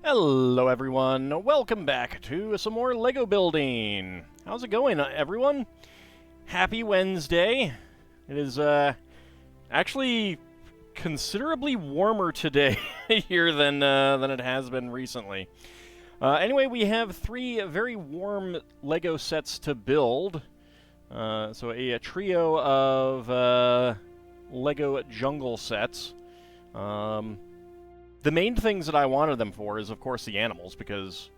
Hello everyone, welcome back to some more Lego building. How's it going everyone? Happy Wednesday. It is actually considerably warmer today here than it has been recently. Anyway, we have three very warm Lego sets to build. So a trio of Lego jungle sets. The main things that I wanted them for is, of course, the animals, because,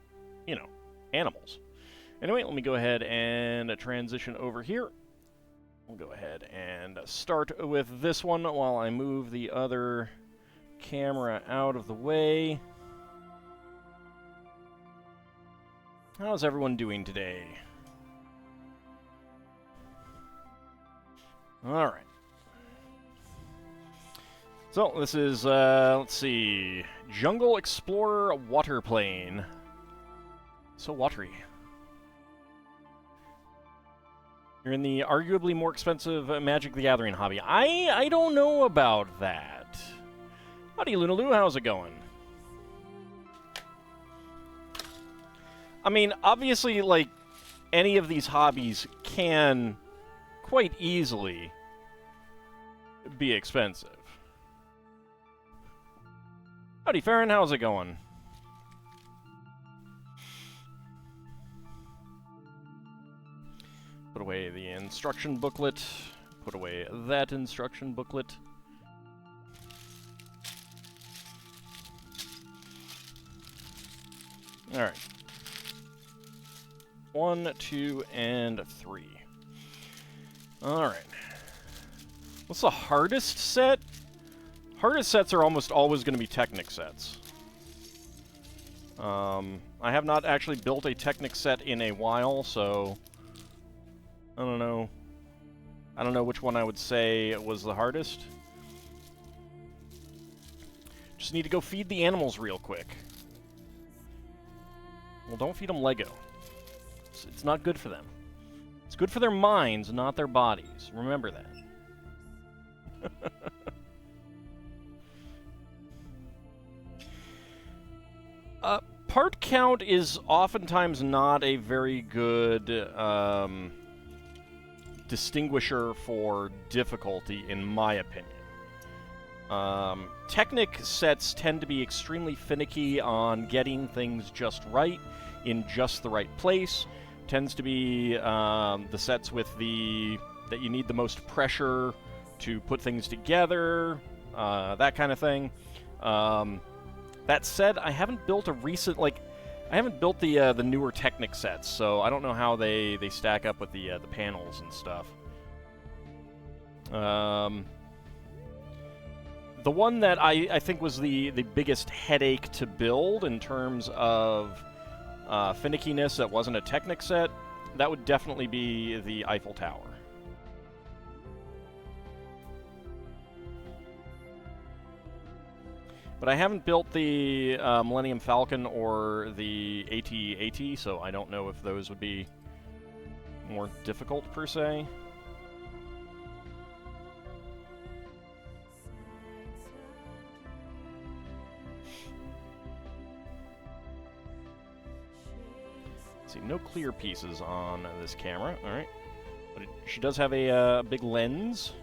you know, animals. Anyway, let me go ahead and transition over here. We'll go ahead and start with this one while I move the other camera out of the way. How's everyone doing today? All right. So, this is, let's see, Jungle Explorer Waterplane. So watery. You're in the arguably more expensive Magic the Gathering hobby. I don't know about that. Howdy, Lunaloo, how's it going? I mean, obviously, like, any of these hobbies can quite easily be expensive. Howdy, Farron, how's it going? Put away the instruction booklet. Put away that instruction booklet. Alright. 1, 2, and 3. Alright. What's the hardest set? Hardest sets are almost always going to be Technic sets. I have not actually built a Technic set in a while, so I don't know. I don't know which one I would say was the hardest. Just need to go feed the animals real quick. Well, don't feed them Lego. It's not good for them. It's good for their minds, not their bodies. Remember that. Part count is oftentimes not a very good distinguisher for difficulty, in my opinion. Technic sets tend to be extremely finicky on getting things just right, in just the right place. Tends to be the sets with that you need the most pressure to put things together, that kind of thing. That said, I haven't built I haven't built the newer Technic sets, so I don't know how they stack up with the panels and stuff. The one that I think was the biggest headache to build in terms of finickiness that wasn't a Technic set, that would definitely be the Eiffel Tower. But I haven't built the Millennium Falcon or the AT-AT, so I don't know if those would be more difficult, per se. Let's see, no clear pieces on this camera, alright. But she does have a big lens,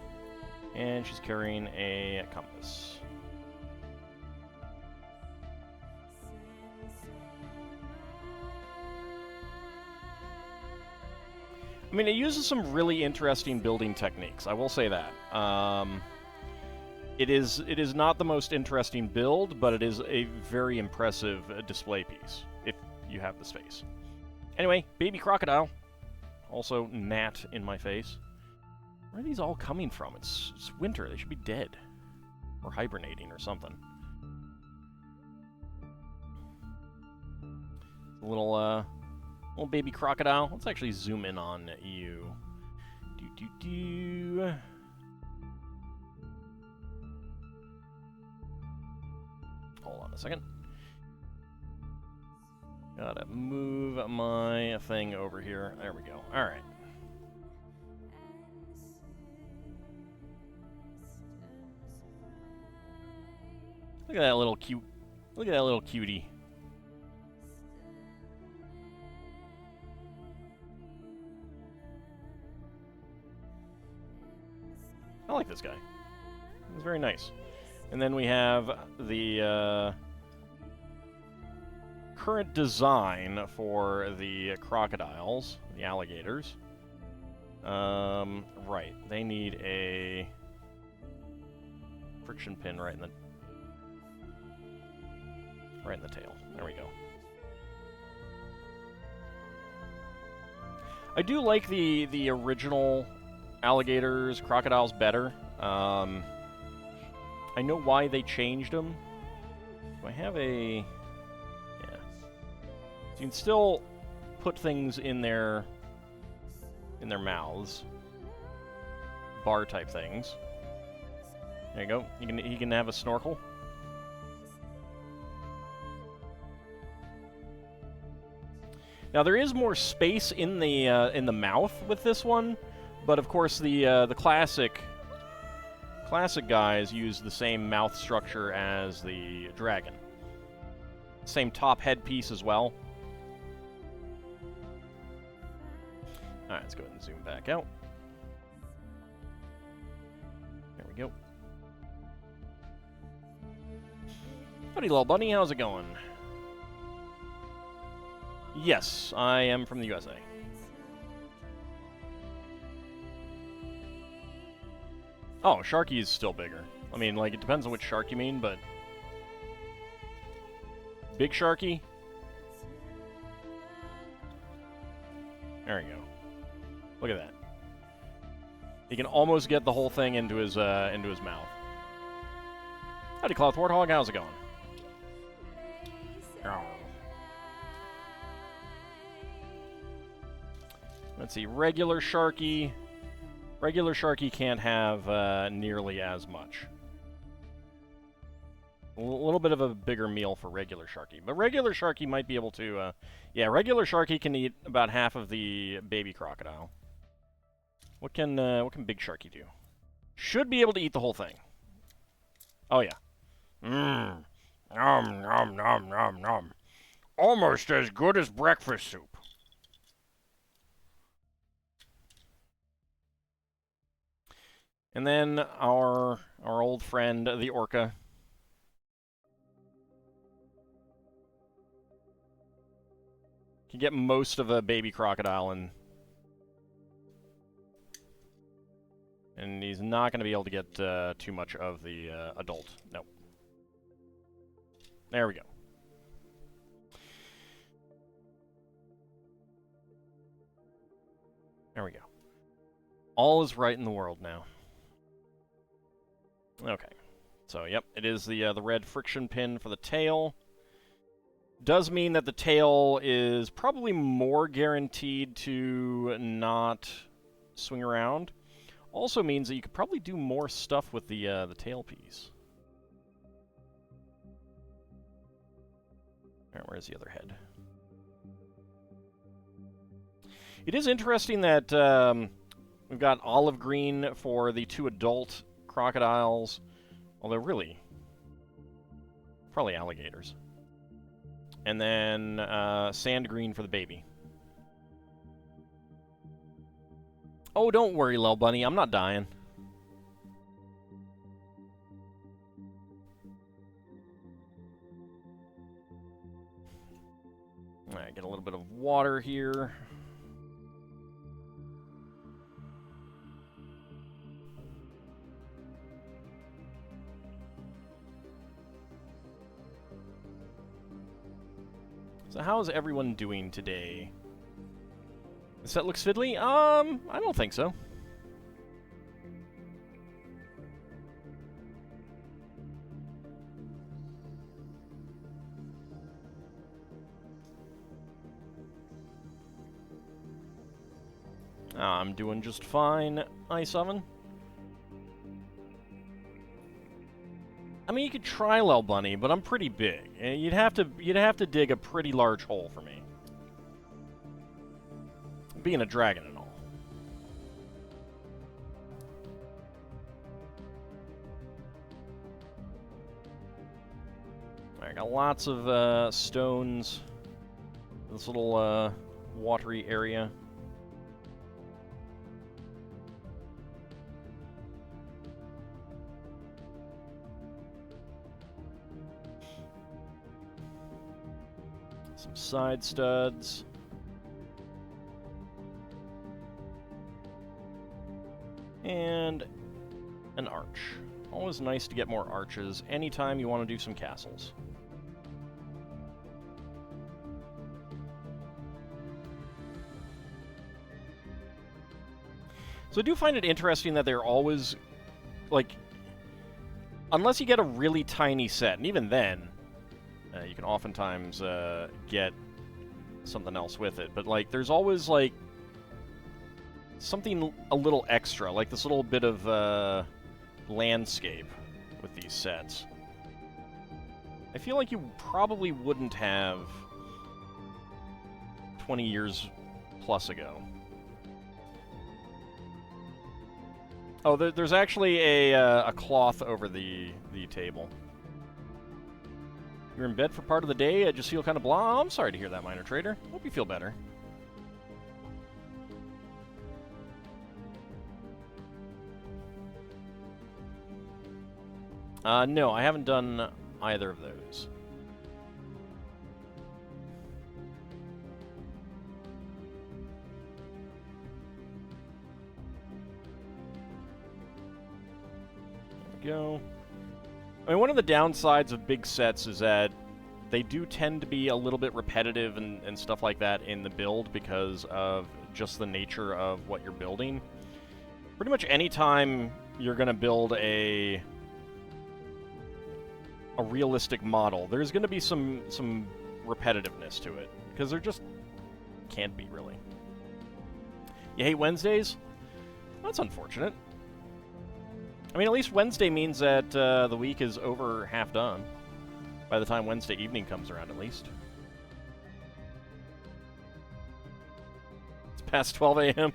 and she's carrying a compass. I mean, it uses some really interesting building techniques, I will say that. It is not the most interesting build, but it is a very impressive display piece, if you have the space. Anyway, baby crocodile. Also, gnat in my face. Where are these all coming from? It's winter, they should be dead. Or hibernating or something. A little baby crocodile. Let's actually zoom in on you. Hold on a second. Gotta move my thing over here. There we go. Alright. Look at that little cute. Look at that little cutie. this guy. He's very nice. And then we have the current design for the crocodiles, the alligators. Right. They need a friction pin right in the tail. There we go. I do like the original alligators, crocodiles better. I know why they changed them. Do I have a... Yeah. So you can still put things in their mouths. Bar type things. There you go. He can have a snorkel. Now there is more space in the mouth with this one, but of course the classic guys use the same mouth structure as the dragon. Same top headpiece as well. All right, let's go ahead and zoom back out. There we go. Howdy, little bunny. How's it going? Yes, I am from the USA. Oh, Sharky is still bigger. I mean, like, it depends on which shark you mean, but... Big Sharky? There we go. Look at that. He can almost get the whole thing into his mouth. Howdy, Cloud Warthog. How's it going? Let's see, regular Sharky. Regular Sharky can't have nearly as much. A little bit of a bigger meal for regular Sharky. But regular Sharky might be able to... yeah, regular Sharky can eat about half of the baby crocodile. What can Big Sharky do? Should be able to eat the whole thing. Oh, yeah. Mmm. Nom, nom, nom, nom, nom. Almost as good as breakfast soup. And then our old friend, the orca. Can get most of a baby crocodile and he's not going to be able to get too much of the adult. Nope. There we go. There we go. All is right in the world now. Okay, so yep, it is the red friction pin for the tail. Does mean that the tail is probably more guaranteed to not swing around. Also means that you could probably do more stuff with the tail piece. All right, where's the other head? It is interesting that we've got olive green for the two adult crocodiles, although really, probably alligators. And then sand green for the baby. Oh, don't worry, Lil Bunny, I'm not dying. Alright, get a little bit of water here. So how's everyone doing today? The set looks fiddly? I don't think so. I'm doing just fine, Ice Oven. I mean, you could try Lil Bunny, but I'm pretty big. You'd have to dig a pretty large hole for me. Being a dragon and all. I got lots of stones. This little watery area. Some side studs. And an arch. Always nice to get more arches anytime you want to do some castles. So I do find it interesting that they're always, like, unless you get a really tiny set, and even then, you can oftentimes get something else with it. But, like, there's always, like, something a little extra, like this little bit of landscape with these sets. I feel like you probably wouldn't have 20 years plus ago. Oh, there's actually a cloth over the table. You're in bed for part of the day, just feel kind of blah. Oh, I'm sorry to hear that, Minor Trader. Hope you feel better. No, I haven't done either of those. There we go. I mean, one of the downsides of big sets is that they do tend to be a little bit repetitive and stuff like that in the build because of just the nature of what you're building. Pretty much any time you're going to build a realistic model, there's going to be some repetitiveness to it, because there just can't be, really. You hate Wednesdays? That's unfortunate. I mean, at least Wednesday means that the week is over half done. By the time Wednesday evening comes around, at least. It's past 12 a.m.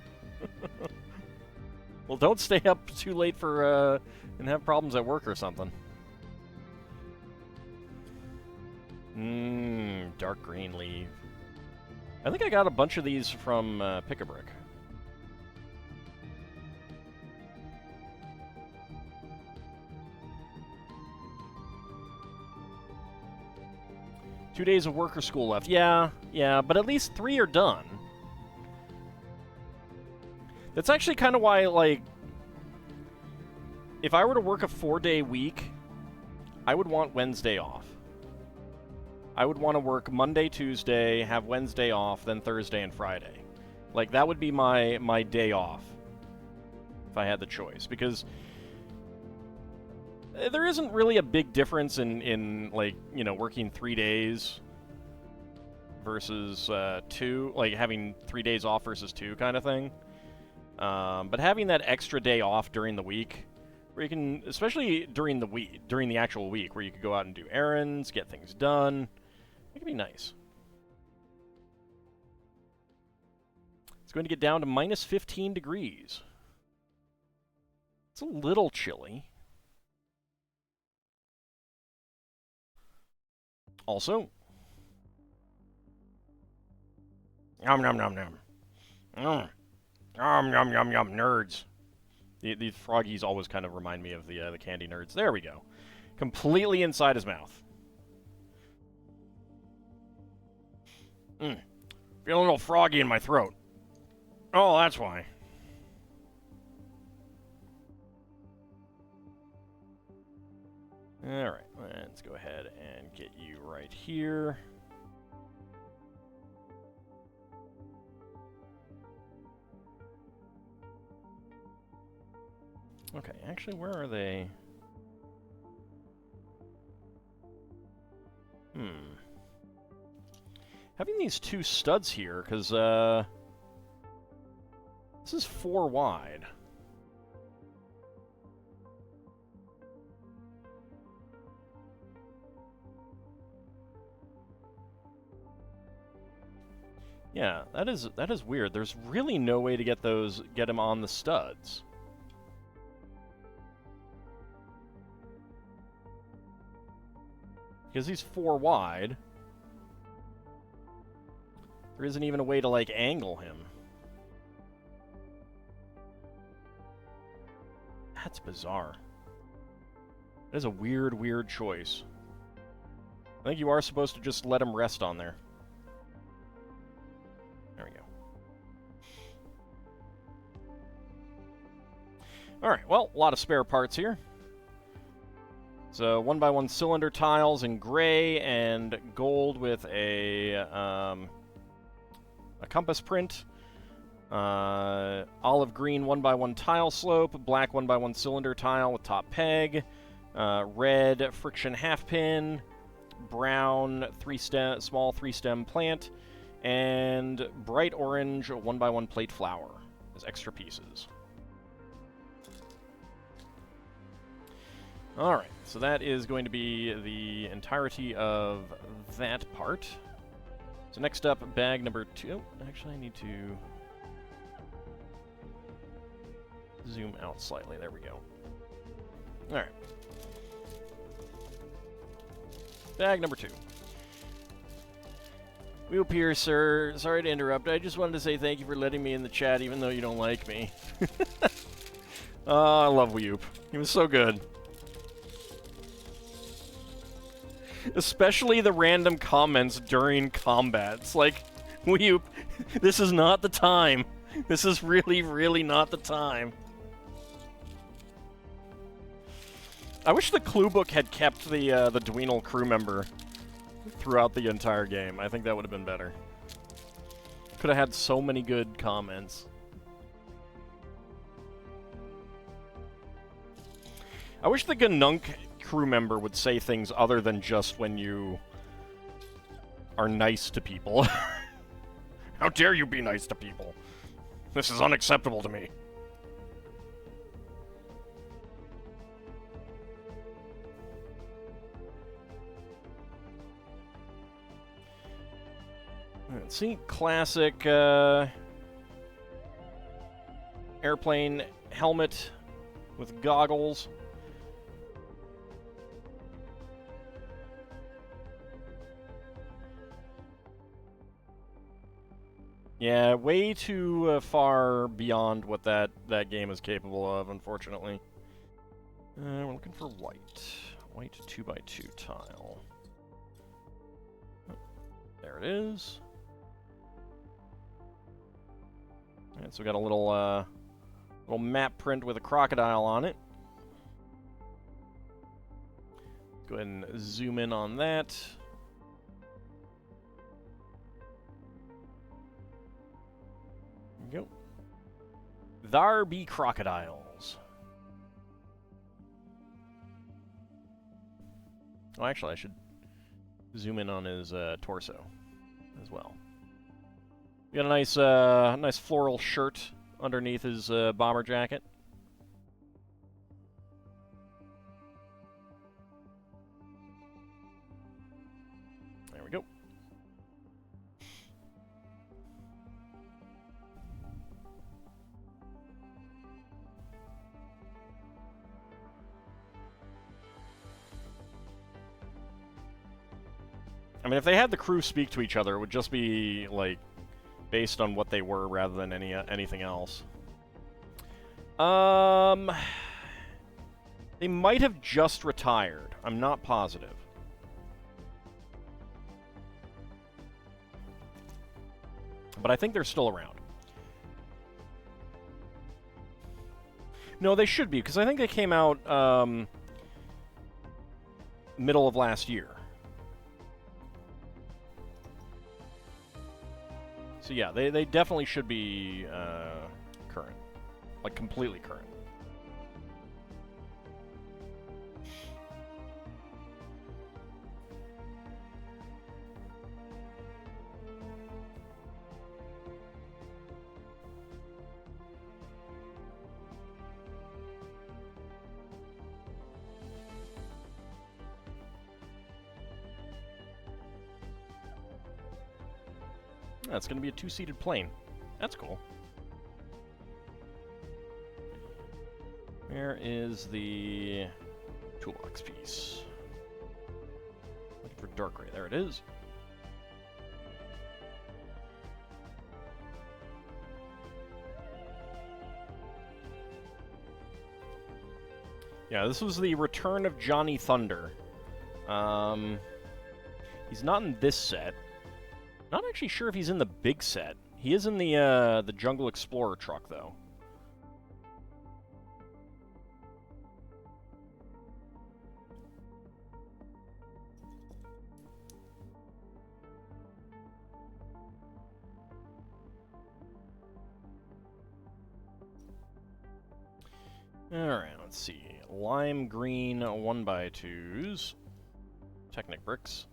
Well, don't stay up too late for and have problems at work or something. Dark green leaf. I think I got a bunch of these from Pick-a-Brick. Two days of work or school left. Yeah, but at least 3 are done. That's actually kind of why, like, if I were to work a 4-day week, I would want Wednesday off. I would want to work Monday, Tuesday, have Wednesday off, then Thursday and Friday. Like, that would be my day off if I had the choice. Because there isn't really a big difference in like, you know, working 3 days versus 2. Like, having 3 days off versus 2 kind of thing. But having that extra day off during the week, where you can, especially during the actual week, where you could go out and do errands, get things done, it could be nice. It's going to get down to minus 15 degrees. It's a little chilly. Also, yum yum yum yum. Yum yum yum yum, nerds. These froggies always kind of remind me of the candy nerds. There we go. Completely inside his mouth. Feeling a little froggy in my throat. Oh, that's why. Alright, let's go ahead and get you right here. Okay, actually, where are they? Having these 2 studs here, because, this is 4 wide. Yeah, that is weird. There's really no way to get him on the studs. Because he's 4 wide. There isn't even a way to, like, angle him. That's bizarre. That is a weird, weird choice. I think you are supposed to just let him rest on there. Alright, well, a lot of spare parts here. So 1x1 cylinder tiles in gray and gold with a compass print. Olive green 1x1 tile slope, black 1x1 cylinder tile with top peg, red friction half pin, brown small 3-stem plant, and bright orange 1x1 plate flower as extra pieces. Alright, so that is going to be the entirety of that part. So next up, bag number 2. Oh, actually, I need to zoom out slightly. There we go. Alright. Bag number 2. Whoop here, sir. Sorry to interrupt. I just wanted to say thank you for letting me in the chat, even though you don't like me. Oh, I love Whoop. He was so good. Especially the random comments during combat. It's like, Whoop, this is not the time. This is really, really not the time. I wish the clue book had kept the Dweenal crew member throughout the entire game. I think that would have been better. Could have had so many good comments. I wish the Ganunk crew member would say things other than just when you are nice to people. How dare you be nice to people? This is unacceptable to me. Let's see, classic airplane helmet with goggles. Yeah, way too far beyond what that game is capable of, unfortunately. We're looking for white. White 2x2 tile. Oh, there it is. Alright, so we got a little map print with a crocodile on it. Go ahead and zoom in on that. There we go. Thar be crocodiles. Oh, actually, I should zoom in on his torso as well. We got a nice floral shirt underneath his bomber jacket. There we go. I mean, if they had the crew speak to each other, it would just be, like, based on what they were rather than anything else. They might have just retired. I'm not positive. But I think they're still around. No, they should be, because I think they came out middle of last year. So yeah, they definitely should be current. Like, completely current. That's going to be a two-seated plane. That's cool. Where is the toolbox piece? Looking for dark gray. There it is. Yeah, this was the return of Johnny Thunder. He's not in this set. Not actually sure if he's in the big set. He is in the Jungle Explorer truck, though. Alright, let's see. Lime green 1x2s. Technic bricks.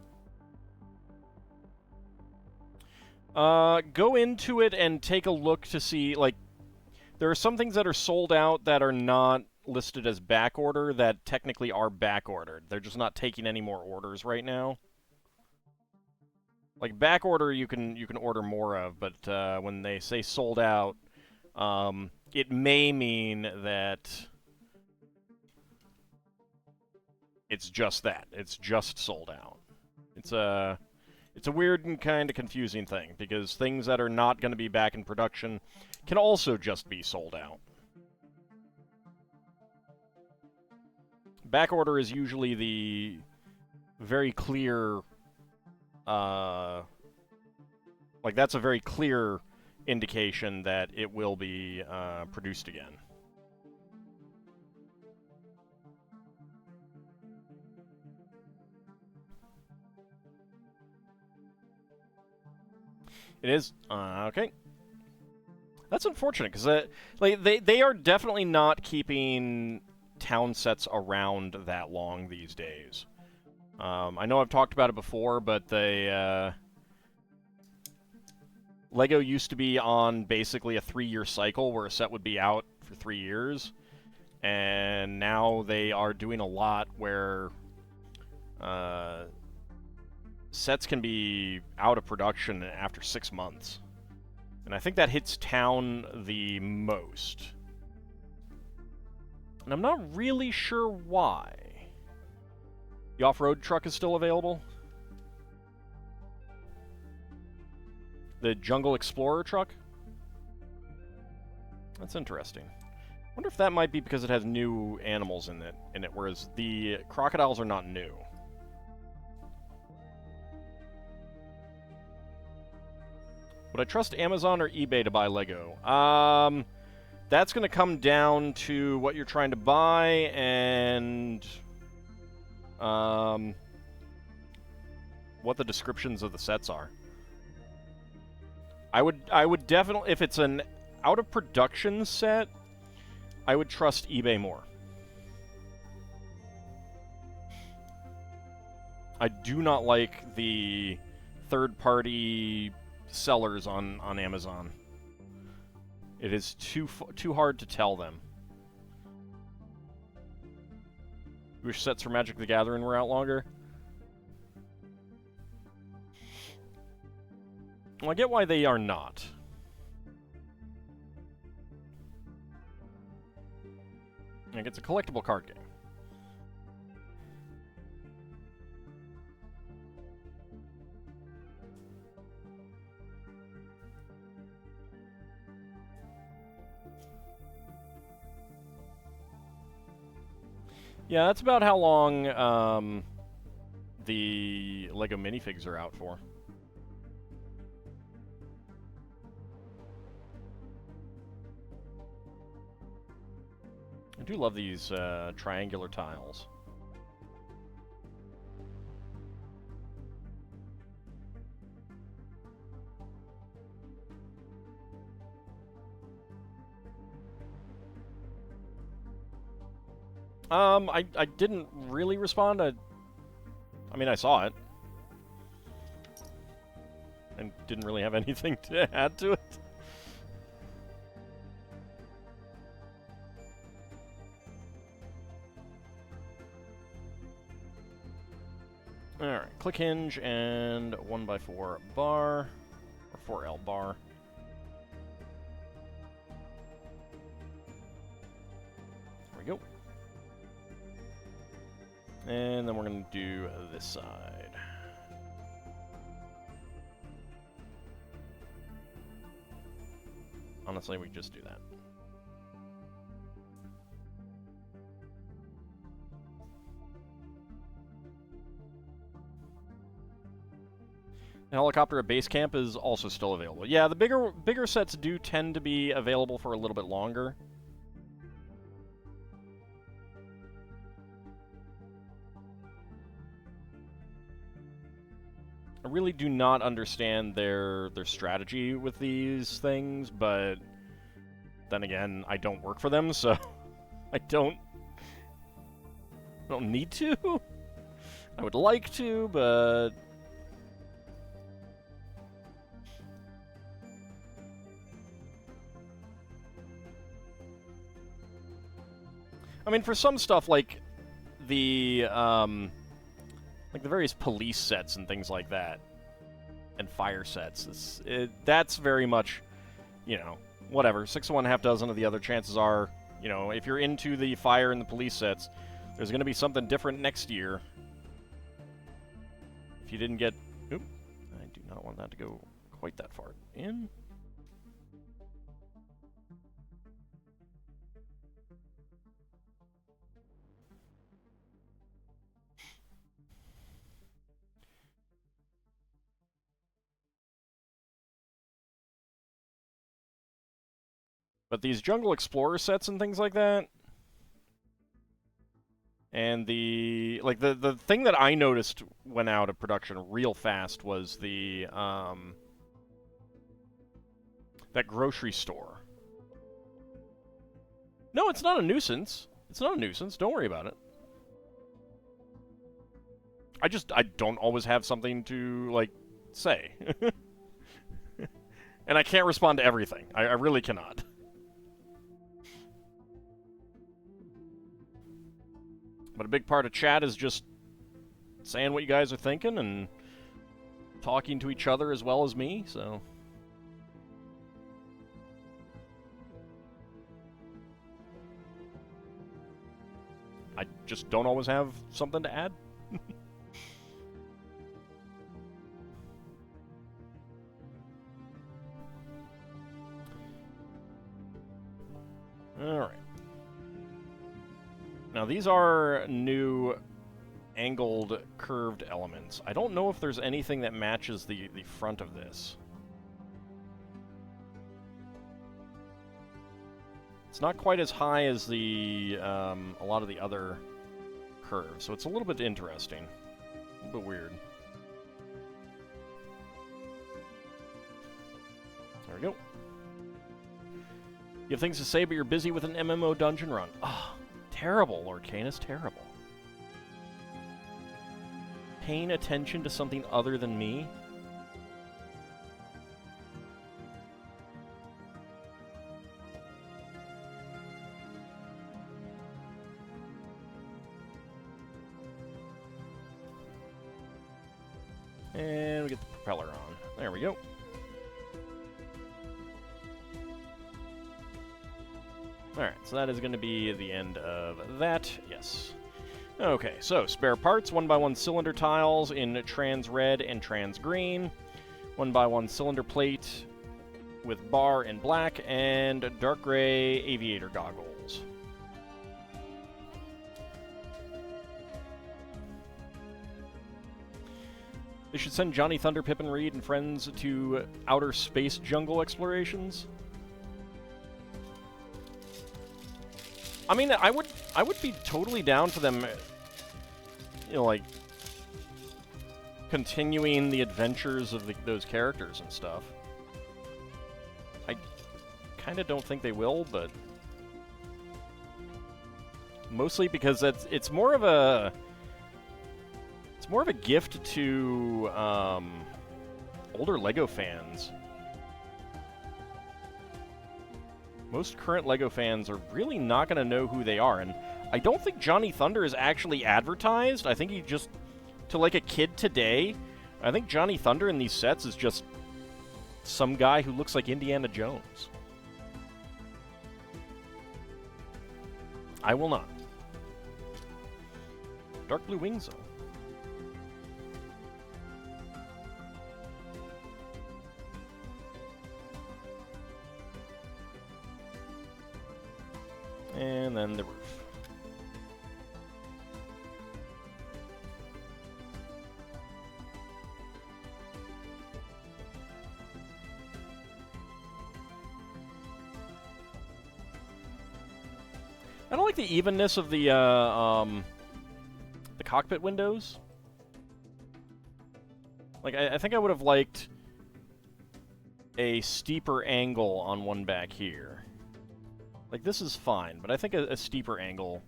Go into it and take a look to see, like, there are some things that are sold out that are not listed as back order that technically are back ordered. They're just not taking any more orders right now. Like back order, you can order more of, but when they say sold out, it may mean that it's just that. It's just sold out. It's a weird and kind of confusing thing, because things that are not going to be back in production can also just be sold out. Back order is usually the very clear, like that's a very clear indication that it will be produced again. It is? Okay. That's unfortunate, because like they are definitely not keeping town sets around that long these days. I know I've talked about it before, but LEGO used to be on basically a 3-year cycle where a set would be out for 3 years, and now they are doing a lot where sets can be out of production after 6 months. And I think that hits town the most. And I'm not really sure why. The off-road truck is still available. The Jungle Explorer truck? That's interesting. I wonder if that might be because it has new animals in it, whereas the crocodiles are not new. Would I trust Amazon or eBay to buy LEGO? That's going to come down to what you're trying to buy and what the descriptions of the sets are. I would definitely, if it's an out of production set, I would trust eBay more. I do not like the third-party sellers on Amazon. It is too hard to tell them. You wish sets for Magic the Gathering were out longer? Well, I get why they are not. Like, it's a collectible card game. Yeah, that's about how long the LEGO minifigs are out for. I do love these triangular tiles. I didn't really respond. I mean, I saw it. And didn't really have anything to add to it. Alright, click hinge and 1x4 bar, or 4L bar. There we go. And then we're going to do this side. Honestly, we just do that. The helicopter at base camp is also still available. Yeah, the bigger sets do tend to be available for a little bit longer. I really do not understand their strategy with these things, but then again, I don't work for them, so I don't need to. I would like to, but I mean, for some stuff like the various police sets and things like that, and fire sets, that's very much, you know, whatever. 6 of one, half dozen of the other. Chances are, you know, if you're into the fire and the police sets, there's going to be something different next year. If you didn't get... Oop. I do not want that to go quite that far in. But these Jungle Explorer sets and things like that, and the thing that I noticed went out of production real fast was the that grocery store. No, it's not a nuisance. It's not a nuisance. Don't worry about it. I don't always have something to, like, say. And I can't respond to everything. I really cannot. But a big part of chat is just saying what you guys are thinking and talking to each other as well as me, so... I just don't always have something to add. Alright. Now, these are new angled, curved elements. I don't know if there's anything that matches the front of this. It's not quite as high as the a lot of the other curves, so it's a little bit interesting. A little bit weird. There we go. You have things to say, but you're busy with an MMO dungeon run. Ah. Terrible, Lord Canis, terrible. Paying attention to something other than me? And we get the propeller on. There we go. Alright, so that is going to be the end of that. Yes. Okay, so spare parts, 1x1 cylinder tiles in trans red and trans green, 1x1 cylinder plate with bar in black, and dark gray aviator goggles. They should send Johnny Thunder, Pippin Reed, and friends to outer space jungle explorations. I mean, I would be totally down for them, you know, like, continuing the adventures of those characters and stuff. I kind of don't think they will, but mostly because it's more of a gift to older LEGO fans. Most current LEGO fans are really not going to know who they are, and I don't think Johnny Thunder is actually advertised. I think he just, to like a kid today, I think Johnny Thunder in these sets is just some guy who looks like Indiana Jones. I will not. Dark blue wings, though. And then the roof. I don't like the evenness of the cockpit windows. Like, I think I would have liked a steeper angle on one back here. Like, this is fine, but I think a steeper angle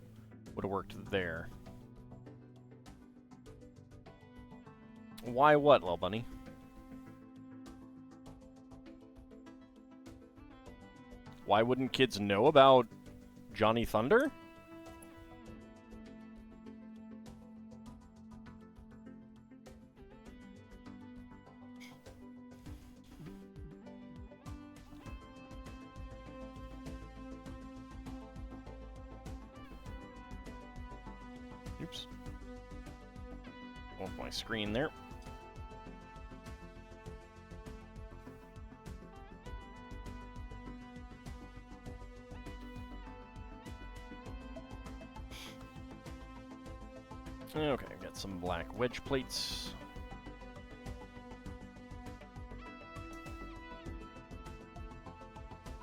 would have worked there. Why what, little bunny? Why wouldn't kids know about Johnny Thunder? Oops. Off my screen there. Okay, I've got some black wedge plates.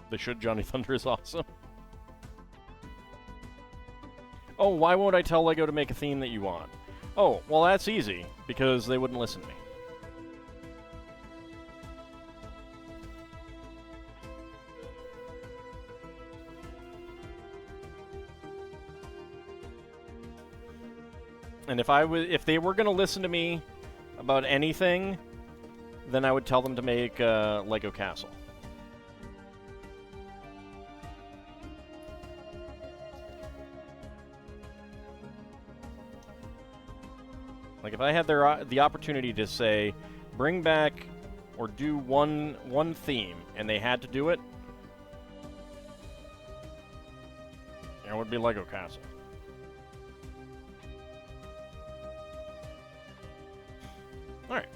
They should. Johnny Thunder is awesome. Oh, why won't I tell LEGO to make a theme that you want? Oh, well that's easy, because they wouldn't listen to me. And if they were going to listen to me about anything, then I would tell them to make a Lego Castle. Like, if I had the opportunity to say, bring back or do one theme, and they had to do it, it would be Lego Castle. Alright.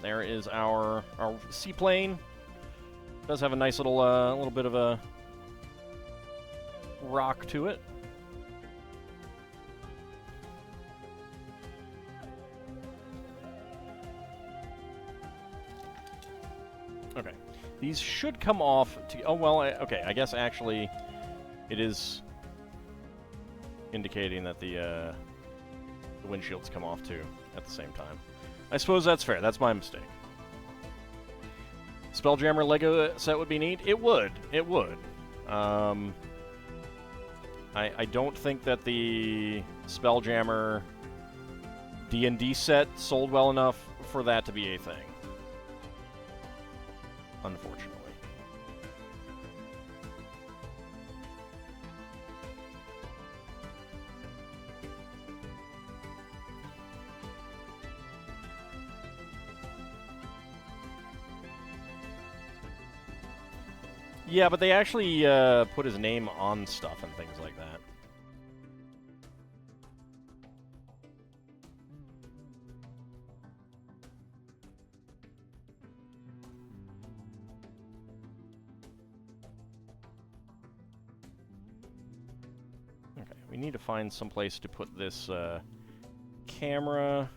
There is our seaplane. Does have a nice little bit of a rock to it. Okay. These should come off to... Oh, well, okay. I guess actually it is indicating that the windshields come off too at the same time. I suppose that's fair. That's my mistake. Spelljammer Lego set would be neat. It would. It would. I don't think that the Spelljammer D&D set sold well enough for that to be a thing. Unfortunately. Yeah, but they actually put his name on stuff and things like that. Okay, we need to find some place to put this camera.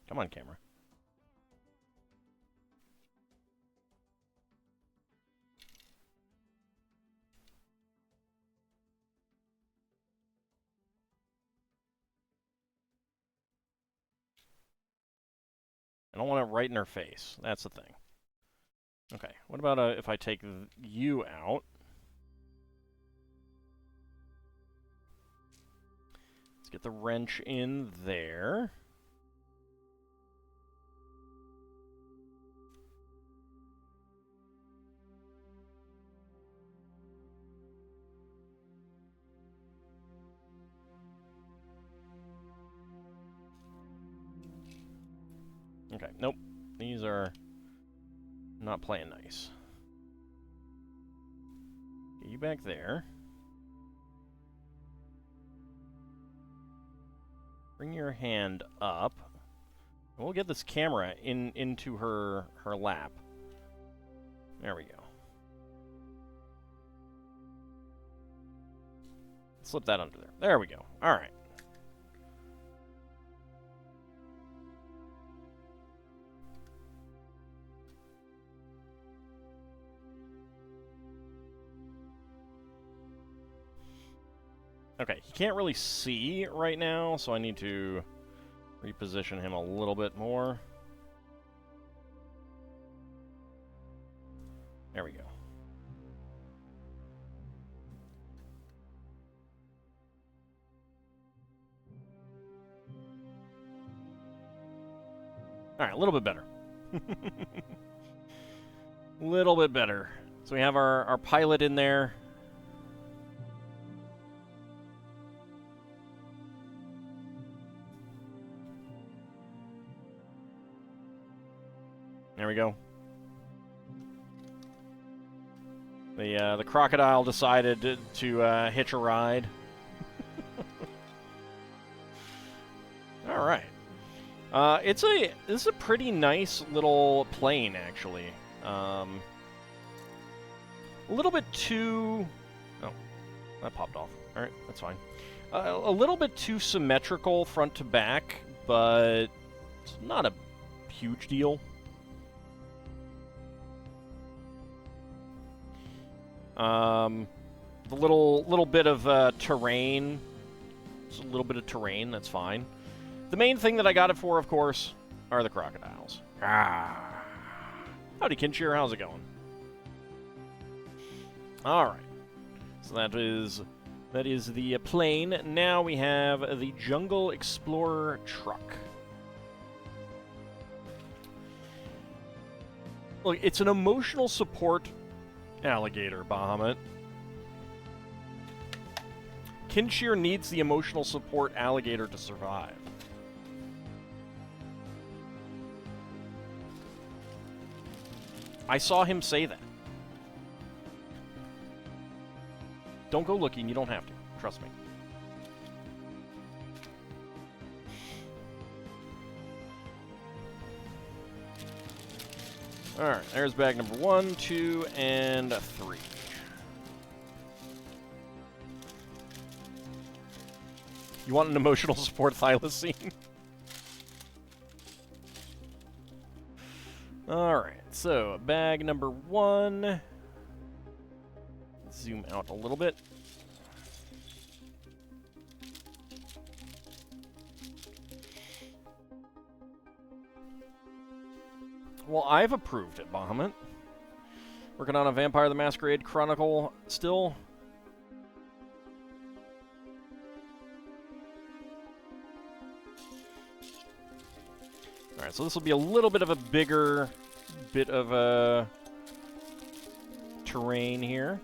Come on, camera. I don't want it right in her face. That's the thing. Okay, what about if I take you out? Let's get the wrench in there. Okay, nope. These are not playing nice. Get you back there. Bring your hand up. And we'll get this camera into her lap. There we go. Slip that under there. There we go. All right. Okay, he can't really see right now, so I need to reposition him a little bit more. There we go. Alright, a little bit better. A little bit better. So we have our pilot in there. There we go. The crocodile decided to hitch a ride. All right. This is a pretty nice little plane, actually. A little bit too... Oh, that popped off. All right, that's fine. A little bit too symmetrical front to back, but it's not a huge deal. The little bit of terrain. Just a little bit of terrain, that's fine. The main thing that I got it for, of course, are the crocodiles. Ah. Howdy, Kinshir, how's it going? Alright. So that is the plane. Now we have the Jungle Explorer truck. Look, it's an emotional support alligator, Bahamut. Kinshir needs the emotional support alligator to survive. I saw him say that. Don't go looking, you don't have to. Trust me. Alright, there's bag number 1, 2, and 3. You want an emotional support thylacine? Alright, so bag number 1. Zoom out a little bit. Well, I've approved it, Bahamut. Working on a Vampire the Masquerade Chronicle still. Alright, so this will be a little bit of a bigger bit of a terrain here.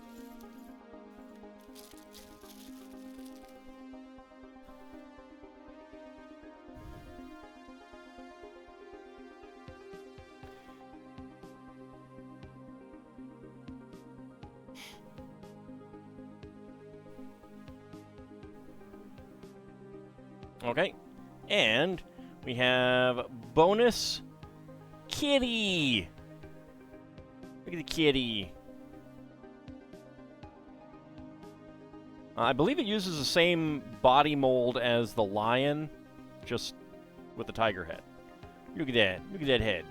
Okay, and we have bonus kitty. Look at the kitty. I believe it uses the same body mold as the lion, just with the tiger head. Look at that. Look at that head.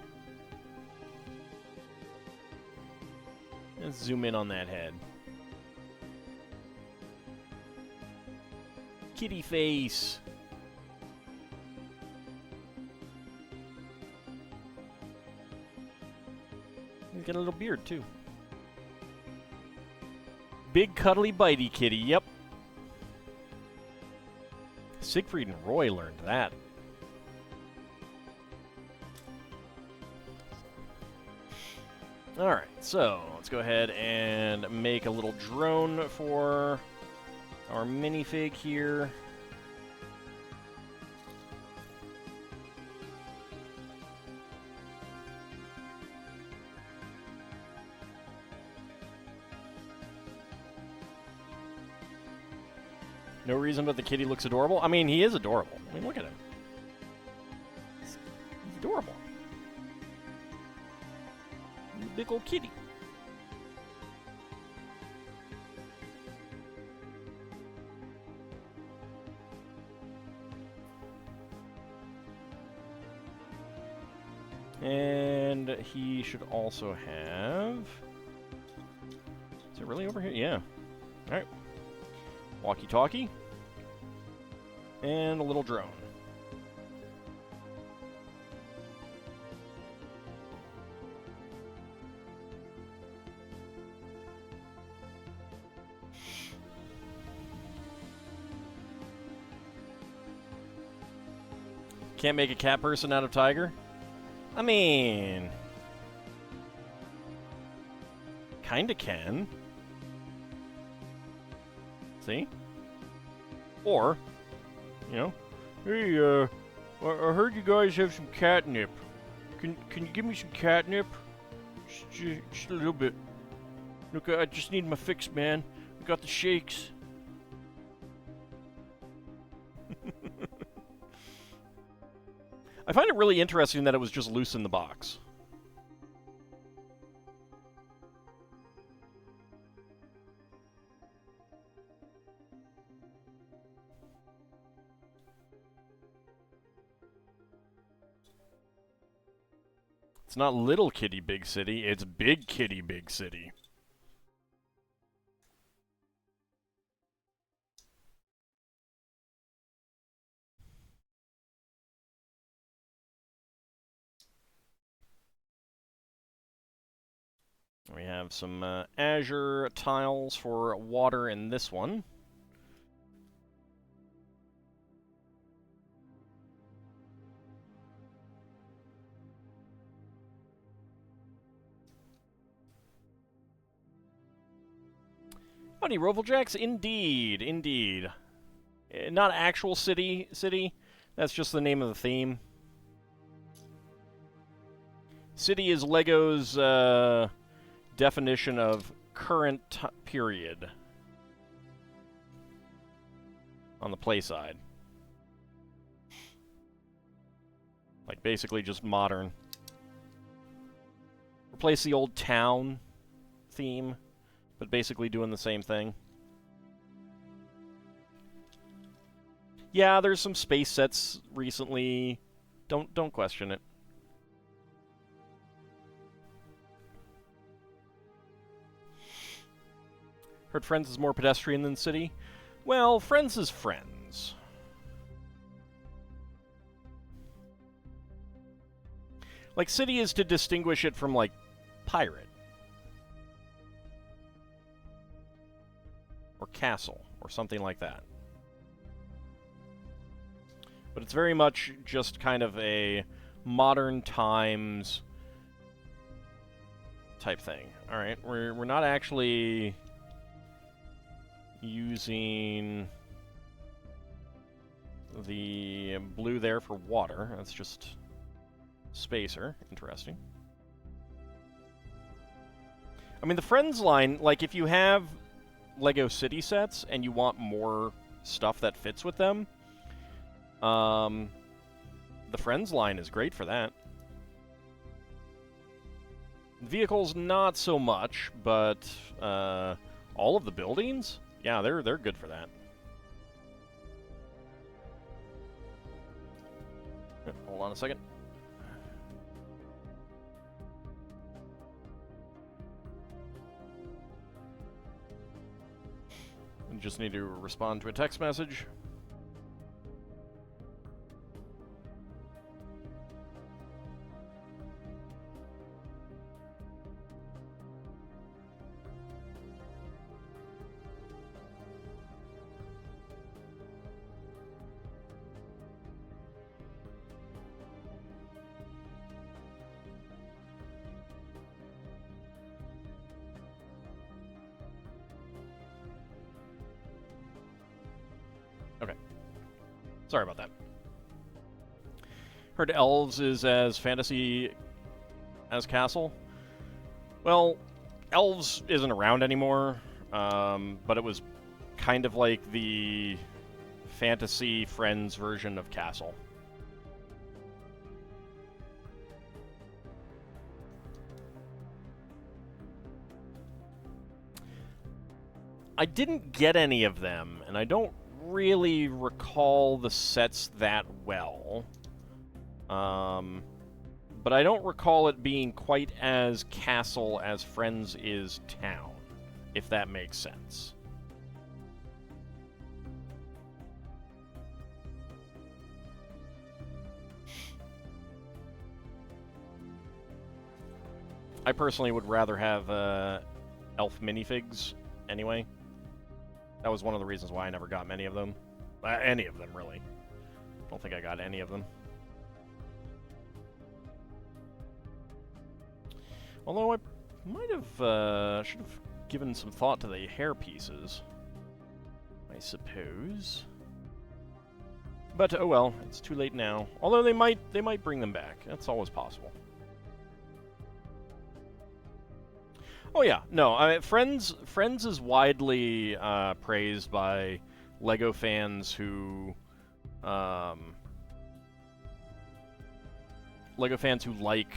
Let's zoom in on that head. Kitty face. He's got a little beard, too. Big, cuddly, bitey kitty, yep. Siegfried and Roy learned that. Alright, so let's go ahead and make a little drone for our minifig here. No reason but the kitty looks adorable. I mean, he is adorable. I mean, look at him. He's adorable. He's a big old kitty. And he should also have... Is it really over here? Yeah. Alright. Walkie-talkie. And a little drone. Can't make a cat person out of tiger? I mean... kinda can. See? Or, you know, hey, I heard you guys have some catnip. Can you give me some catnip? Just a little bit. Look, I just need my fix, man. I got the shakes. I find it really interesting that it was just loose in the box. It's not little kitty big city, it's big kitty big city. We have some azure tiles for water in this one. Howdy, Roveljacks. Indeed, indeed. Not actual city. That's just the name of the theme. City is LEGO's definition of current period on the play side. Like, basically just modern. Replace the old town theme, but basically doing the same thing. Yeah, there's some space sets recently. Don't question it. Heard Friends is more pedestrian than City? Well, Friends is Friends. Like, City is to distinguish it from, like, Pirate. Or Castle, or something like that. But it's very much just kind of a modern times type thing. Alright, we're not actually using the blue there for water. That's just spacer. Interesting. I mean, the Friends line, like, if you have LEGO City sets and you want more stuff that fits with them, the Friends line is great for that. Vehicles, not so much, but all of the buildings, yeah, they're good for that. Hold on a second. I just need to respond to a text message. Okay. Sorry about that. Heard Elves is as fantasy as Castle. Well, Elves isn't around anymore, but it was kind of like the fantasy Friends version of Castle. I didn't get any of them, and I don't really recall the sets that well. But I don't recall it being quite as Castle as Friends is Town, if that makes sense. I personally would rather have elf minifigs anyway. That was one of the reasons why I never got many of them. Any of them, really. Don't think I got any of them. Although I might have, should have given some thought to the hair pieces, I suppose. But oh well, it's too late now. Although they might bring them back. That's always possible. Oh yeah, no, Friends is widely praised by LEGO fans who like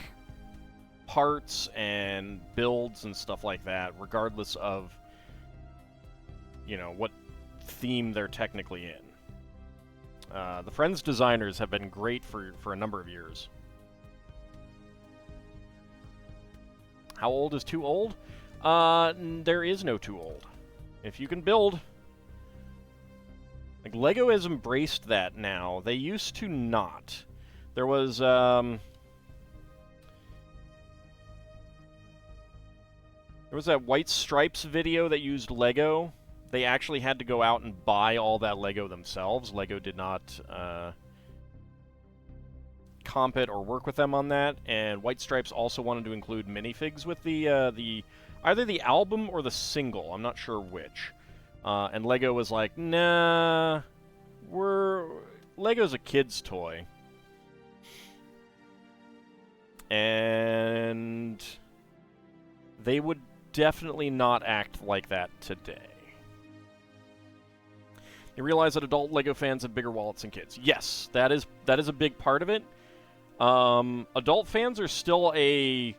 parts and builds and stuff like that, regardless of, you know, what theme they're technically in. The Friends designers have been great for a number of years. How old is too old? There is no too old. If you can build... Like, LEGO has embraced that now. They used to not. There was, there was that White Stripes video that used LEGO. They actually had to go out and buy all that LEGO themselves. LEGO did not comp it or work with them on that. And White Stripes also wanted to include minifigs with the either the album or the single. I'm not sure which. And LEGO was like, nah, LEGO's a kid's toy. And they would definitely not act like that today. You realize that adult LEGO fans have bigger wallets than kids. Yes, that is a big part of it. Adult fans are still a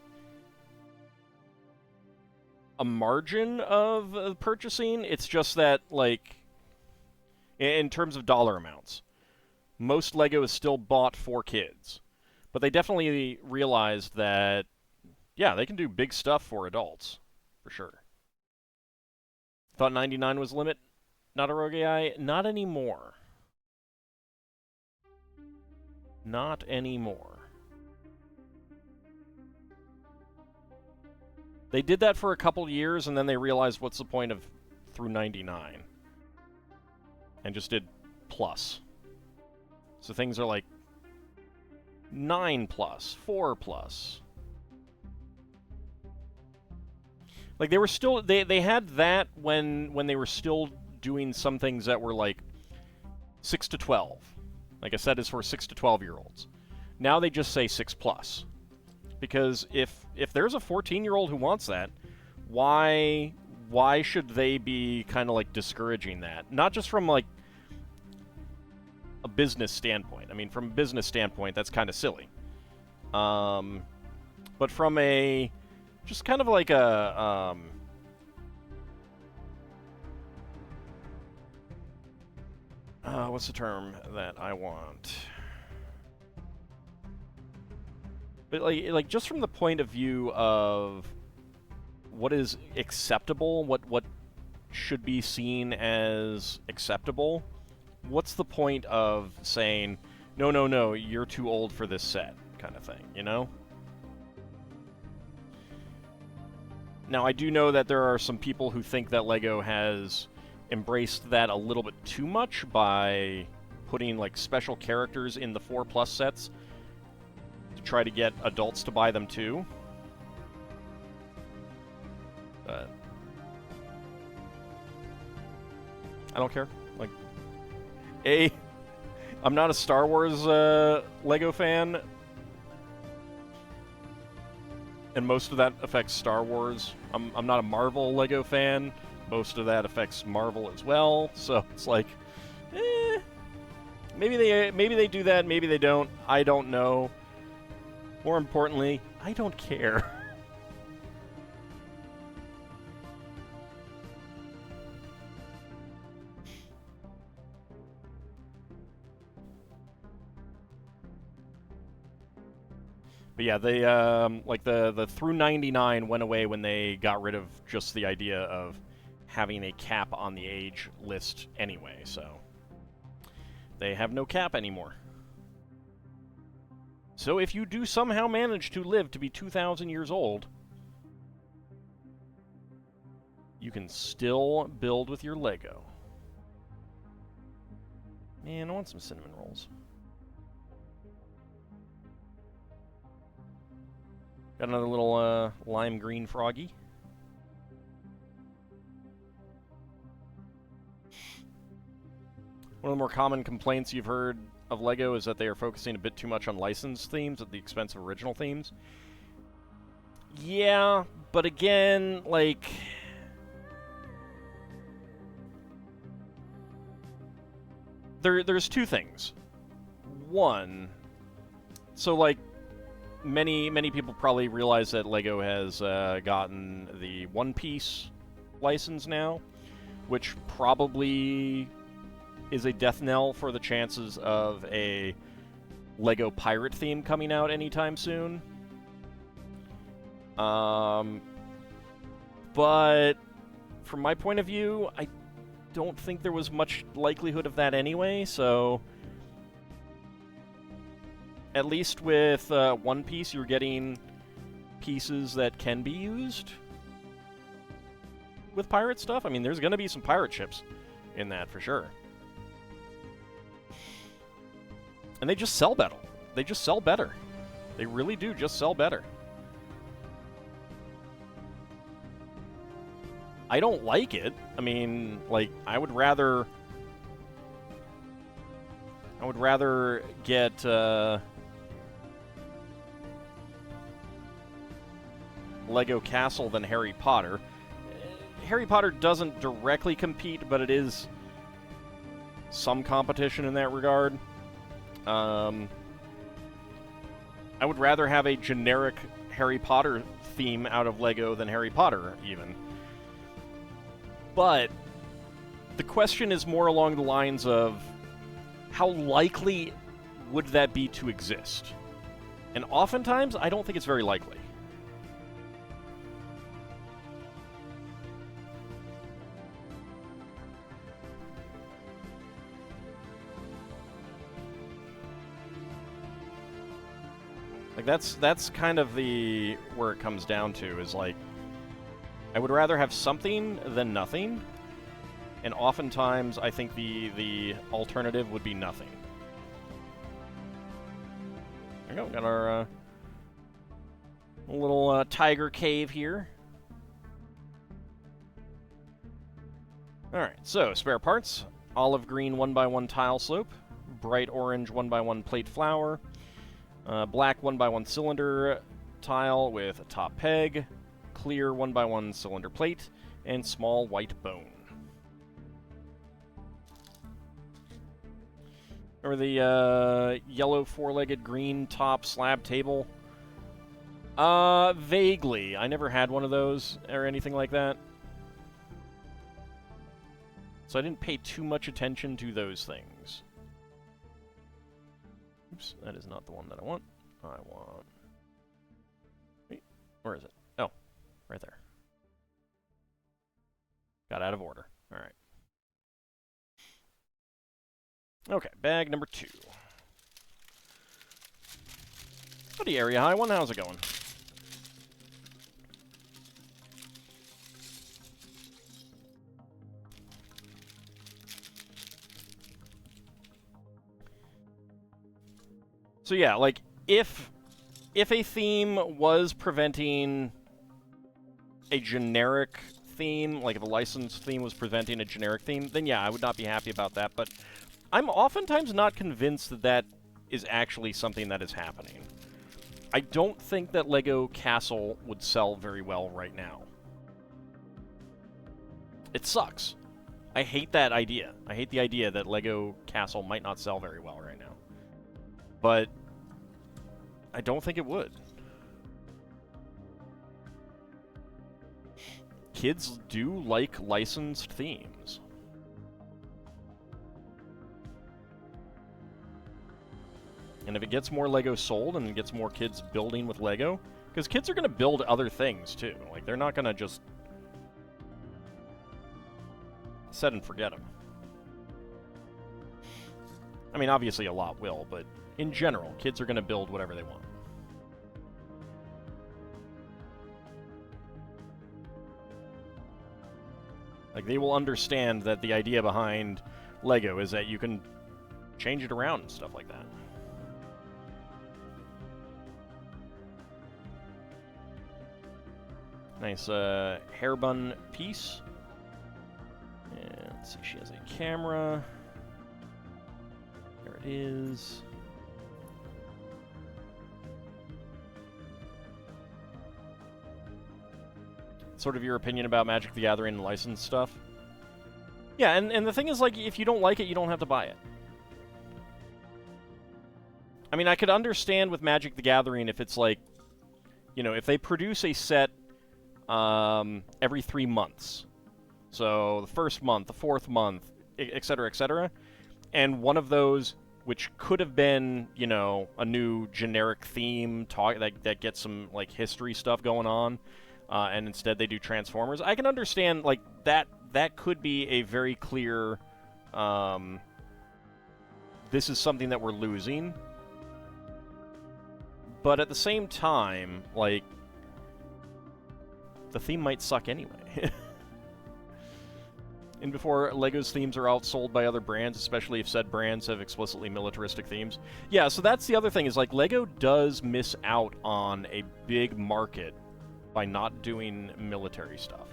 margin of purchasing. It's just that, like, in terms of dollar amounts, most LEGO is still bought for kids. But they definitely realized that, yeah, they can do big stuff for adults, for sure. Thought 99 was the limit? Not a rogue AI? Not anymore. Not anymore. They did that for a couple years, and then they realized, what's the point of through 99? And just did plus. So things are like 9 plus, 4 plus. Like, they were still, they had that when they were still doing some things that were like 6 to 12. Like I said, is for 6 to 12-year-olds. Now they just say 6 plus. Because if there's a 14-year-old who wants that, why should they be kind of like discouraging that? Not just from like a business standpoint. I mean, from a business standpoint, that's kind of silly. But from a just kind of like a what's the term that I want? But like just from the point of view of what is acceptable, what should be seen as acceptable, what's the point of saying, no, you're too old for this set, kind of thing, you know? Now, I do know that there are some people who think that LEGO has embraced that a little bit too much by putting, like, special characters in the 4+ sets to try to get adults to buy them, too. But I don't care. Like, I'm not a Star Wars LEGO fan, and most of that affects Star Wars. I'm not a Marvel LEGO fan. Most of that affects Marvel as well. So it's like, maybe they do that, maybe they don't. I don't know. More importantly, I don't care. But yeah, they like the through 99 went away when they got rid of just the idea of having a cap on the age list anyway, so they have no cap anymore. So if you do somehow manage to live to be 2,000 years old, you can still build with your Lego. Man, I want some cinnamon rolls. Got another little lime green froggy. One of the more common complaints you've heard of LEGO is that they are focusing a bit too much on licensed themes at the expense of original themes. Yeah, but again, like... There's two things. One, so like, many people probably realize that LEGO has gotten the One Piece license now, which probably is a death knell for the chances of a LEGO pirate theme coming out anytime soon. But from my point of view, I don't think there was much likelihood of that anyway, so at least with One Piece, you're getting pieces that can be used with pirate stuff. I mean, there's going to be some pirate ships in that for sure. And they just sell better. They just sell better. They really do just sell better. I don't like it. I mean, like, I would rather get Lego Castle than Harry Potter. Harry Potter doesn't directly compete, but it is some competition in that regard. I would rather have a generic Harry Potter theme out of Lego than Harry Potter, even. But the question is more along the lines of how likely would that be to exist? And oftentimes, I don't think it's very likely. Like, that's kind of the where it comes down to, is like, I would rather have something than nothing, and oftentimes I think the alternative would be nothing. There we go, got our little tiger cave here. Alright, so spare parts: olive green 1x1 tile slope, bright orange 1x1 plate flower, black 1x1 cylinder tile with a top peg, clear 1x1 cylinder plate, and small white bone. Or the yellow four-legged green top slab table. Vaguely. I never had one of those or anything like that. So I didn't pay too much attention to those things. Oops, that is not the one that I want. I want... Wait, where is it? Oh, right there. Got out of order. Alright. Okay, bag number 2. Howdy, Area High One. How's it going? So yeah, like, if a theme was preventing a generic theme, like if a licensed theme was preventing a generic theme, then yeah, I would not be happy about that, but I'm oftentimes not convinced that that is actually something that is happening. I don't think that Lego Castle would sell very well right now. It sucks. I hate that idea. I hate the idea that Lego Castle might not sell very well right now. But I don't think it would. Kids do like licensed themes. And if it gets more Lego sold and it gets more kids building with Lego, because kids are going to build other things too. Like, they're not going to just set and forget them. I mean, obviously a lot will, but in general, kids are going to build whatever they want. Like, they will understand that the idea behind Lego is that you can change it around and stuff like that. Nice hair bun piece. And let's see, she has a camera. There it is. Sort of your opinion about Magic the Gathering and licensed stuff. Yeah, and the thing is, like, if you don't like it, you don't have to buy it. I mean, I could understand with Magic the Gathering if it's like, you know, if they produce a set every 3 months. So the first month, the fourth month, etc., etc. And one of those, which could have been, you know, a new generic theme that gets some, like, history stuff going on, and instead they do Transformers. I can understand, like, that could be a very clear, this is something that we're losing. But at the same time, like, the theme might suck anyway. And before Lego's themes are outsold by other brands, especially if said brands have explicitly militaristic themes. Yeah, so that's the other thing, is like Lego does miss out on a big market by not doing military stuff.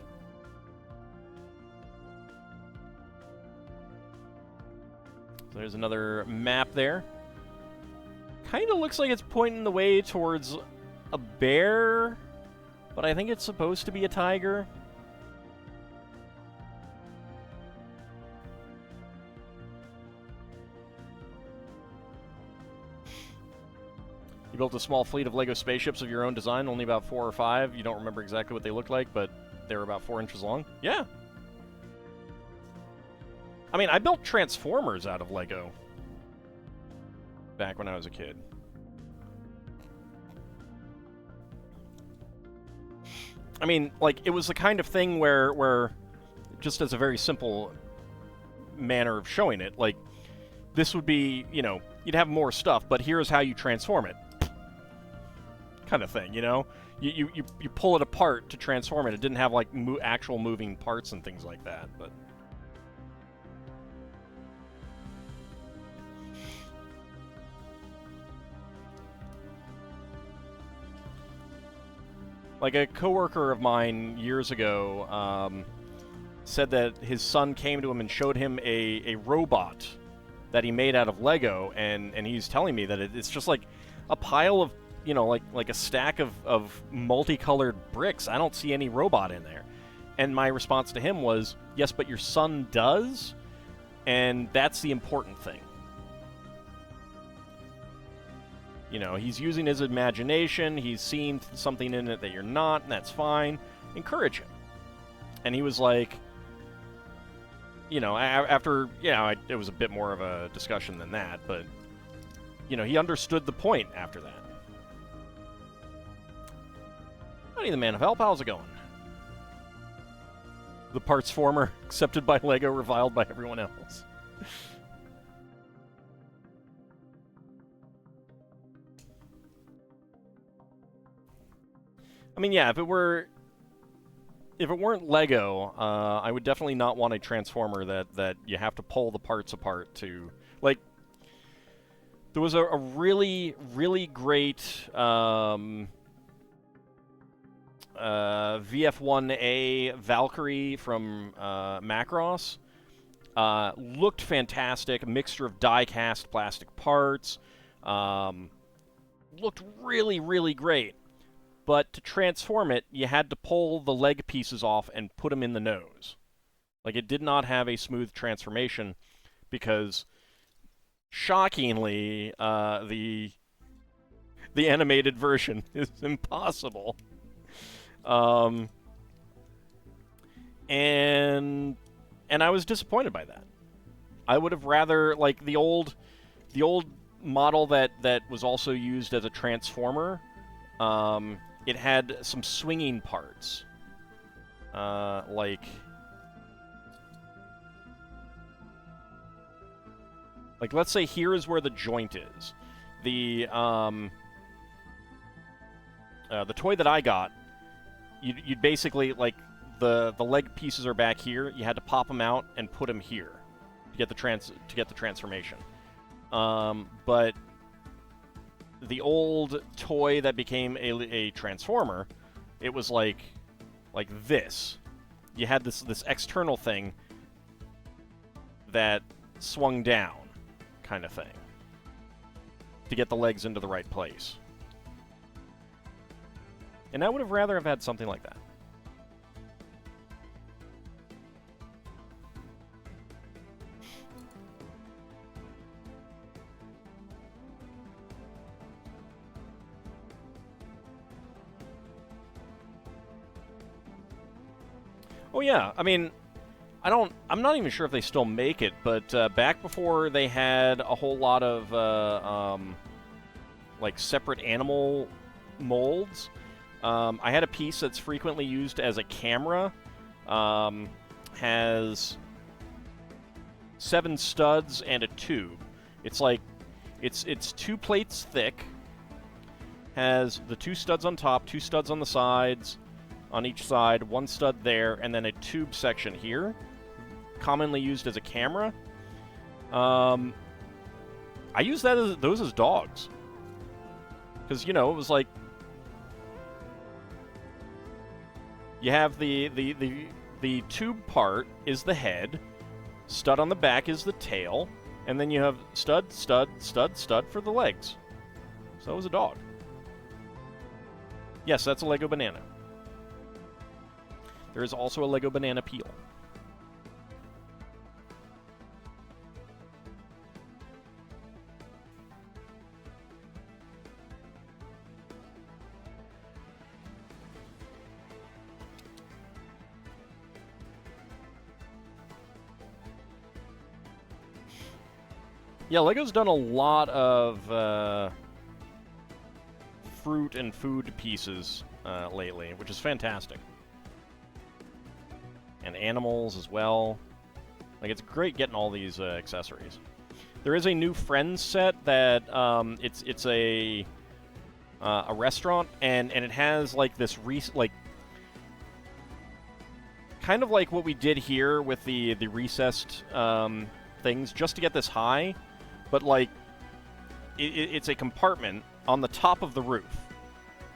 So there's another map there. Kind of looks like it's pointing the way towards a bear, but I think it's supposed to be a tiger. You built a small fleet of Lego spaceships of your own design, only about 4 or 5. You don't remember exactly what they looked like, but they were about 4 inches long. Yeah. I mean, I built Transformers out of Lego back when I was a kid. I mean, like, it was the kind of thing where just as a very simple manner of showing it, like, this would be, you know, you'd have more stuff, but here's how you transform it. Kind of thing, you know? You pull it apart to transform it. It didn't have, like, actual moving parts and things like that, but... Like, a coworker of mine years ago said that his son came to him and showed him a robot that he made out of Lego, and he's telling me that it's just like a pile of, you know, like a stack of multicolored bricks. I don't see any robot in there. And my response to him was, yes, but your son does, and that's the important thing. You know, he's using his imagination, he's seeing something in it that you're not, and that's fine. Encourage him. And he was like, you know, after, you know, it was a bit more of a discussion than that, but, you know, he understood the point after that. Howdy, the man of help, how's it going? The parts former, accepted by Lego, reviled by everyone else. I mean, yeah, if it weren't Lego, I would definitely not want a Transformer that you have to pull the parts apart to, like, there was a really, really great VF1A Valkyrie from Macross. Looked fantastic, a mixture of die-cast plastic parts. Looked really, really great. But to transform it, you had to pull the leg pieces off and put them in the nose. Like, it did not have a smooth transformation because, shockingly, the animated version is impossible. And I was disappointed by that. I would have rather, like, the old model that was also used as a transformer. It had some swinging parts, like let's say here is where the joint is. The toy that I got, you'd basically, like, the leg pieces are back here. You had to pop them out and put them here to get the transformation. But the old toy that became a transformer, it was like this. You had this external thing that swung down, kind of thing, to get the legs into the right place. And I would have rather have had something like that. Oh yeah, I mean, I'm not even sure if they still make it, but back before they had a whole lot of like separate animal molds, I had a piece that's frequently used as a camera. Has 7 studs and a tube. It's like it's 2 plates thick. Has the 2 studs on top, 2 studs on the sides, on each side, 1 stud there, and then a tube section here. Commonly used as a camera. I use those as dogs. Because, you know, it was like... You have the tube part is the head, stud on the back is the tail, and then you have stud, stud, stud, stud for the legs. So it was a dog. Yes, that's a Lego banana. There is also a Lego banana peel. Yeah, Lego's done a lot of fruit and food pieces lately, which is fantastic. And animals as well. Like, it's great getting all these accessories. There is a new Friends set that it's a restaurant, and it has like this kind of like what we did here with the recessed things, just to get this high. But, like, it's a compartment on the top of the roof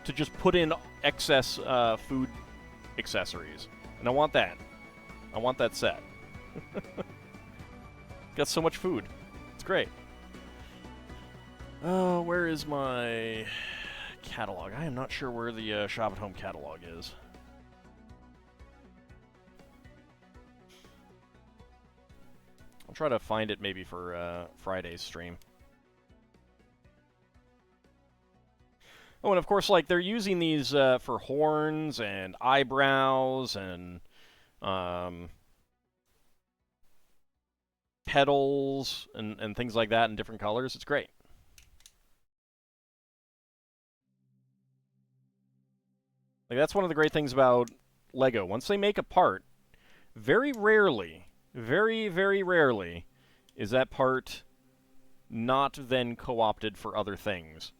to just put in excess food accessories. And I want that. I want that set. Got so much food. It's great. Oh, where is my catalog? I am not sure where the Shop at Home catalog is. I'll try to find it maybe for Friday's stream. Oh, and of course, like, they're using these for horns and eyebrows and petals and things like that in different colors. It's great. Like, that's one of the great things about Lego. Once they make a part, very rarely, very, very rarely, is that part not then co-opted for other things.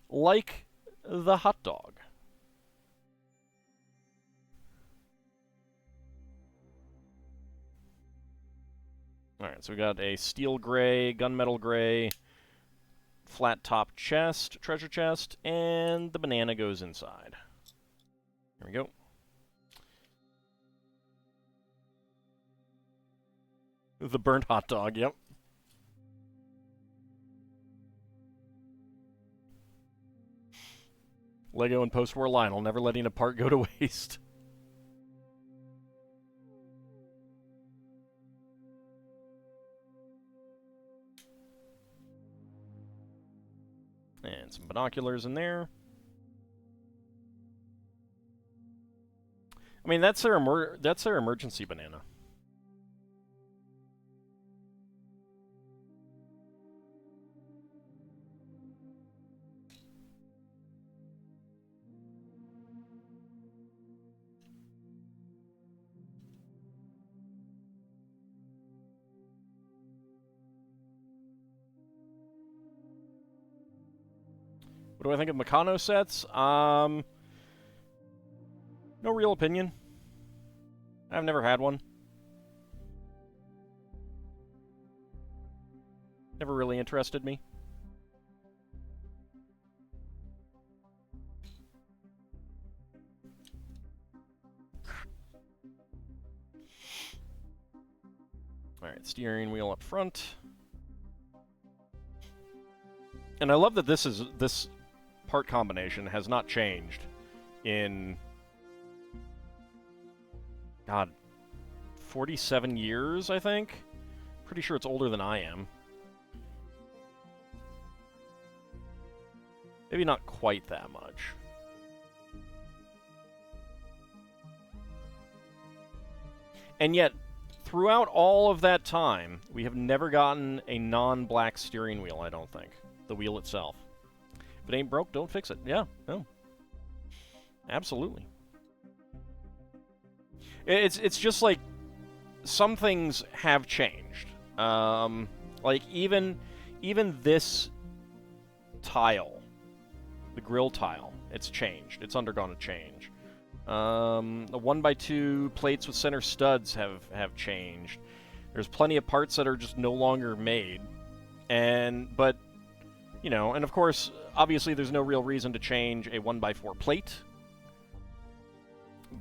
Like the hot dog. Alright, so we got a steel gray, gunmetal gray, flat top chest, treasure chest, and the banana goes inside. Here we go. The burnt hot dog, yep. Lego and post-war Lionel, never letting a part go to waste. And some binoculars in there. I mean, that's their emergency banana. What do I think of Meccano sets? No real opinion. I've never had one. Never really interested me. Alright, steering wheel up front. And I love that this part combination has not changed in, God, 47 years, I think? Pretty sure it's older than I am. Maybe not quite that much. And yet, throughout all of that time, we have never gotten a non-black steering wheel, I don't think. The wheel itself. If it ain't broke, don't fix it. Yeah, no. Absolutely. It's just like some things have changed. Like even this tile, the grill tile, it's changed. It's undergone a change. The 1x2 plates with center studs have changed. There's plenty of parts that are just no longer made. But, you know, and of course, obviously there's no real reason to change a 1x4 plate.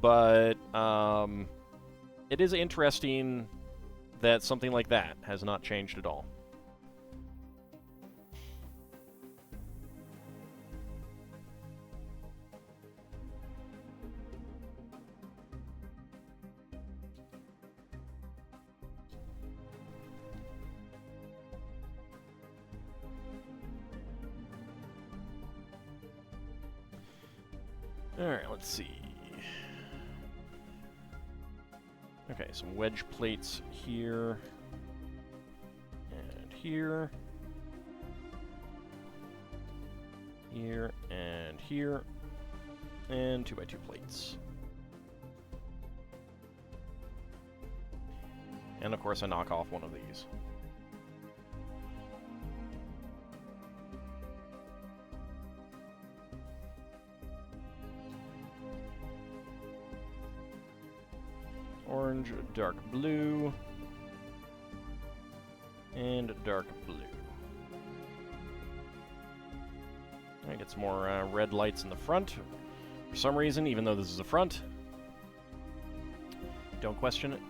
But, it is interesting that something like that has not changed at all. Alright, let's see. Okay, some wedge plates here. And here. Here and here. And 2x2 plates. And of course I knock off one of these. Orange, dark blue, and dark blue. I get some more red lights in the front. For some reason, even though this is the front. Don't question it.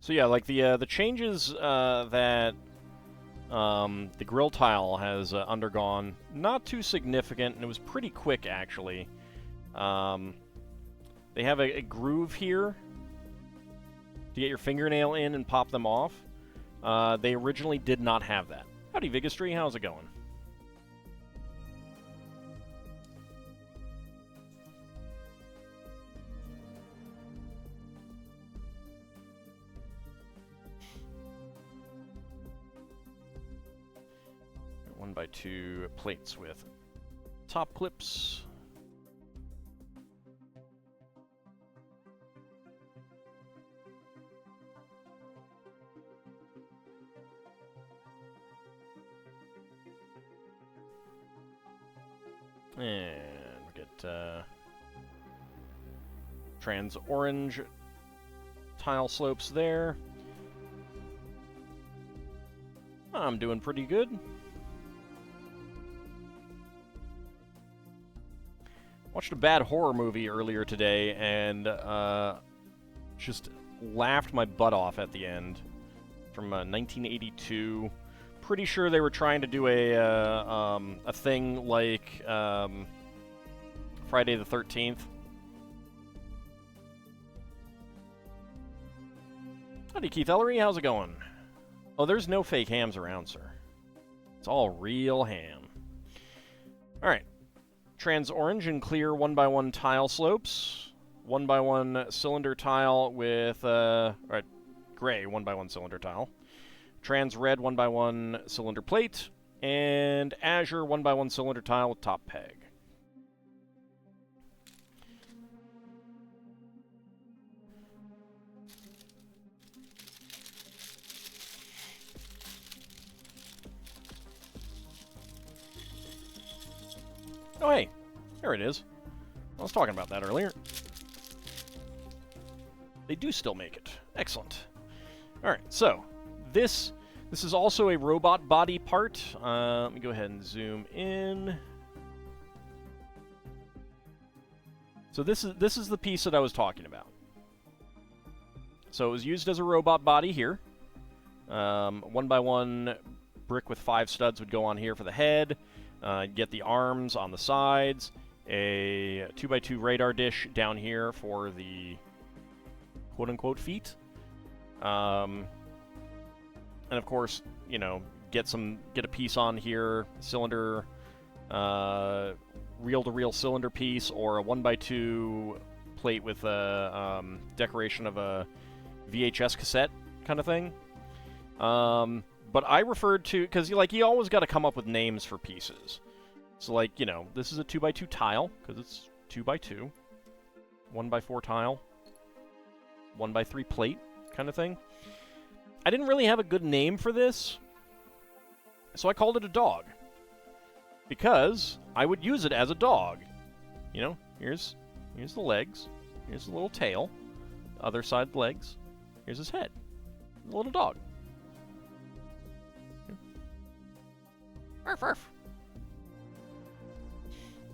So yeah, like the changes that the grill tile has undergone, not too significant, and it was pretty quick actually. They have a groove here to get your fingernail in and pop them off. They originally did not have that. Howdy, Vigistry, how's it going? One by two plates with top clips. And we get trans orange tile slopes there. I'm doing pretty good. Watched a bad horror movie earlier today and just laughed my butt off at the end. From 1982. Pretty sure they were trying to do a thing like Friday the 13th. Howdy, Keith Ellery, how's it going? Oh, there's no fake hams around, sir. It's all real ham. Alright. Trans orange and clear 1x1 tile slopes. 1x1 cylinder tile with, alright, gray 1x1 cylinder tile. Trans red 1x1 cylinder plate. And azure 1x1 cylinder tile with top peg. Oh, hey. There it is. I was talking about that earlier. They do still make it. Excellent. Alright, so this is also a robot body part. Let me go ahead and zoom in. So this is the piece that I was talking about. So it was used as a robot body here. 1x1 brick with 5 studs would go on here for the head. Get the arms on the sides. A 2x2 radar dish down here for the quote-unquote feet. And of course, you know, get a piece on here, cylinder, reel-to-reel cylinder piece, or a 1x2 plate with a decoration of a VHS cassette kind of thing. But I referred to, because you always got to come up with names for pieces. So like, you know, this is a 2x2 tile, because it's 2x2. 1x4 tile. 1x3 plate kind of thing. I didn't really have a good name for this, so I called it a dog. Because I would use it as a dog. You know, here's the legs. Here's the little tail. Other side legs. Here's his head. A little dog. Arf, arf.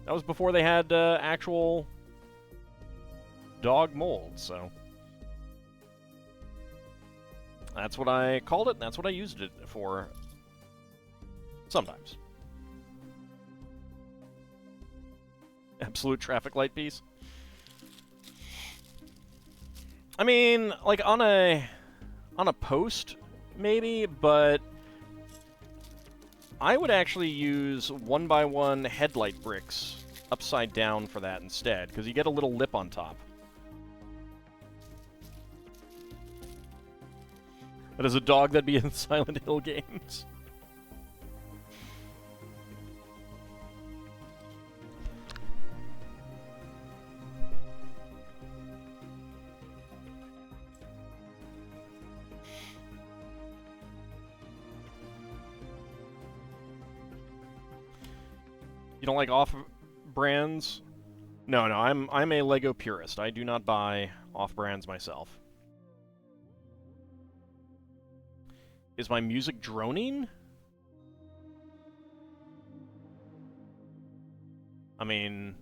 That was before they had actual dog molds, so that's what I called it, and that's what I used it for sometimes. Absolute traffic light piece. I mean, like on a post, maybe, but I would actually use 1x1 headlight bricks upside down for that instead, because you get a little lip on top. That is a dog that'd be in Silent Hill games. You don't like off-brands? No, I'm a Lego purist. I do not buy off-brands myself. Is my music droning? I mean,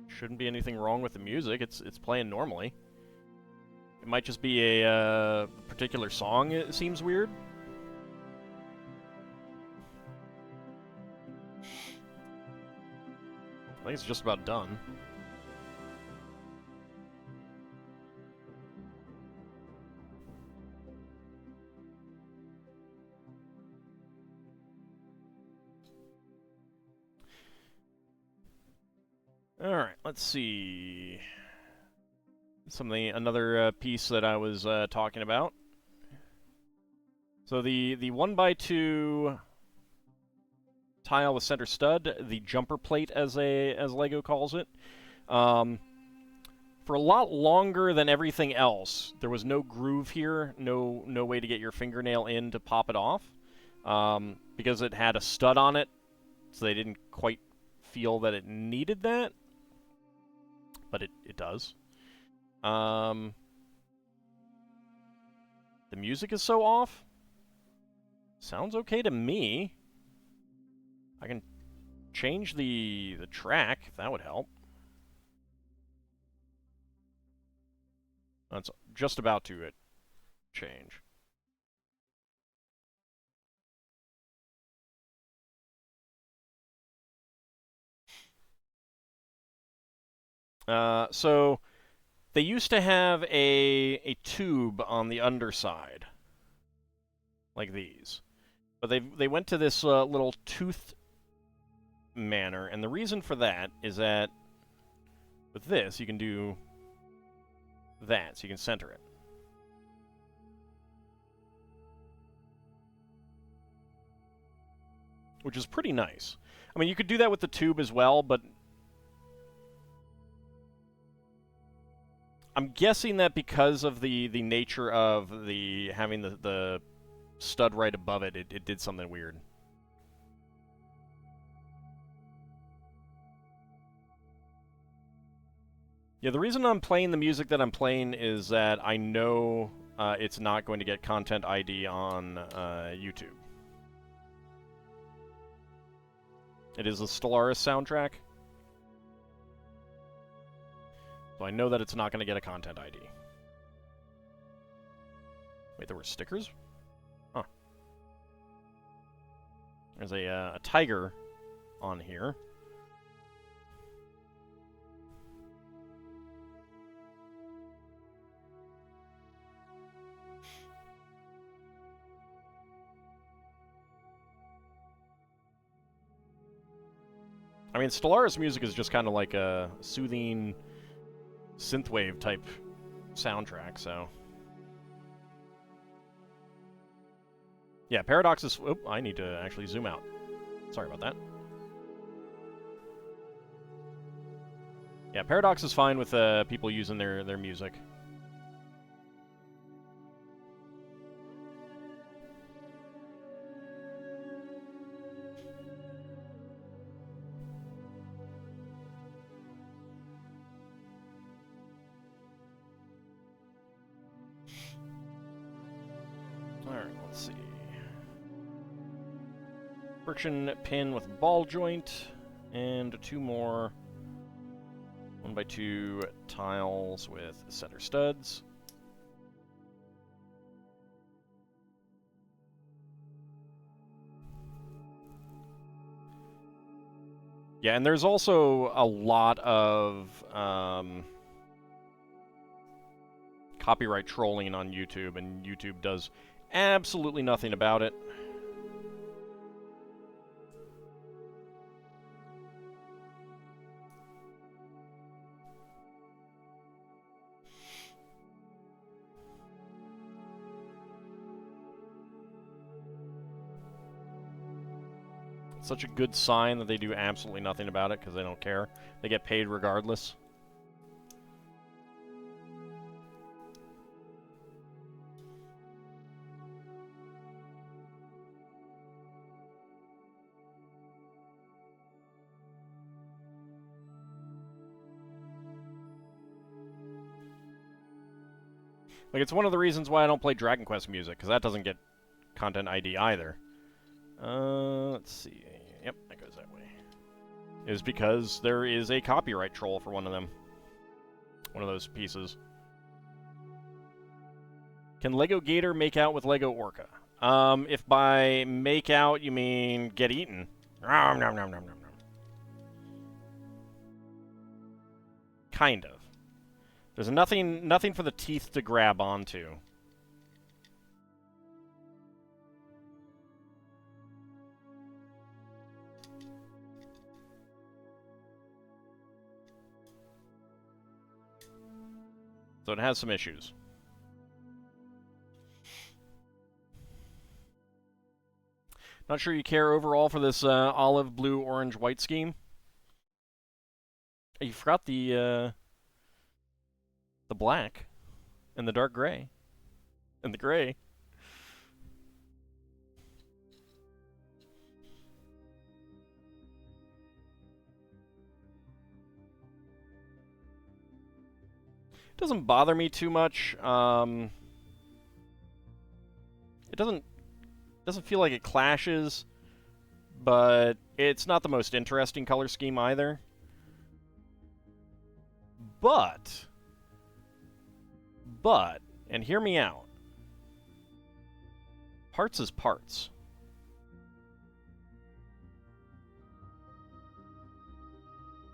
shouldn't be anything wrong with the music. It's playing normally. It might just be a particular song. It seems weird. I think it's just about done. Alright, let's see. Another piece that I was talking about. So the 1x2 tile with center stud, the jumper plate as Lego calls it. For a lot longer than everything else, there was no groove here, no way to get your fingernail in to pop it off, because it had a stud on it, so they didn't quite feel that it needed that, but it does. The music is so off. Sounds okay to me. I can change the track, if that would help. That's just about to change. So they used to have a tube on the underside, like these, but they went to this little toothed manner, and the reason for that is that with this you can do that, so you can center it. Which is pretty nice. I mean, you could do that with the tube as well, but I'm guessing that because of the nature of having the stud right above it, it did something weird. Yeah, the reason I'm playing the music that I'm playing is that I know it's not going to get content ID on YouTube. It is a Stellaris soundtrack. So I know that it's not going to get a content ID. Wait, there were stickers? Huh. There's a tiger on here. I mean, Stellaris music is just kind of like a soothing synthwave type soundtrack, so... Yeah, Paradox is... Oh, I need to actually zoom out. Sorry about that. Yeah, Paradox is fine with people using their music. Alright, let's see. Friction pin with ball joint, and 2 more 1x2 tiles with center studs. Yeah, and there's also a lot of copyright trolling on YouTube, and YouTube does absolutely nothing about it. It's such a good sign that they do absolutely nothing about it, because they don't care. They get paid regardless. Like, it's one of the reasons why I don't play Dragon Quest music, because that doesn't get content ID either. Let's see. Yep, that goes that way. Is because there is a copyright troll for one of them. One of those pieces. Can Lego Gator make out with Lego Orca? If by make out you mean get eaten. Nom, nom, nom, nom, nom, nom. Kind of. There's nothing for the teeth to grab onto. So it has some issues. Not sure you care overall for this olive, blue, orange, white scheme. You forgot the black and the dark gray and the gray. It doesn't bother me too much. It doesn't feel like it clashes, but it's not the most interesting color scheme either. But, and hear me out, parts is parts.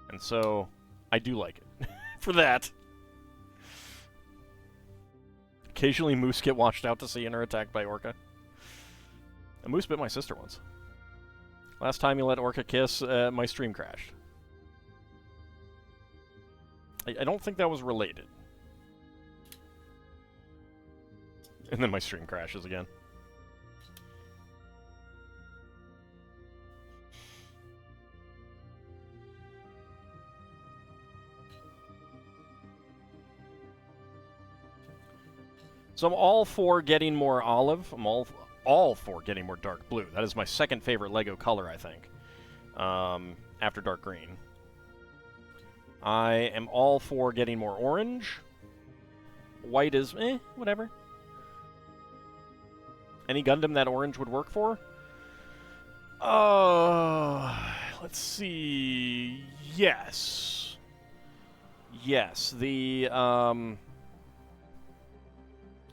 And so, I do like it. For that. Occasionally moose get washed out to sea and are attacked by orca. A moose bit my sister once. Last time you let orca kiss, my stream crashed. I don't think that was related. And then my stream crashes again. So I'm all for getting more olive. I'm all for getting more dark blue. That is my second favorite Lego color, I think, after dark green. I am all for getting more orange. White is, whatever. Any Gundam that orange would work for? Let's see. Yes. Yes, the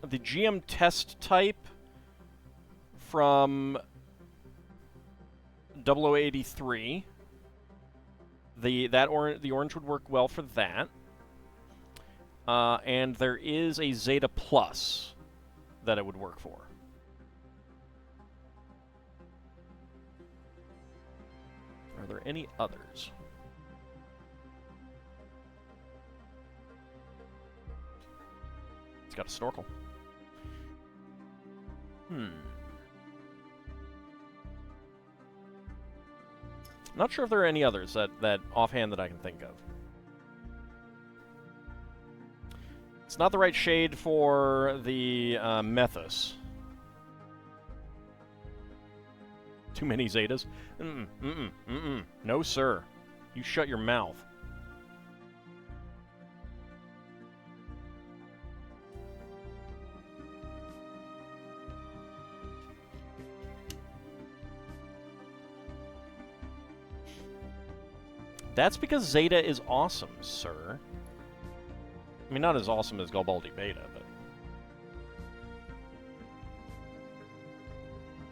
GM test type from 0083. The orange would work well for that. And there is a Zeta Plus that it would work for. Are there any others? It's got a snorkel. Not sure if there are any others that offhand that I can think of. It's not the right shade for the Methus. Too many Zetas? No, sir. You shut your mouth. That's because Zeta is awesome, sir. I mean, not as awesome as Garibaldi Beta, but...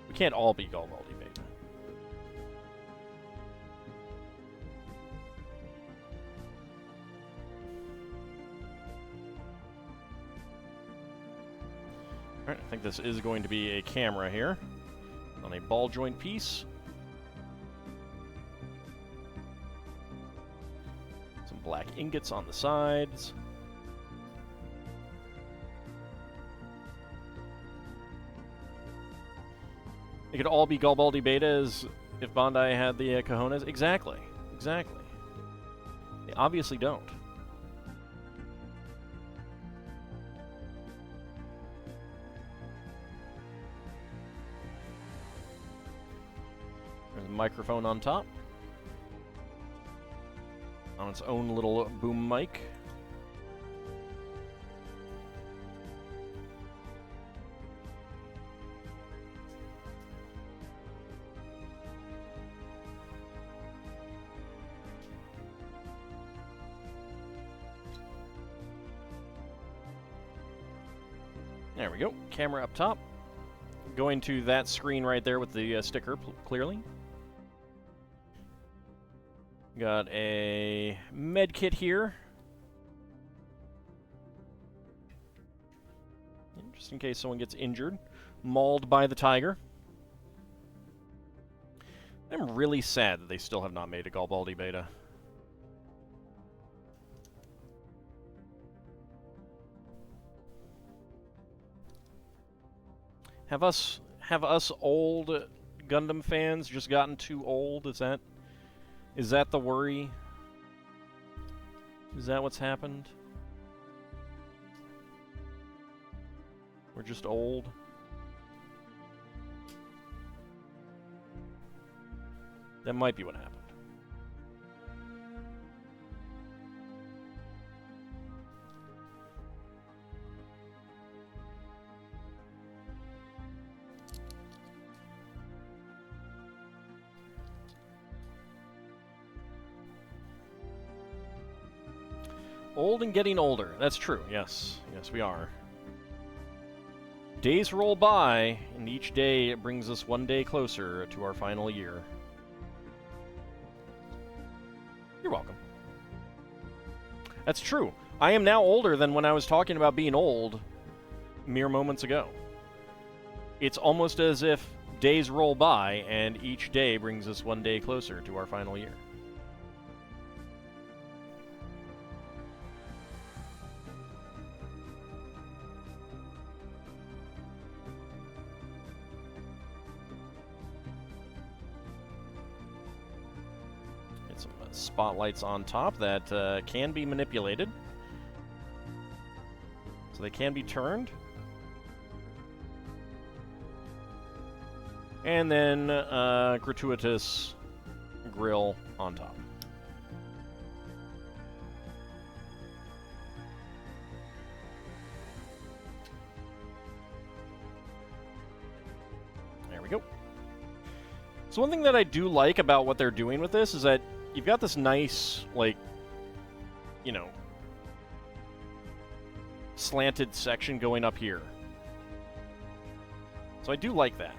we can't all be Garibaldi Beta. Alright, I think this is going to be a camera here. On a ball joint piece. Some black ingots on the sides. It could all be Garibaldi Betas if Bandai had the cojones. Exactly. Exactly. They obviously don't. There's a microphone on top. On its own little boom mic. There we go. Camera up top. Going to that screen right there with the sticker, clearly. Got a med kit here. Just in case someone gets injured. Mauled by the tiger. I'm really sad that they still have not made a Garibaldi Beta. Have us old Gundam fans just gotten too old? Is that the worry? Is that what's happened? We're just old? That might be what happened. Old and getting older. That's true. Yes. Yes, we are. Days roll by, and each day brings us one day closer to our final year. You're welcome. That's true. I am now older than when I was talking about being old mere moments ago. It's almost as if days roll by, and each day brings us one day closer to our final year. Spotlights on top that can be manipulated. So they can be turned. And then gratuitous grill on top. we go. So one thing that I do like about what they're doing with this is that you've got this nice, like, you know, slanted section going up here. So I do like that.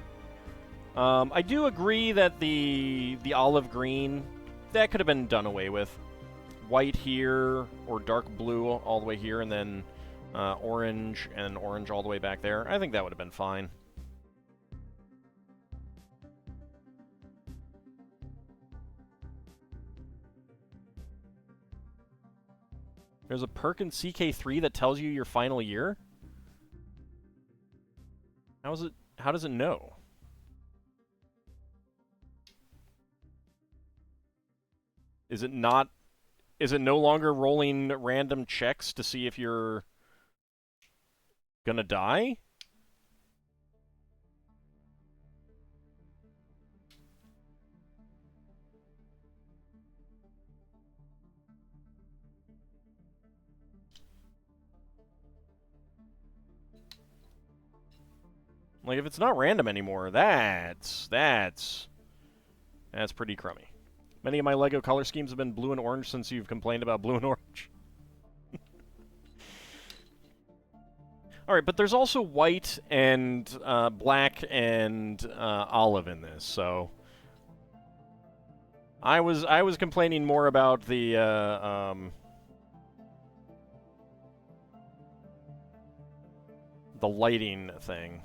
I do agree that the olive green, that could have been done away with. White here, or dark blue all the way here, and then orange and orange all the way back there. I think that would have been fine. There's a perk in CK3 that tells you your final year? How does it know? Is it no longer rolling random checks to see if you're gonna die? Like, if it's not random anymore, that's pretty crummy. Many of my LEGO color schemes have been blue and orange since you've complained about blue and orange. Alright, but there's also white and black and olive in this, so... I was complaining more about the lighting thing.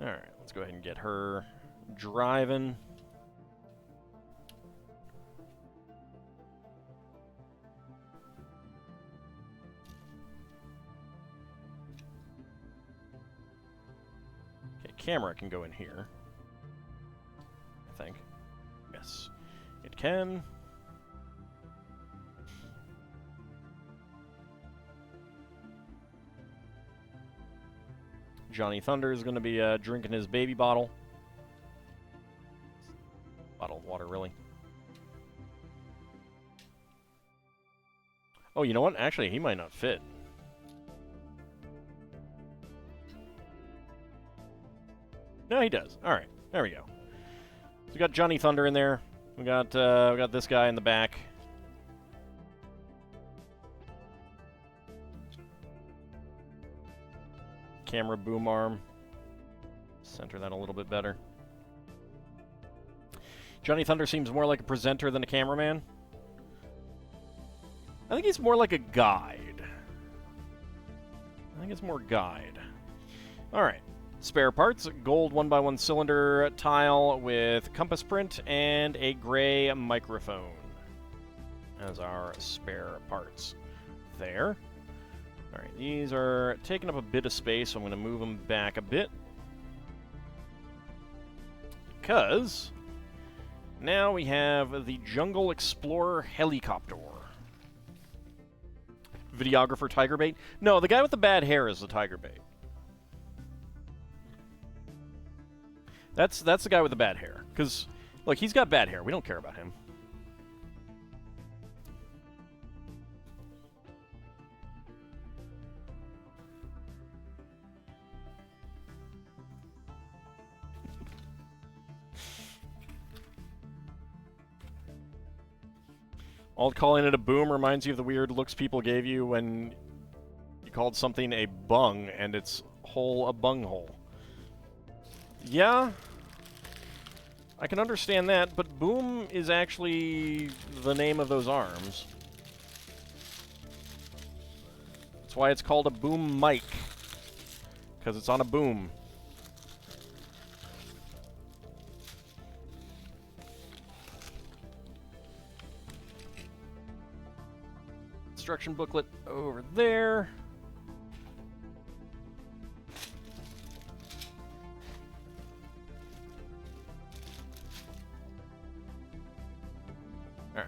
Alright, let's go ahead and get her driving. Okay, camera can go in here. I think. Yes, it can. Johnny Thunder is going to be drinking his baby bottle. Bottle of water, really. Oh, you know what? Actually, he might not fit. No, he does. All right, there we go. So we got Johnny Thunder in there. We got this guy in the back. Camera boom arm. Center that a little bit better. Johnny Thunder seems more like a presenter than a cameraman. I think he's more like a guide. I think it's more guide. Alright. Spare parts. Gold 1x1 cylinder tile with compass print and a gray microphone as our spare parts. There. Alright, these are taking up a bit of space, so I'm going to move them back a bit. Because now we have the Jungle Explorer helicopter. Videographer Tiger Bait? No, the guy with the bad hair is the Tiger Bait. That's the guy with the bad hair. Because, look, he's got bad hair. We don't care about him. Alt calling it a boom reminds you of the weird looks people gave you when you called something a bung and its hole a bunghole. Yeah, I can understand that, but boom is actually the name of those arms. That's why it's called a boom mic, because it's on a boom. Instruction booklet over there. All right.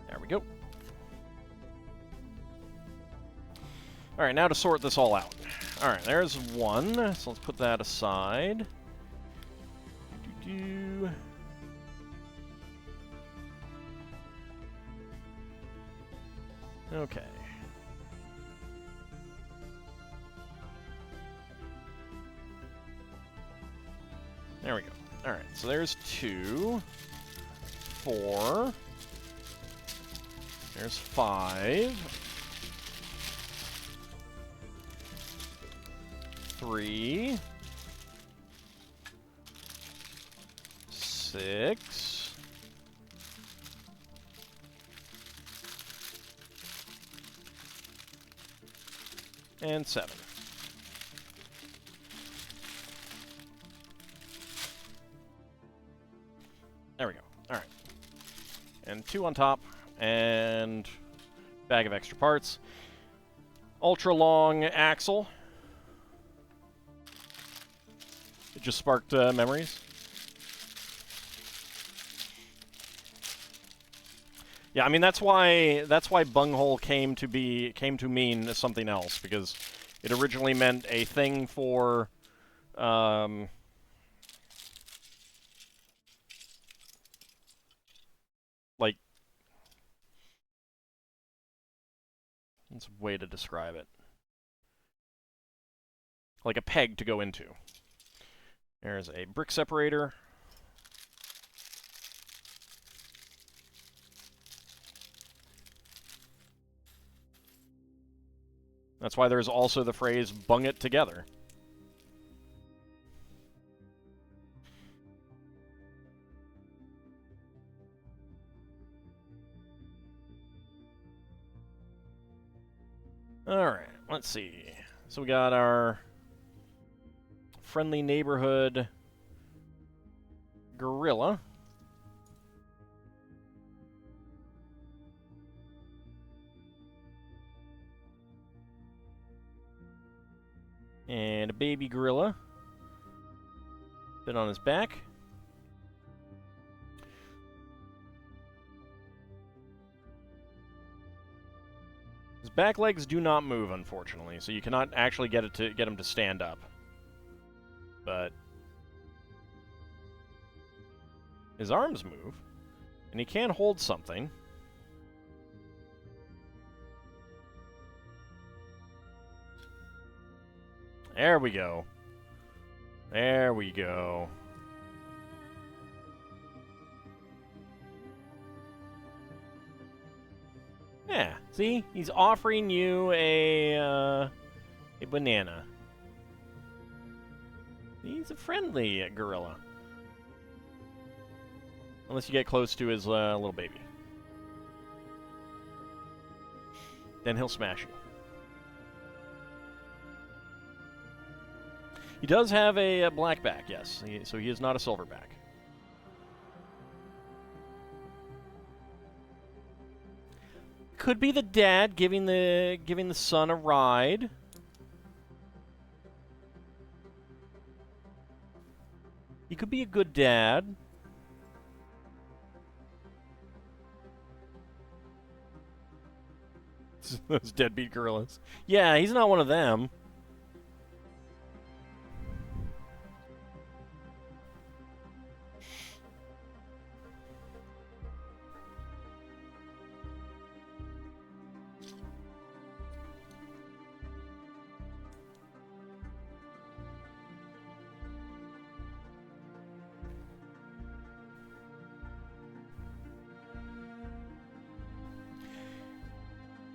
There we go. All right, now to sort this all out. All right, there's one. So let's put that aside. Do-do-do. Okay. There we go. Alright, so there's 2. 4. There's 5. 3. 6. And 7. There we go. All right. And 2 on top, and bag of extra parts. Ultra long axle. It just sparked memories. Yeah, I mean that's why bunghole came to mean something else, because it originally meant a thing for like, that's a way to describe it. Like a peg to go into. There's a brick separator. That's why there's also the phrase, bung it together. Alright, let's see. So we got our friendly neighborhood gorilla. And a baby gorilla. Been on his back. His back legs do not move, unfortunately, so you cannot actually get him to stand up. But his arms move, and he can hold something. There we go. There we go. Yeah, see? He's offering you a banana. He's a friendly gorilla. Unless you get close to his little baby. Then he'll smash you. He does have a black back, yes. So he is not a silverback. Could be the dad giving the son a ride. He could be a good dad. Those deadbeat gorillas. Yeah, he's not one of them.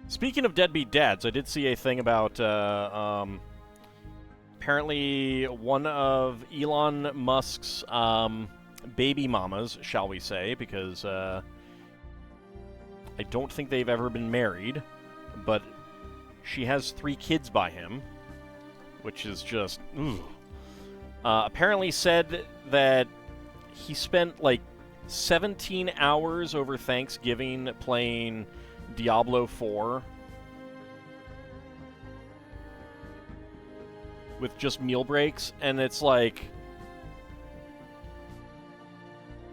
Speaking of deadbeat dads, I did see a thing about apparently one of Elon Musk's baby mamas, shall we say, because I don't think they've ever been married, but she has 3 kids by him, which is just, apparently said that he spent like 17 hours over Thanksgiving playing Diablo 4 with just meal breaks, and it's like,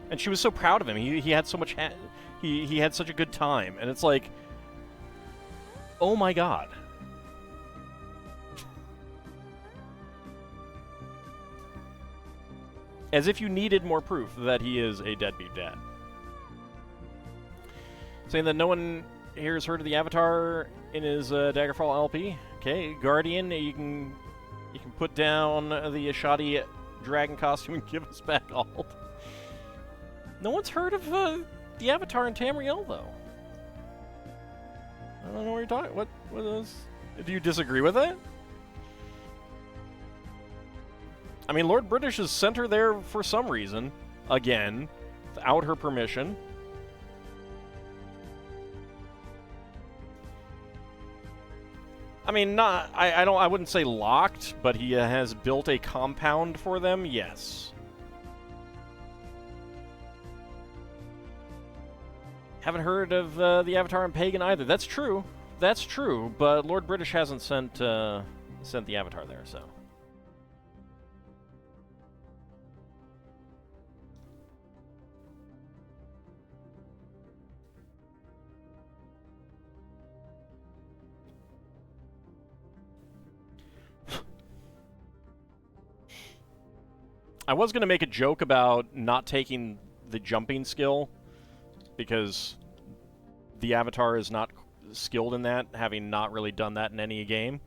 and she was so proud of him. He had so much he had such a good time, and it's like, oh my god. As if you needed more proof that he is a deadbeat dad. Saying that no one here has heard of the Avatar in his Daggerfall LP. Okay, Guardian, you can put down the shoddy dragon costume and give us back Ald. No one's heard of the Avatar in Tamriel, though. I don't know what you're talking. What is? Do you disagree with that? I mean, Lord British has sent her there for some reason, again, without her permission. I mean, I wouldn't say locked, but he has built a compound for them, yes. Haven't heard of the Avatar and Pagan either. That's true. That's true, but Lord British hasn't sent the Avatar there, so. I was going to make a joke about not taking the jumping skill, because the Avatar is not skilled in that, having not really done that in any game.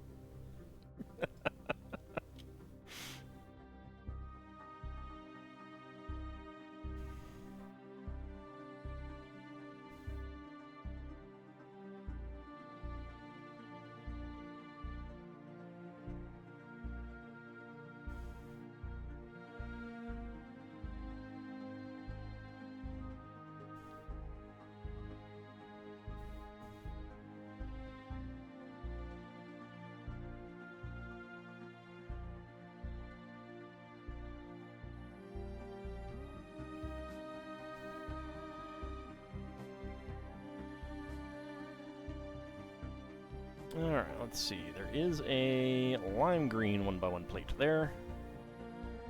Alright, let's see. There is a lime green 1x1 plate there.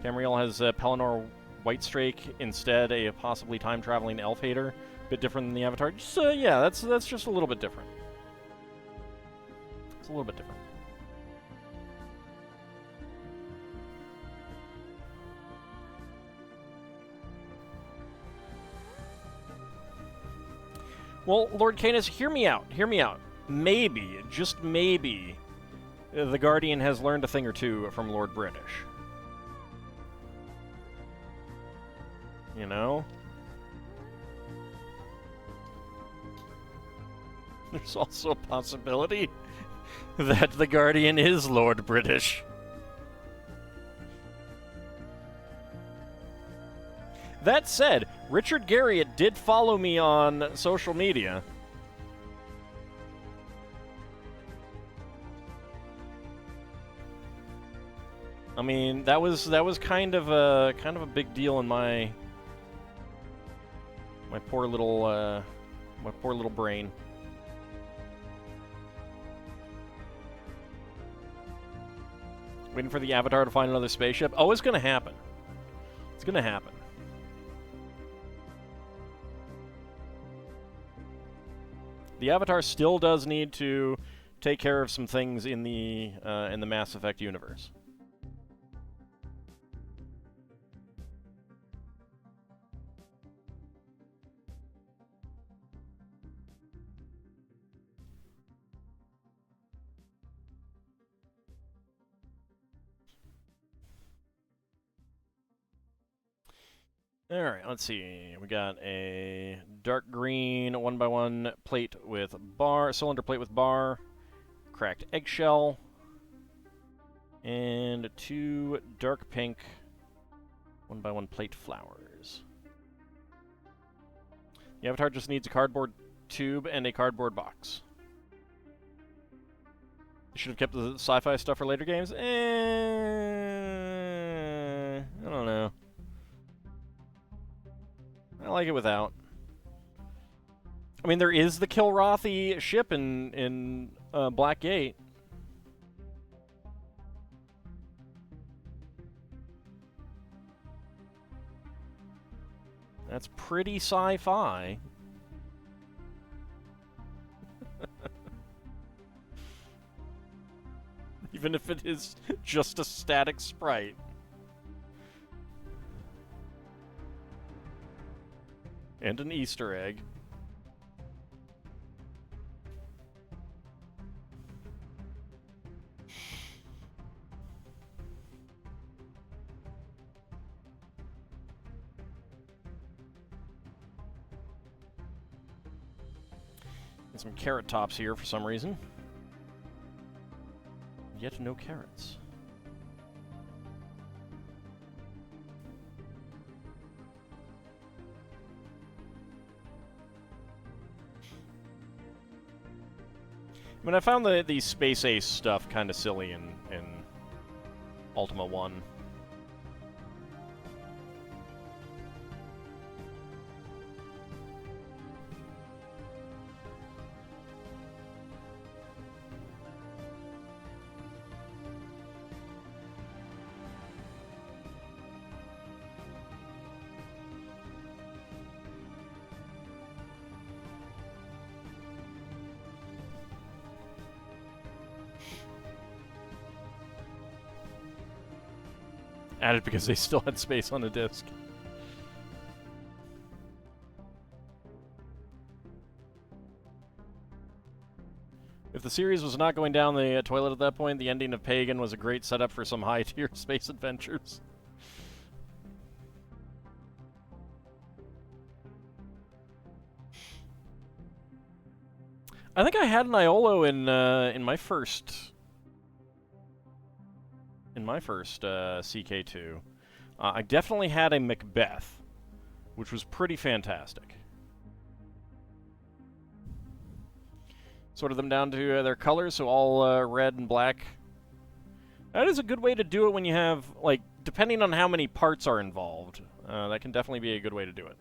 Tamriel has Pelennor Whitestrake, instead a possibly time-traveling elf hater. Bit different than the Avatar. Just, yeah, that's just a little bit different. It's a little bit different. Well, Lord Canis, hear me out. Hear me out. Maybe, just maybe, the Guardian has learned a thing or two from Lord British. You know? There's also a possibility that the Guardian is Lord British. That said, Richard Garriott did follow me on social media. I mean, that was kind of a big deal in my poor little brain. Waiting for the Avatar to find another spaceship. Oh, it's gonna happen. It's gonna happen. The Avatar still does need to take care of some things in the Mass Effect universe. Alright, let's see. We got a dark green 1x1 plate with bar, cylinder plate with bar, cracked eggshell, and 2 dark pink 1x1 plate flowers. The Avatar just needs a cardboard tube and a cardboard box. Should have kept the sci-fi stuff for later games? I don't know. I like it without. I mean, there is the Kilrathi ship in Black Gate. That's pretty sci-fi. Even if it is just a static sprite. And an Easter egg. some carrot tops here for some reason. Yet no carrots. I mean, I found the Space Ace stuff kind of silly in Ultima 1. Added because they still had space on the disc. If the series was not going down the toilet at that point, the ending of Pagan was a great setup for some high-tier space adventures. I think I had an Iolo in my first CK2. I definitely had a Macbeth, which was pretty fantastic. Sorted them down to their colors, so all red and black. That is a good way to do it when you have, like, depending on how many parts are involved. That can definitely be a good way to do it.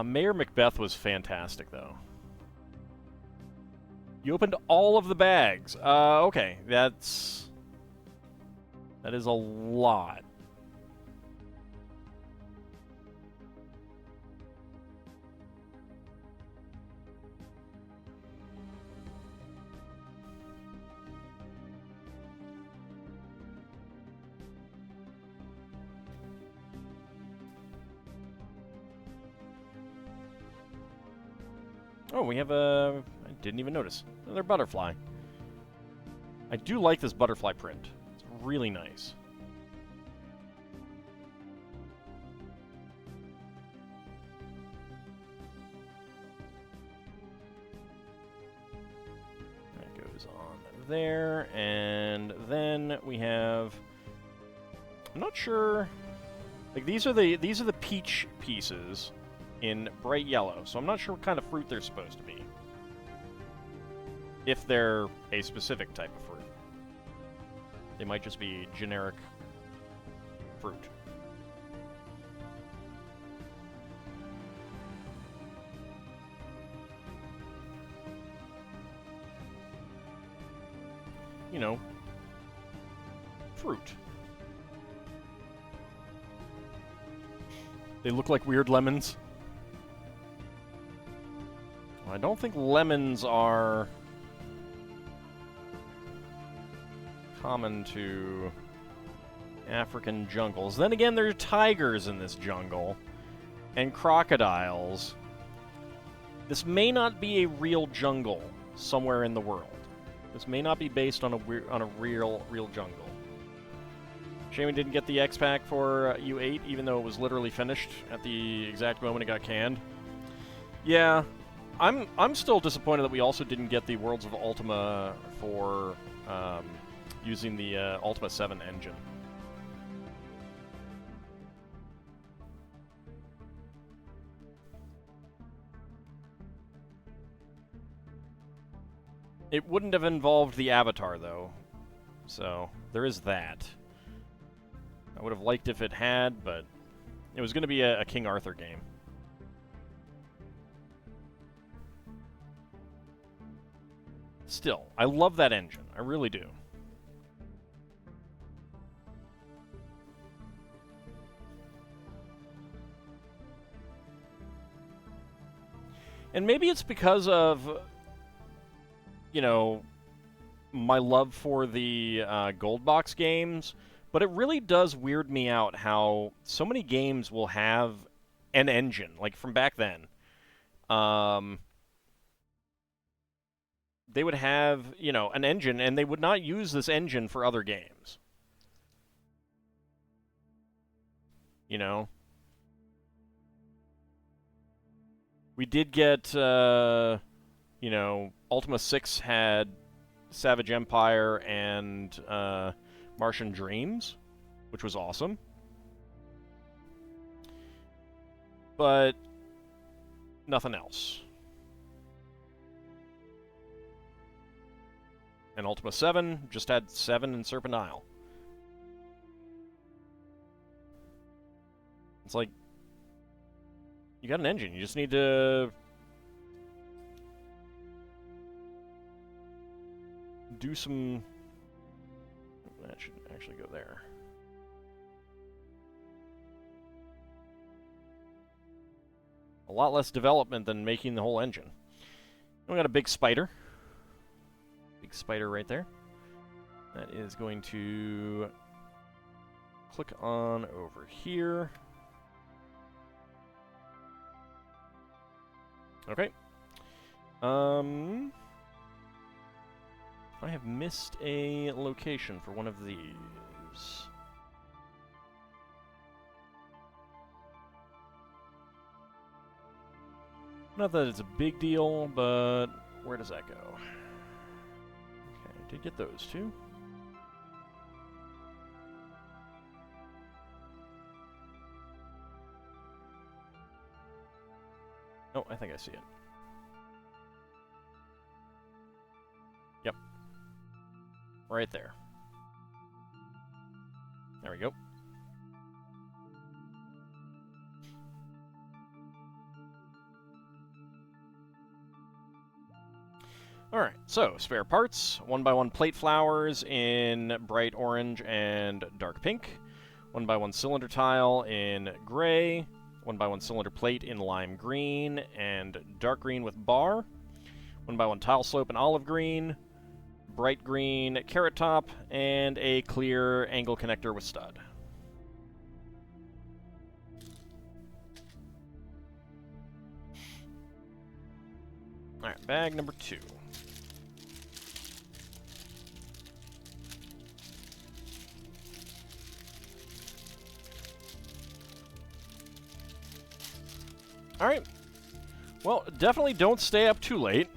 Mayor Macbeth was fantastic, though. You opened all of the bags. Okay, that is a lot. Oh, we have a... I didn't even notice. Another butterfly. I do like this butterfly print. It's really nice. That goes on there, and then we have... I'm not sure... Like, these are the peach pieces in bright yellow, so I'm not sure what kind of fruit they're supposed to be. If they're a specific type of fruit. They might just be generic fruit. You know, fruit. They look like weird lemons. I don't think lemons are common to African jungles. Then again, there are tigers in this jungle, and crocodiles. This may not be a real jungle somewhere in the world. This may not be based on a real jungle. Shame we didn't get the X-Pack for U8, even though it was literally finished at the exact moment it got canned. Yeah. I'm still disappointed that we also didn't get the Worlds of Ultima for using the Ultima 7 engine. It wouldn't have involved the Avatar, though. So, there is that. I would have liked if it had, but it was going to be a King Arthur game. Still, I love that engine. I really do. And maybe it's because of, you know, my love for the gold box games, but it really does weird me out how so many games will have an engine, like from back then. They would have, you know, an engine, and they would not use this engine for other games. you know. We did get, you know, Ultima 6 had Savage Empire and Martian Dreams, which was awesome. But nothing else. And Ultima 7 just had 7 in Serpent Isle. It's like, you got an engine, you just need to do some... That should actually go there. A lot less development than making the whole engine. We got a big spider. Big spider right there. That is going to click on over here. Okay. I have missed a location for one of these. Not that it's a big deal, but where does that go? Okay, I did get those two. Oh, I think I see it. Yep. Right there. There we go. Alright, so spare parts. 1x1 plate flowers in bright orange and dark pink. 1x1 cylinder tile in gray. 1x1 cylinder plate in lime green and dark green with bar. 1x1 tile slope in olive green. Bright green carrot top. And a clear angle connector with stud. Alright, bag number 2. Alright. Well, definitely don't stay up too late.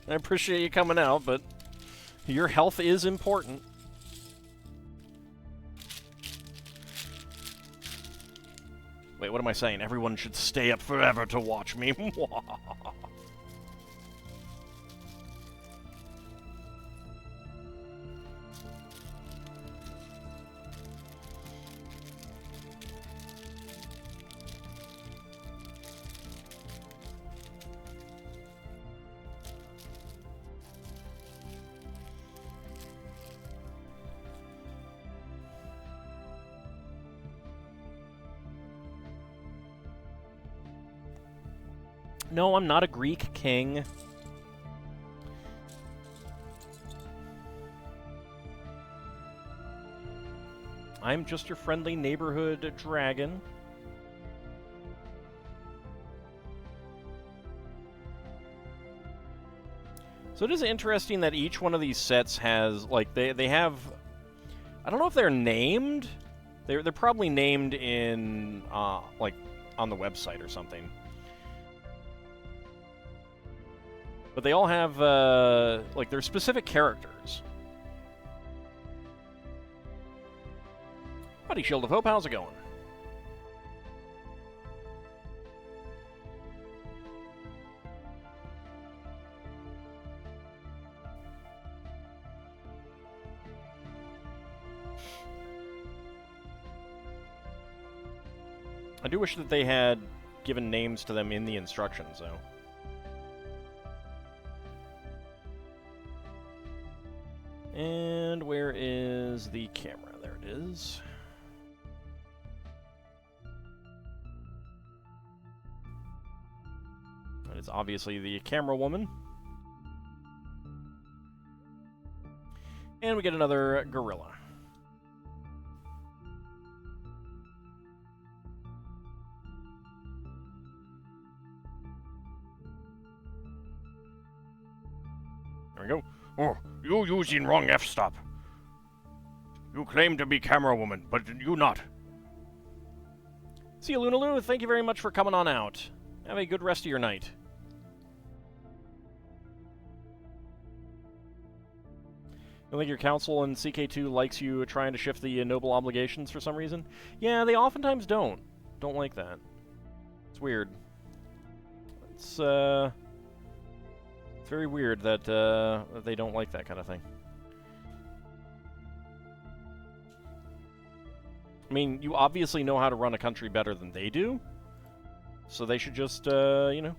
I appreciate you coming out, but your health is important. Wait, what am I saying? Everyone should stay up forever to watch me. No, I'm not a Greek king. I'm just your friendly neighborhood dragon. So it is interesting that each one of these sets has, like, they have... I don't know if they're named. They're probably named in, like, on the website or something. But they all have, like, their specific characters. Howdy, Shield of Hope, how's it going? I do wish that they had given names to them in the instructions, though. And where is the camera? There it is. That is obviously the camera woman. And we get another gorilla. There we go. Oh, you using wrong f-stop. You claim to be camera woman, but you not. See you, Lunalu. Thank you very much for coming on out. Have a good rest of your night. You think your council in CK2 likes you trying to shift the noble obligations for some reason? Yeah, they oftentimes don't. Don't like that. It's weird. It's very weird that they don't like that kind of thing. I mean, you obviously know how to run a country better than they do, so they should just, you know,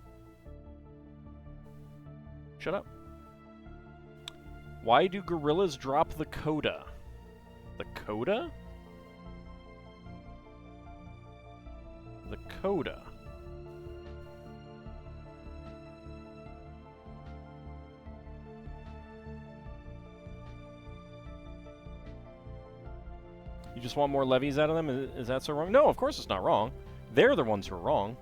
shut up. Why do gorillas drop the coda? The coda? The coda. You just want more levies out of them? Is that so wrong? No, of course it's not wrong. They're the ones who are wrong.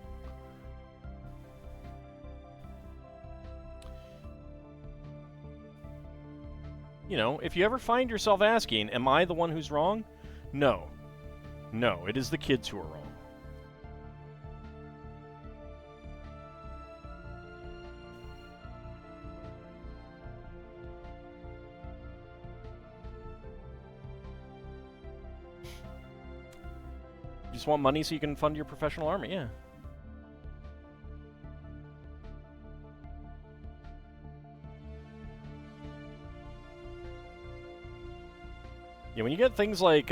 You know, if you ever find yourself asking, am I the one who's wrong? No. No, it is the kids who are wrong. You just want money so you can fund your professional army, yeah. Yeah, when you get things like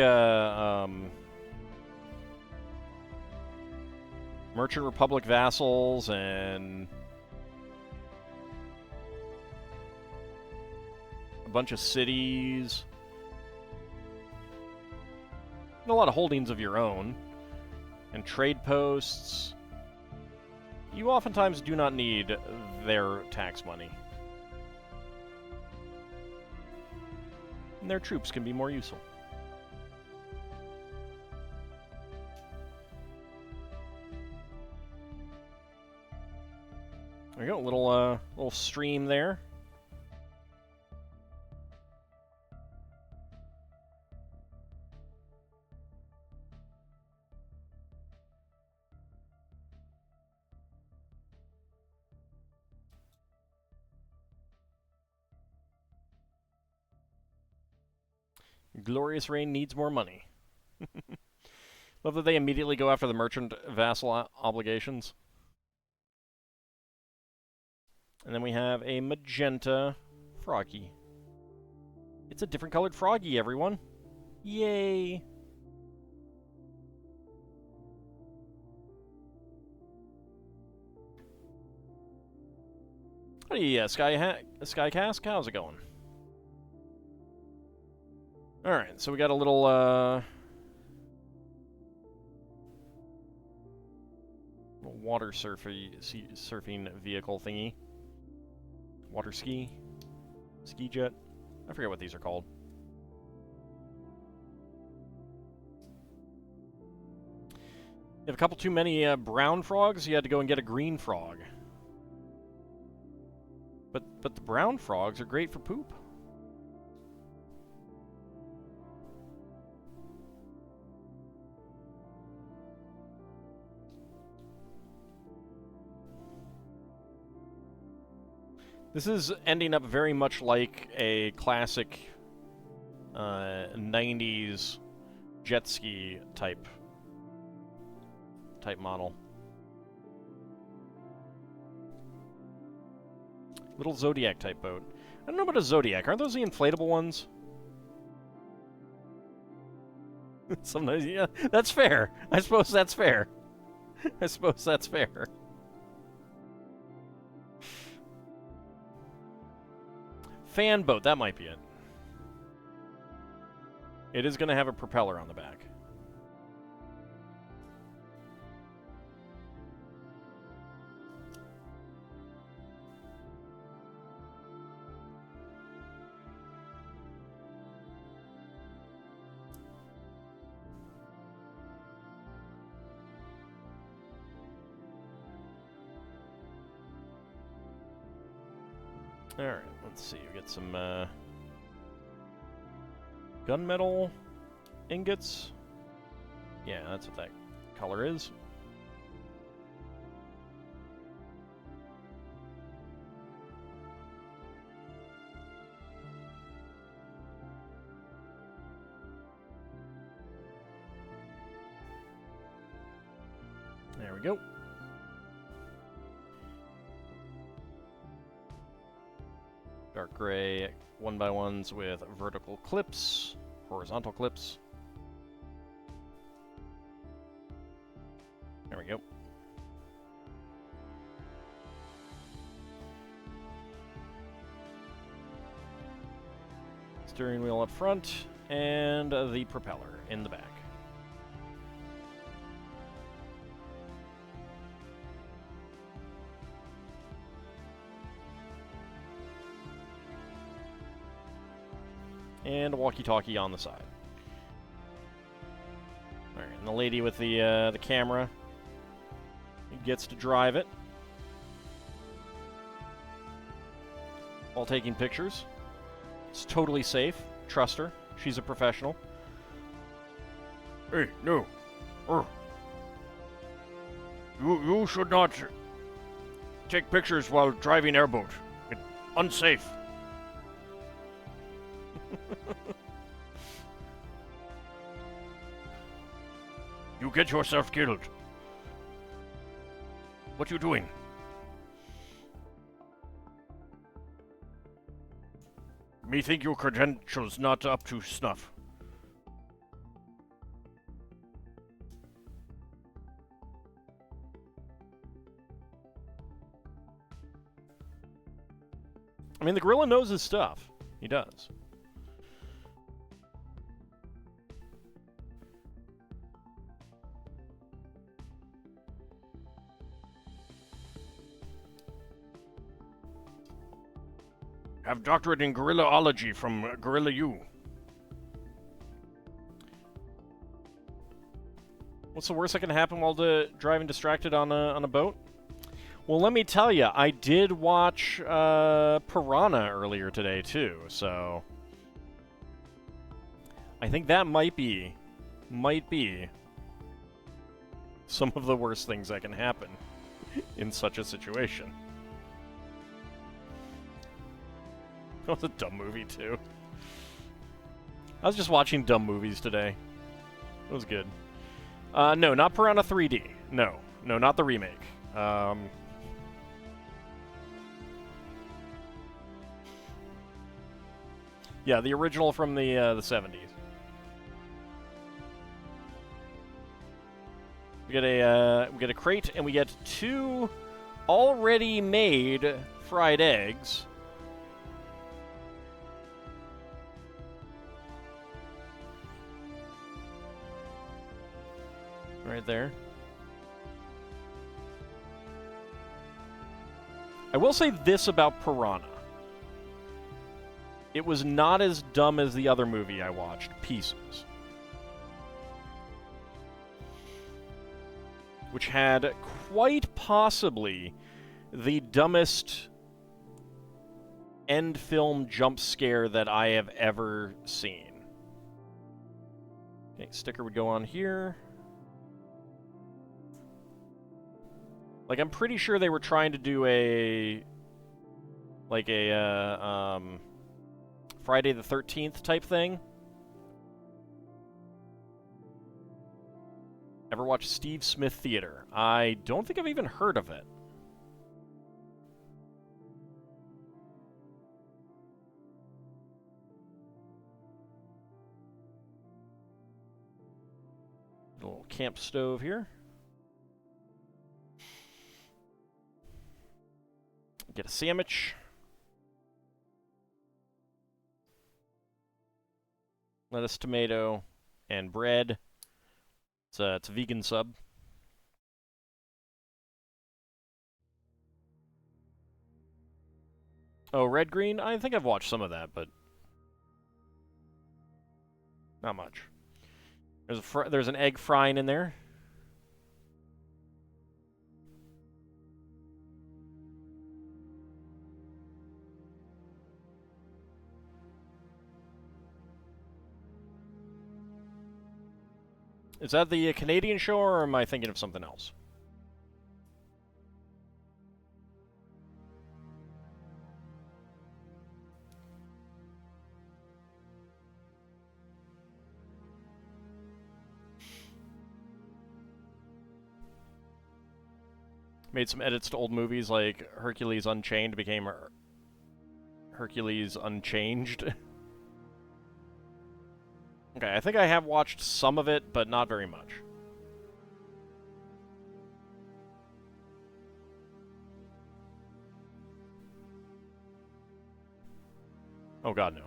Merchant Republic vassals and a bunch of cities, and a lot of holdings of your own, and trade posts, you oftentimes do not need their tax money. And their troops can be more useful. There you go, little stream there. Glorious Reign needs more money. Love that they immediately go after the merchant vassal obligations. And then we have a magenta froggy. It's a different colored froggy, everyone. Yay! Hey, Skycast, how's it going? Alright, so we got a little, water surfing vehicle thingy. Water ski? Ski jet? I forget what these are called. You have a couple too many brown frogs, you had to go and get a green frog. But the brown frogs are great for poop. This is ending up very much like a classic 90s jet ski type model. Little Zodiac type boat. I don't know about a Zodiac. Aren't those the inflatable ones? Sometimes, yeah, that's fair. I suppose that's fair. I suppose that's fair. Fan boat, that might be it. It is going to have a propeller on the back. Alright, let's see. We get some gunmetal ingots. Yeah, that's what that color is. go. Dark gray 1x1s with vertical clips, horizontal clips. There we go. Steering wheel up front, and the propeller in the back. And a walkie-talkie on the side. Alright, and the lady with the camera gets to drive it while taking pictures. It's totally safe. Trust her. She's a professional. Hey, no. You should not take pictures while driving airboat. It's unsafe. You get yourself killed. What you doing? Me think your credentials not up to snuff. I mean, the gorilla knows his stuff. He does. Have doctorate in gorillaology from Gorilla U. What's the worst that can happen while driving distracted on a boat? Well, let me tell you, I did watch Piranha earlier today too, so I think that might be some of the worst things that can happen in such a situation. That was a dumb movie, too. I was just watching dumb movies today. It was good. No, not Piranha 3D. No, not the remake. Yeah, the original from the 70s. We get a crate, and we get 2 already made fried eggs. Right there. I will say this about Piranha. It was not as dumb as the other movie I watched, Pieces, which had quite possibly the dumbest end film jump scare that I have ever seen. Okay, sticker would go on here. Like, I'm pretty sure they were trying to do Friday the 13th type thing. Ever watched Steve Smith Theater? I don't think I've even heard of it. A little camp stove here. Get a sandwich. Lettuce, tomato, and bread. It's a vegan sub. Oh, red green? I think I've watched some of that, but not much. There's an egg frying in there. Is that the Canadian show, or am I thinking of something else? made some edits to old movies, like Hercules Unchained became Hercules Unchanged. Okay, I think I have watched some of it, but not very much. Oh god, no.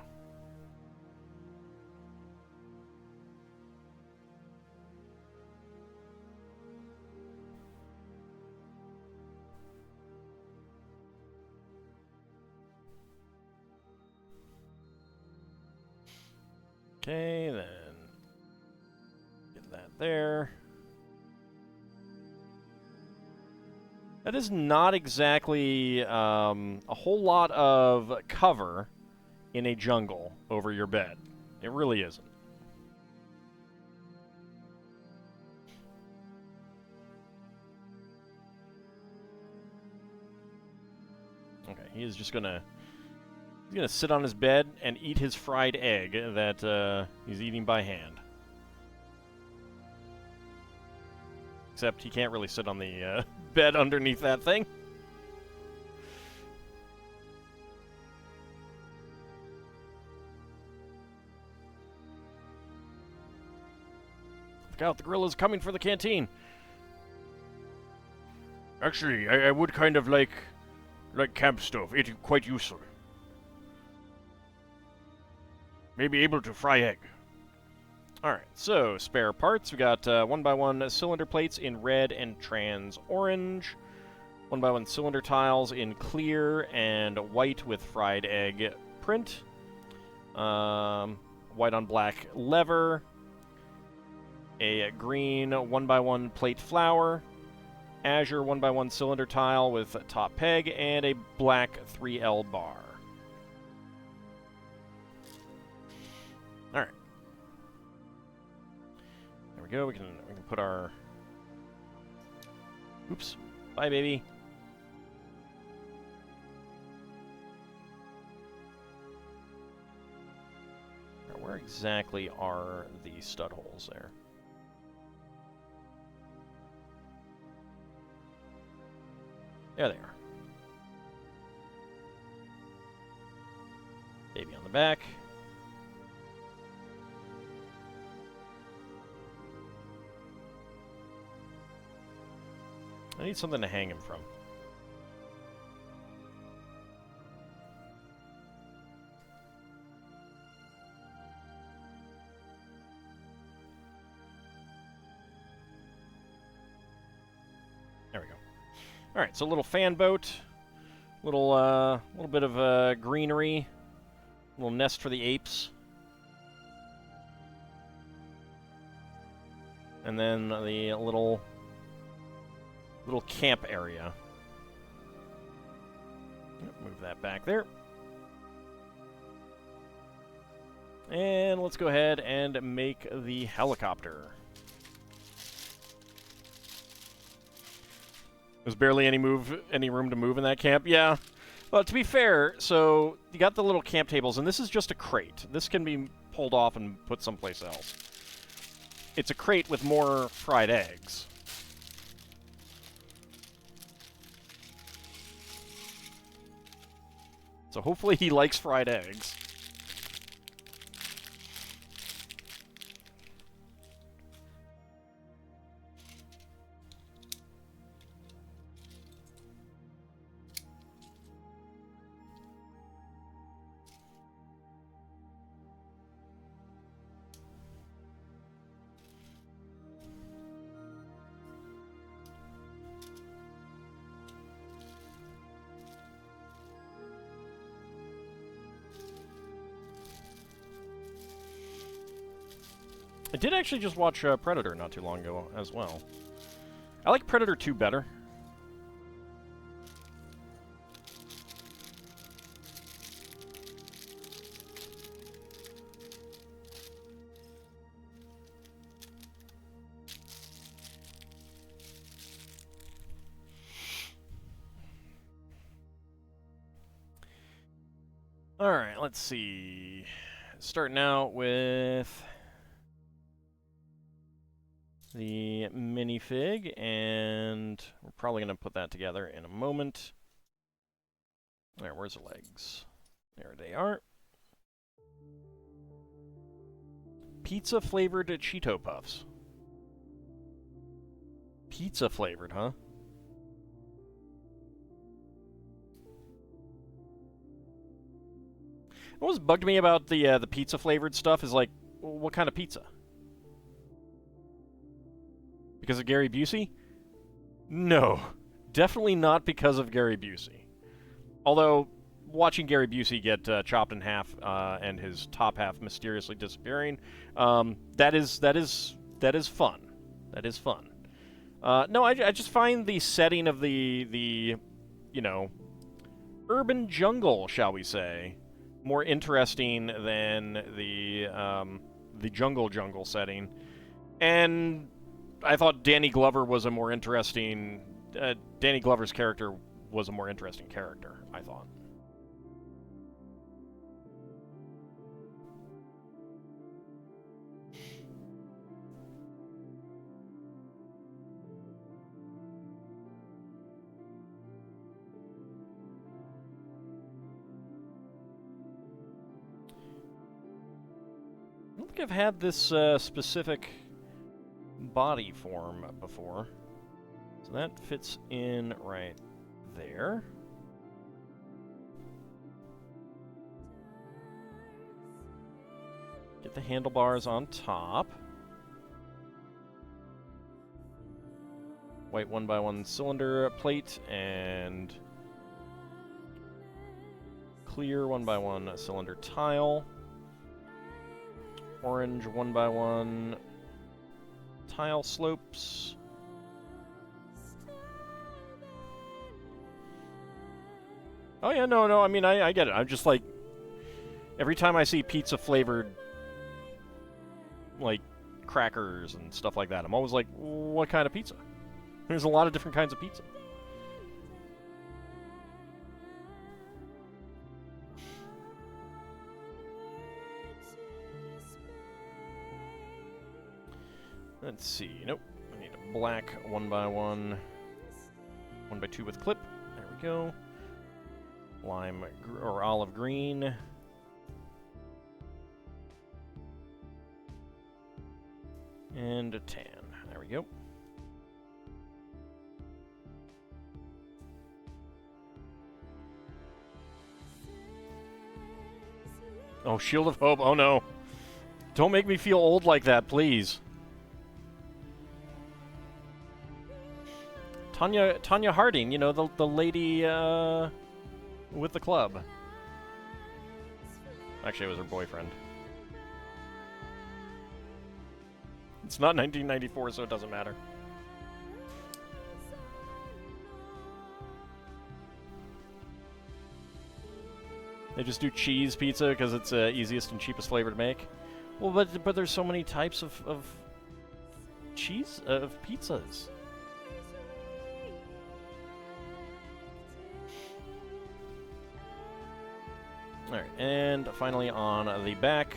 Okay, then get that there. That is not exactly a whole lot of cover in a jungle over your bed. It really isn't. Okay, he is just gonna... He's gonna sit on his bed and eat his fried egg that he's eating by hand. Except he can't really sit on the bed underneath that thing. Look out, the gorilla's coming for the canteen. Actually, I would kind of like camp stuff. It's quite useful. Maybe able to fry egg. Alright, so spare parts. We got 1x1 cylinder plates in red and trans orange. 1x1 cylinder tiles in clear and white with fried egg print. White on black lever. A green 1x1 plate flower. Azure 1x1 cylinder tile with top peg. And a black 3L bar. Alright. There we go. We can put our... Oops. Bye, baby. Now, where exactly are the stud holes there? There they are. Baby on the back. I need something to hang him from. There we go. All right, so a little fan boat, little bit of greenery, little nest for the apes, and then the little camp area. Move that back there. And let's go ahead and make the helicopter. There's barely any room to move in that camp. Yeah. Well, to be fair, so you got the little camp tables, and this is just a crate. This can be pulled off and put someplace else. It's a crate with more fried eggs. So hopefully he likes fried eggs. I did actually just watch Predator not too long ago as well. I like Predator 2 better. Alright, let's see. Starting out with the minifig, and we're probably going to put that together in a moment. There, where's the legs? There they are. Pizza-flavored Cheeto Puffs. Pizza-flavored, huh? What was bugged me about the pizza-flavored stuff is, like, what kind of pizza? Because of Gary Busey? No. Definitely not because of Gary Busey. Although, watching Gary Busey get chopped in half and his top half mysteriously disappearing, that is fun. That is fun. No, I just find the setting of the you know, urban jungle, shall we say, more interesting than the jungle setting. And I thought Danny Glover was a more interesting... Danny Glover's character was a more interesting character, I thought. I don't think I've had this specific body form before. So that fits in right there. Get the handlebars on top. White 1x1 cylinder plate and clear 1x1 cylinder tile. Orange 1x1 tile slopes. Oh yeah, no, I mean, I get it. I'm just like, every time I see pizza-flavored, like, crackers and stuff like that, I'm always like, what kind of pizza? There's a lot of different kinds of pizza. Let's see. Nope. I need a black 1x1, 1x2 with clip. There we go. Lime or olive green. And a tan. There we go. Oh, Shield of Hope. Oh no. Don't make me feel old like that, please. Tanya Harding, you know, the lady with the club. Actually, it was her boyfriend. It's not 1994, so it doesn't matter. They just do cheese pizza because it's the easiest and cheapest flavor to make. Well, but there's so many types of cheese of pizzas. Alright, and finally on the back,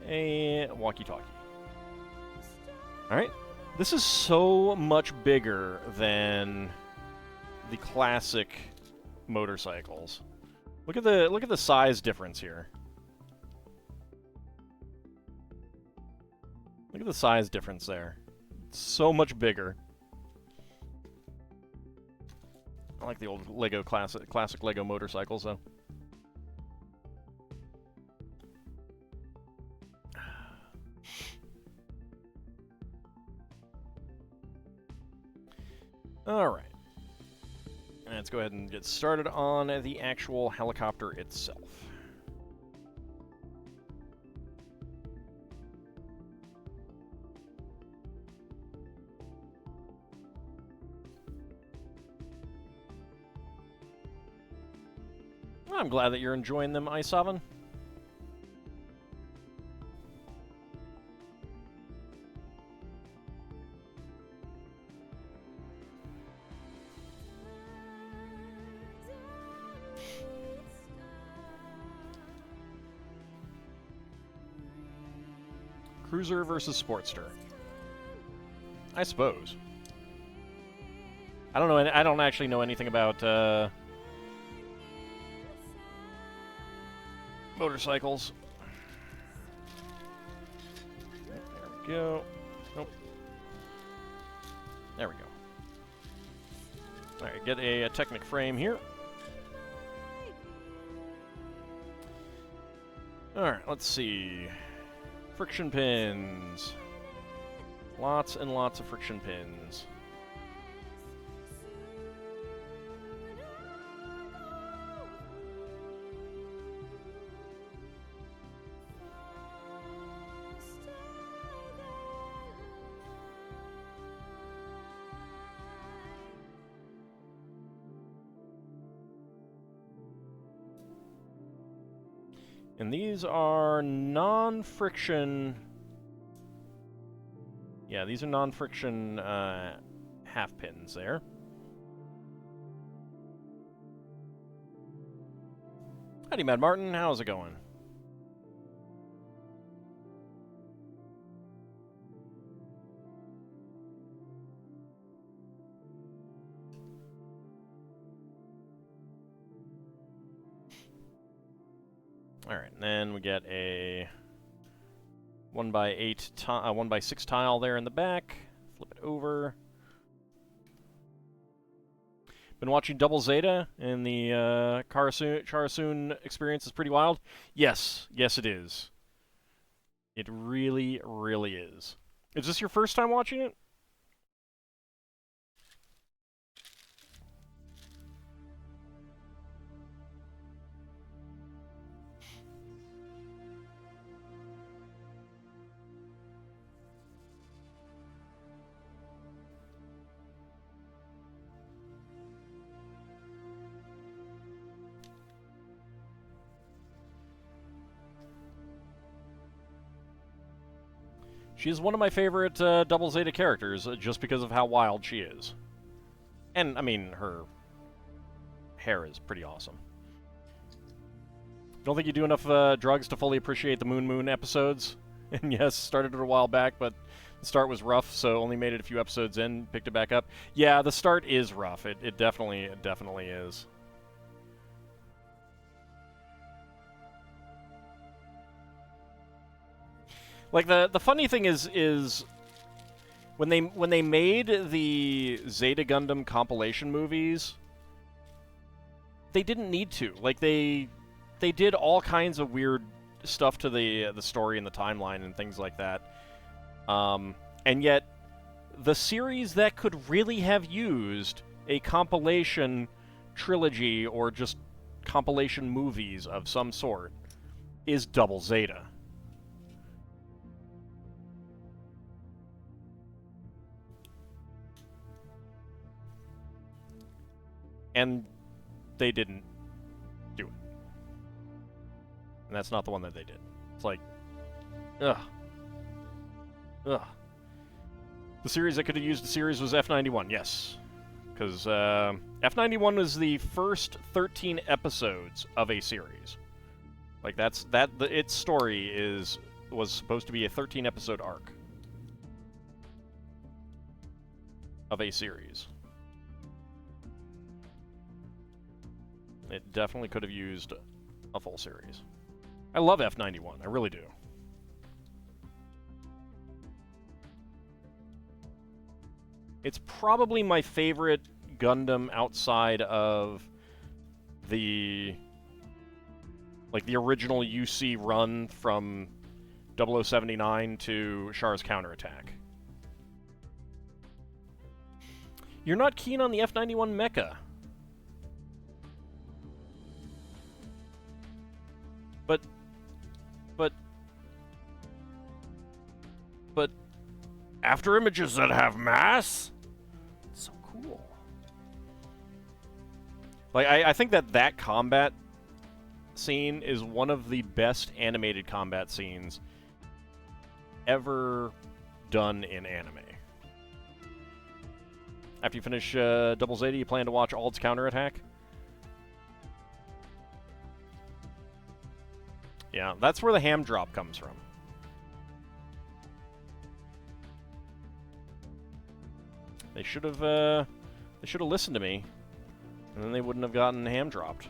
a walkie-talkie. Alright, this is so much bigger than the classic motorcycles. Look at the size difference here. Look at the size difference there. It's so much bigger. I like the old Lego classic Lego motorcycles, though. Alright. Let's go ahead and get started on the actual helicopter itself. I'm glad that you're enjoying them, Ice-Oven. Cruiser versus Sportster. I suppose. I don't know. I don't actually know anything about motorcycles. There we go. Nope. There we go. All right, get a Technic frame here. All right, let's see. Friction pins. Lots and lots of friction pins. And these are non-friction... Yeah, these are non-friction half pins there. Howdy, Mad Martin. How's it going? Alright, and then we get a 1x6 tile there in the back. Flip it over. Been watching Double Zeta, and the Charasoon experience is pretty wild. Yes, yes it is. It really, really is. Is this your first time watching it? She is one of my favorite Double Zeta characters, just because of how wild she is. And, I mean, her hair is pretty awesome. Don't think you do enough drugs to fully appreciate the Moon episodes. And yes, started it a while back, but the start was rough, so only made it a few episodes in, picked it back up. Yeah, the start is rough. It definitely is. Like, the funny thing is when they made the Zeta Gundam compilation movies, they didn't need to. Like, they did all kinds of weird stuff to the story and the timeline and things like that. And yet, the series that could really have used a compilation trilogy or just compilation movies of some sort is Double Zeta. And they didn't do it. And that's not the one that they did. It's like, ugh. Ugh. The series that could have used the series was F91, yes. Because F91 was the first 13 episodes of a series. Like, its story was supposed to be a 13-episode arc of a series. It definitely could have used a full series. I love F91, I really do. It's probably my favorite Gundam outside of the original UC run from 0079 to Char's Counterattack. You're not keen on the F91 mecha. But after images that have mass? It's so cool. Like, I think that combat scene is one of the best animated combat scenes ever done in anime. After you finish Double Zeta, you plan to watch Ald's Counterattack? Yeah, that's where the ham drop comes from. They should have listened to me, and then they wouldn't have gotten ham dropped.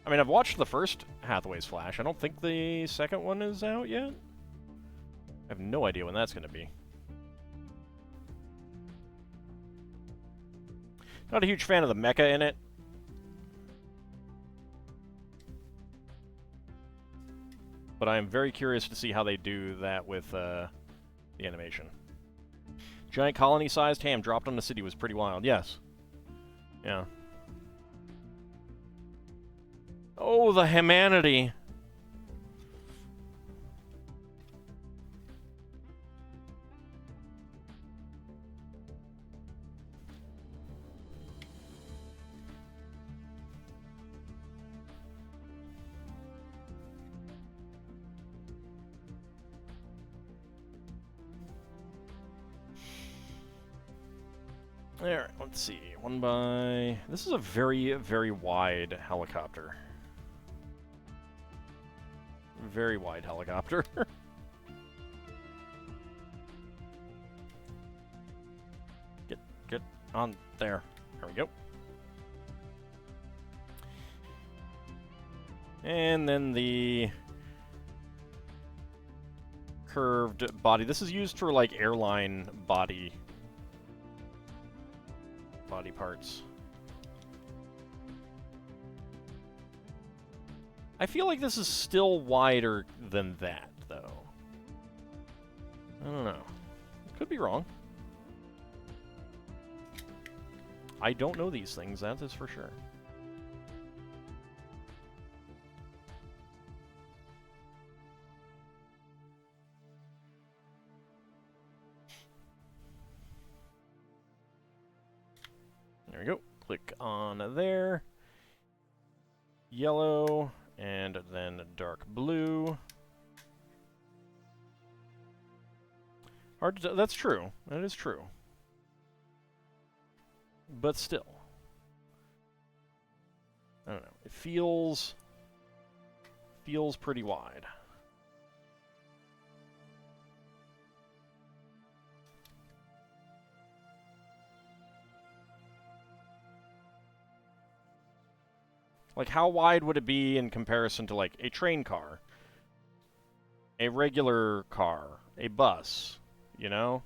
I mean, I've watched the first Hathaway's Flash. I don't think the second one is out yet. I have no idea when that's going to be. Not a huge fan of the mecha in it. But I am very curious to see how they do that with the animation. Giant colony-sized ham dropped on the city was pretty wild. Yes. Yeah. Oh, the humanity. Alright, let's see. One by... This is a very, very wide helicopter. Very wide helicopter. Get on there. There we go. And then the curved body. This is used for like airline body parts. I feel like this is still wider than that, though. I don't know. Could be wrong. I don't know these things, that is for sure. There we go. Click on there. Yellow. And then dark blue. Hard to... That's true. That is true. But still. I don't know. It feels pretty wide. Like, how wide would it be in comparison to, like, a train car? A regular car? A bus? You know?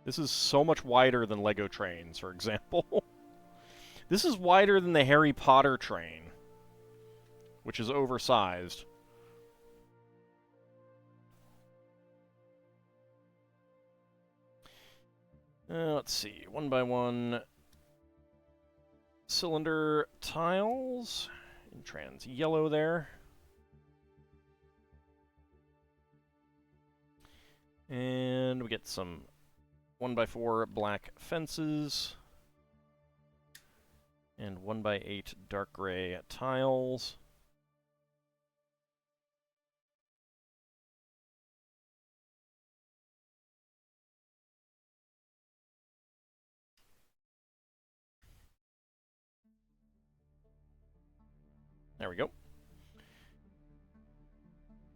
This is so much wider than Lego trains, for example. This is wider than the Harry Potter train, which is oversized. Let's see. One by one... cylinder tiles in trans yellow there. And we get some 1x4 black fences and 1x8 dark gray tiles. There we go.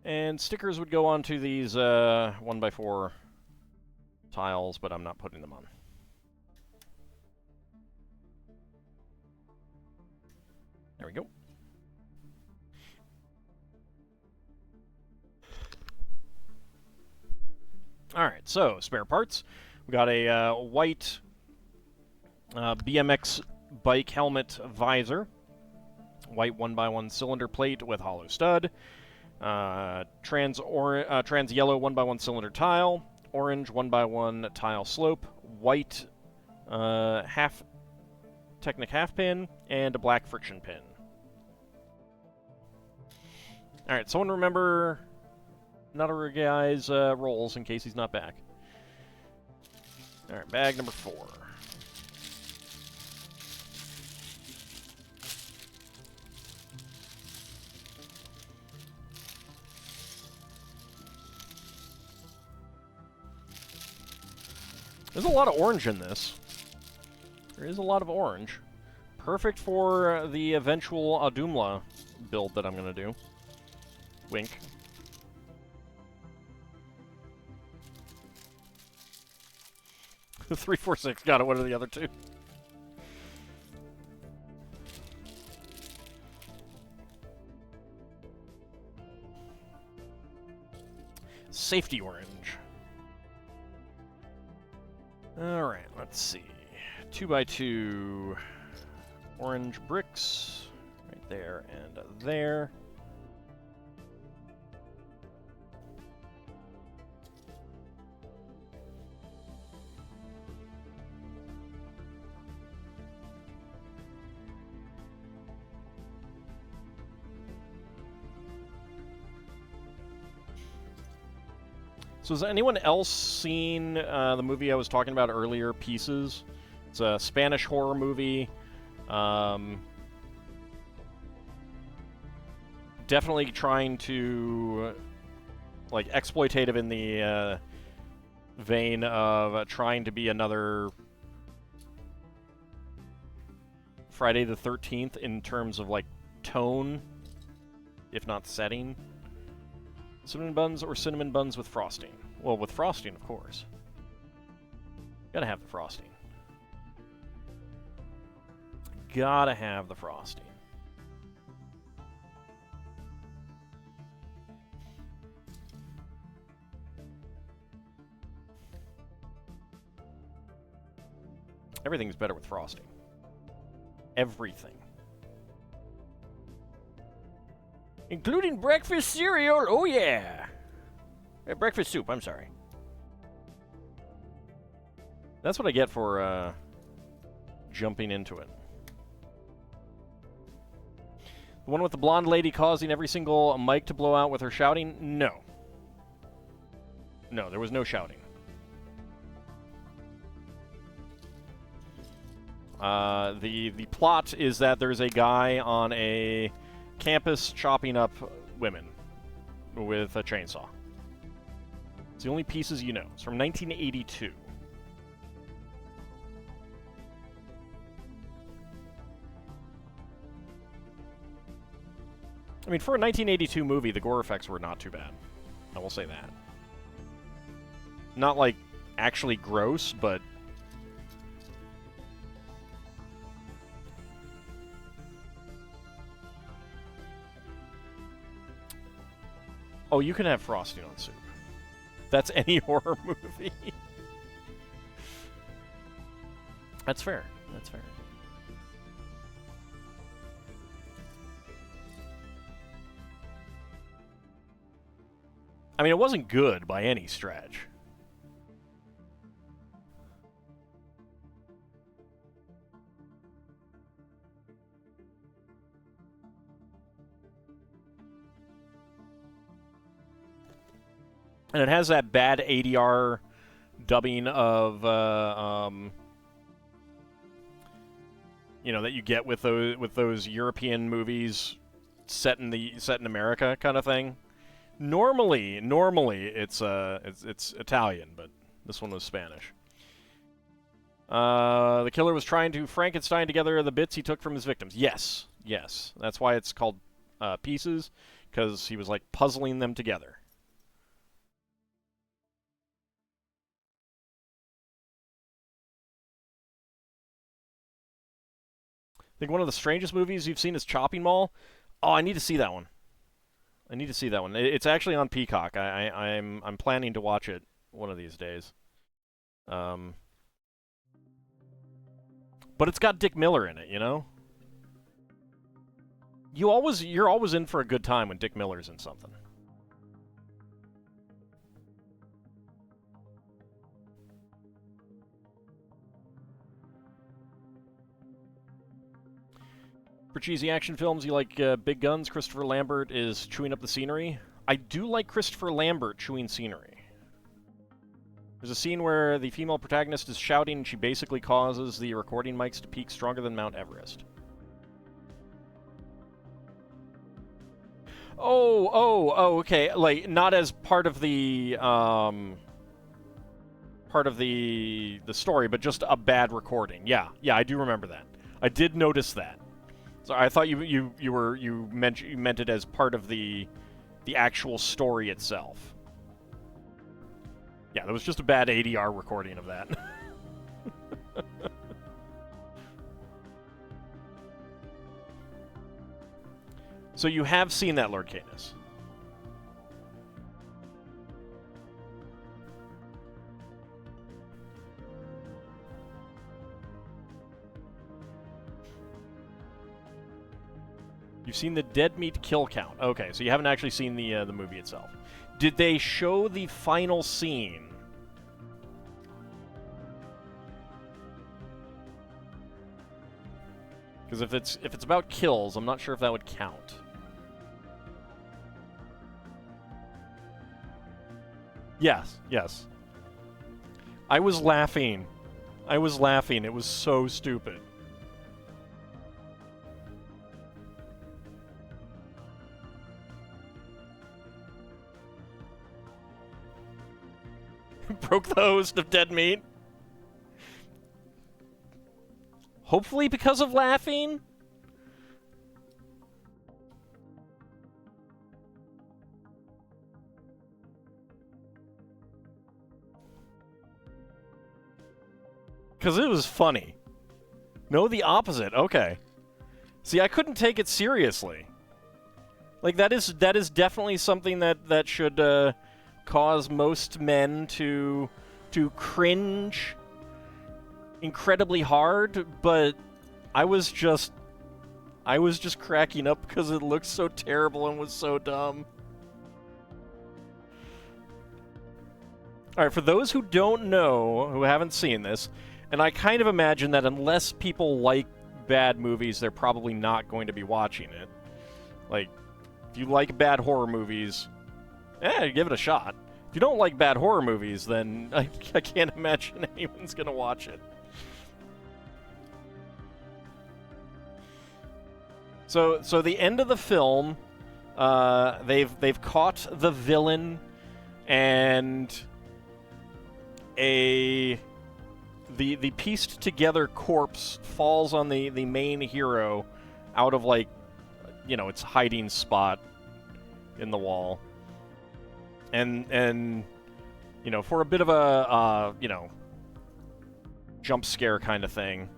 And stickers would go onto these 1x4 tiles, but I'm not putting them on. There we go. Alright, so spare parts. We got a white BMX bike helmet visor. White 1x1 cylinder plate with hollow stud. Trans yellow 1x1 cylinder tile. Orange 1x1 tile slope. White Technic half pin. And a black friction pin. Alright, someone remember another guy's rolls in case he's not back. Alright, bag number 4. There's a lot of orange in this. There is a lot of orange. Perfect for the eventual Audumla build that I'm going to do. Wink. Three, four, six. Got it. What are the other two? Safety orange. Alright, let's see. 2x2 orange bricks. Right there and there. So has anyone else seen the movie I was talking about earlier, Pieces? It's a Spanish horror movie. Definitely trying to, like, exploitative in the vein of trying to be another Friday the 13th in terms of, like, tone, if not setting. Cinnamon buns or cinnamon buns with frosting? Well, with frosting, of course. Gotta have the frosting. Gotta have the frosting. Everything's better with frosting. Everything. Including breakfast cereal, oh yeah! Breakfast soup, I'm sorry. That's what I get for jumping into it. The one with the blonde lady causing every single mic to blow out with her shouting? No. No, there was no shouting. The plot is that there's a guy on a campus chopping up women with a chainsaw. It's the only pieces you know. It's from 1982. I mean, for a 1982 movie, the gore effects were not too bad. I will say that. Not, like, actually gross, but... Oh, you can have frosting on soup. That's any horror movie. That's fair. That's fair. I mean, it wasn't good by any stretch. And it has that bad ADR dubbing of, you know, that you get with those European movies set in America kind of thing. Normally it's Italian, but this one was Spanish. The killer was trying to Frankenstein together the bits he took from his victims. Yes, yes. That's why it's called Pieces, because he was like puzzling them together. I think one of the strangest movies you've seen is Chopping Mall. Oh, I need to see that one. I need to see that one. It's actually on Peacock. I'm planning to watch it one of these days. But it's got Dick Miller in it, you know? You're always in for a good time when Dick Miller's in something. For cheesy action films, you like big guns. Christopher Lambert is chewing up the scenery. I do like Christopher Lambert chewing scenery. There's a scene where the female protagonist is shouting and she basically causes the recording mics to peak stronger than Mount Everest. Oh, okay. Like, not as part of the, part of the story, but just a bad recording. Yeah, I do remember that. I did notice that. So I thought you meant it as part of the actual story itself. Yeah, there was just a bad ADR recording of that. So you have seen that, Lord Canis? You've seen the dead meat kill count. Okay, so you haven't actually seen the movie itself. Did they show the final scene? Because if it's about kills, I'm not sure if that would count. Yes. I was laughing. It was so stupid. Broke the host of dead meat. Hopefully because of laughing? Because it was funny. No, the opposite. Okay. See, I couldn't take it seriously. Like, that is definitely something that should cause most men to cringe incredibly hard, but I was just cracking up because it looked so terrible and was so dumb. Alright, for those who don't know, who haven't seen this, and I kind of imagine that unless people like bad movies, they're probably not going to be watching it. Like, if you like bad horror movies, give it a shot. If you don't like bad horror movies, then I can't imagine anyone's gonna watch it. So the end of the film, they've caught the villain, and the pieced together corpse falls on the main hero out of, like, its hiding spot in the wall. And for a bit of a jump scare kind of thing.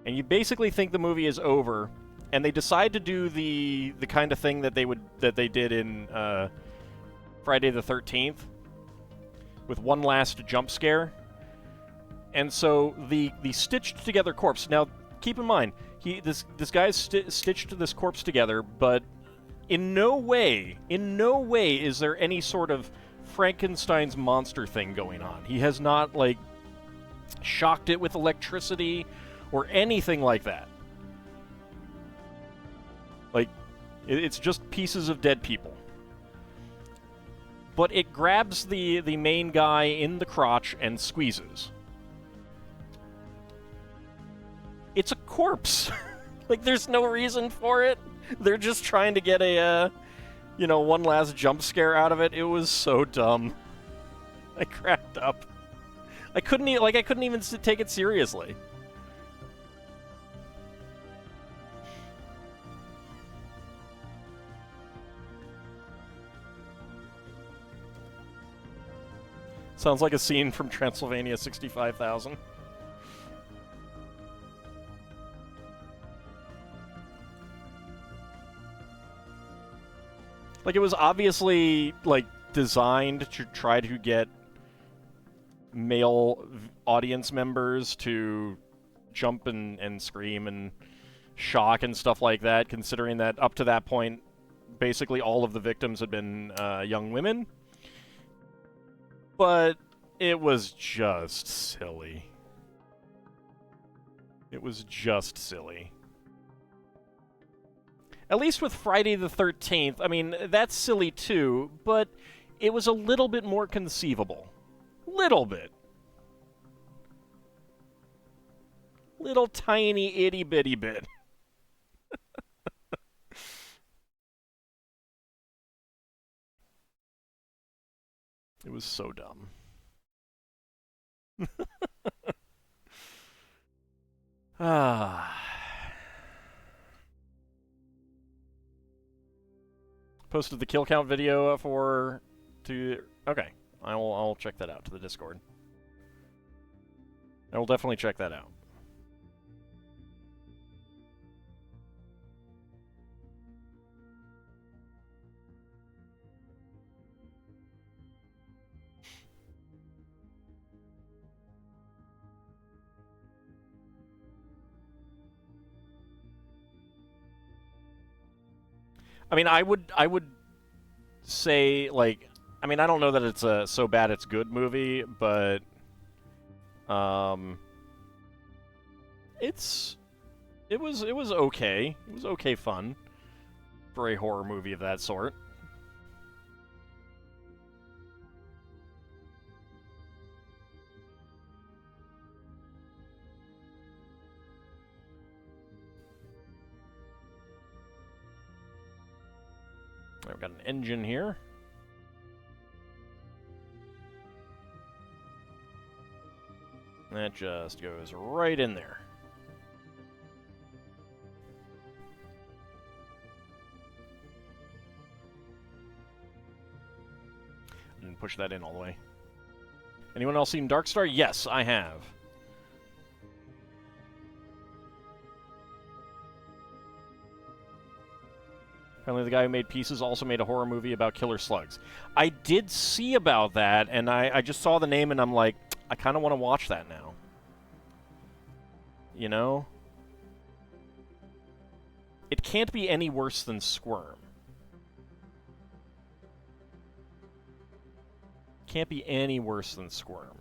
And you basically think the movie is over, and they decide to do the kind of thing that they did in Friday the 13th with one last jump scare. And so the stitched together corpse. Now, keep in mind, this guy's stitched this corpse together, but in no way is there any sort of Frankenstein's monster thing going on. He has not, like, shocked it with electricity or anything like that. Like, it's just pieces of dead people. But it grabs the main guy in the crotch and squeezes. It's a corpse. Like, there's no reason for it. They're just trying to get a, one last jump scare out of it. It was so dumb. I cracked up. I couldn't even take it seriously. Sounds like a scene from Transylvania 65,000. Like, it was obviously, like, designed to try to get male audience members to jump and scream and shock and stuff like that, considering that up to that point, basically all of the victims had been young women. But it was just silly. It was just silly. At least with Friday the 13th, I mean, that's silly too, but it was a little bit more conceivable. Little bit. Little tiny itty bitty bit. It was so dumb. Ah. Posted the kill count video okay. I'll check that out to the Discord. I will definitely check that out. I mean, I would say, like, I mean, I don't know that it's a so bad it's good movie, but it was okay. It was okay fun for a horror movie of that sort. I've got an engine here. That just goes right in there. I didn't push that in all the way. Anyone else seen Darkstar? Yes, I have. Apparently the guy who made Pieces also made a horror movie about killer slugs. I did see about that, and I just saw the name, and I'm like, I kind of want to watch that now. You know? It can't be any worse than Squirm. Can't be any worse than Squirm.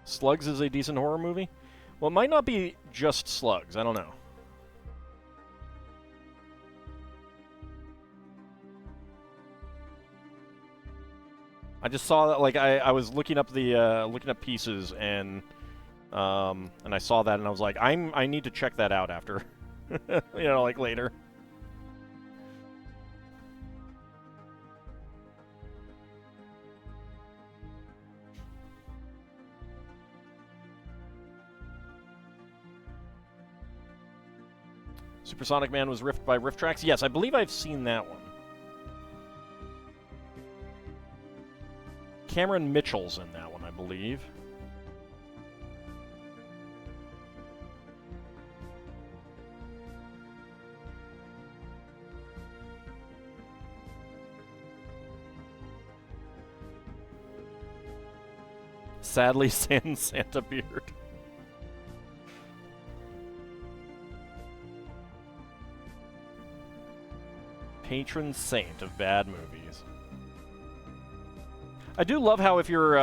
Slugs is a decent horror movie? Well, it might not be just slugs. I don't know. I just saw that, like, I was looking up the looking up Pieces, and I saw that, and I was like, I need to check that out after, you know, like later. Supersonic Man was riffed by Riff Tracks. Yes, I believe I've seen that one. Cameron Mitchell's in that one, I believe. Sadly, Santa Beard. Patron saint of bad movies. I do love how if you're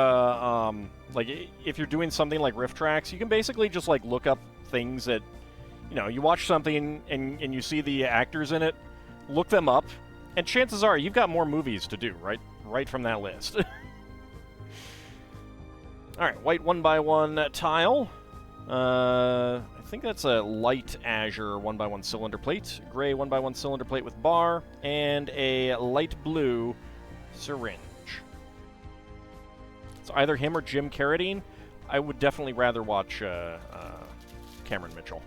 like if you're doing something like Riff Tracks, you can basically just like look up things that, you know, you watch something and you see the actors in it, look them up, and chances are you've got more movies to do right from that list. All right, white 1x1 tile. I think that's a light azure 1x1 cylinder plate, gray 1x1 cylinder plate with bar, and a light blue syringe. So either him or Jim Carradine. I would definitely rather watch Cameron Mitchell.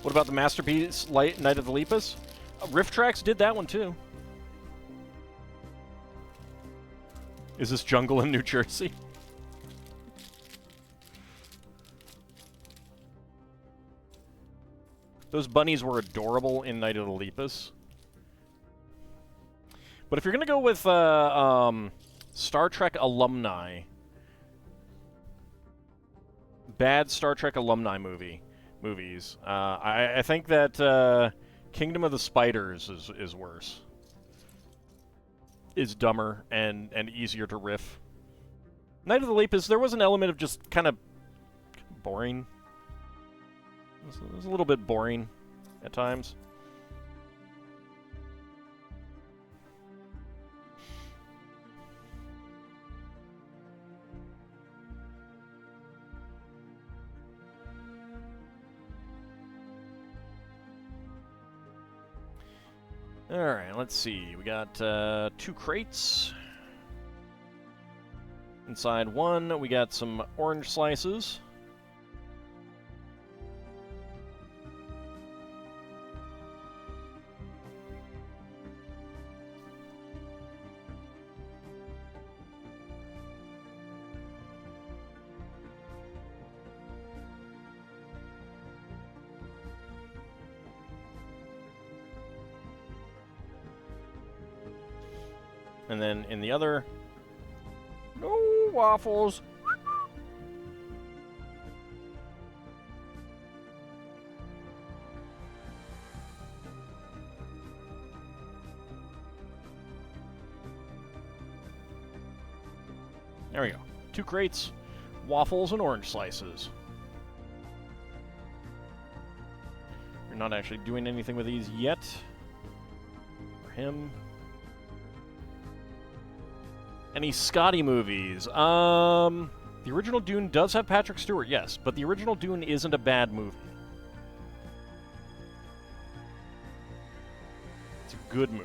What about the masterpiece Night of the Lepus? Riff Tracks did that one too. Is this jungle in New Jersey? Those bunnies were adorable in Night of the Lepus. But if you're going to go with Star Trek alumni, bad Star Trek alumni movies, I think that Kingdom of the Spiders is worse. Is dumber and easier to riff. Night of the Lepus, there was an element of just kind of boring. It was a little bit boring at times. Alright, let's see. We got 2 crates. Inside one, we got some orange slices. And then in the other, no waffles. There we go. 2 crates, waffles, and orange slices. We're not actually doing anything with these yet. For him. Any Scotty movies? The original Dune does have Patrick Stewart, yes, but the original Dune isn't a bad movie. It's a good movie.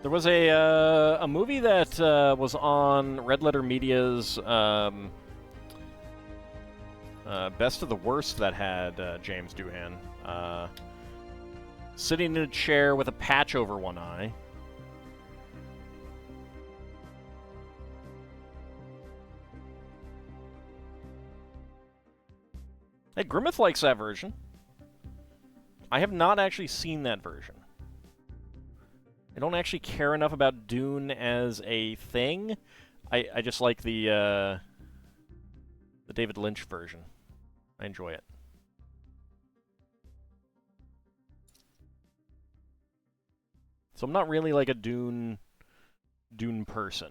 There was a movie that was on Red Letter Media's Best of the Worst that had James Doohan sitting in a chair with a patch over one eye. Hey, Grimmeth likes that version. I have not actually seen that version. I don't actually care enough about Dune as a thing. I just like the David Lynch version. I enjoy it. So I'm not really like a Dune person.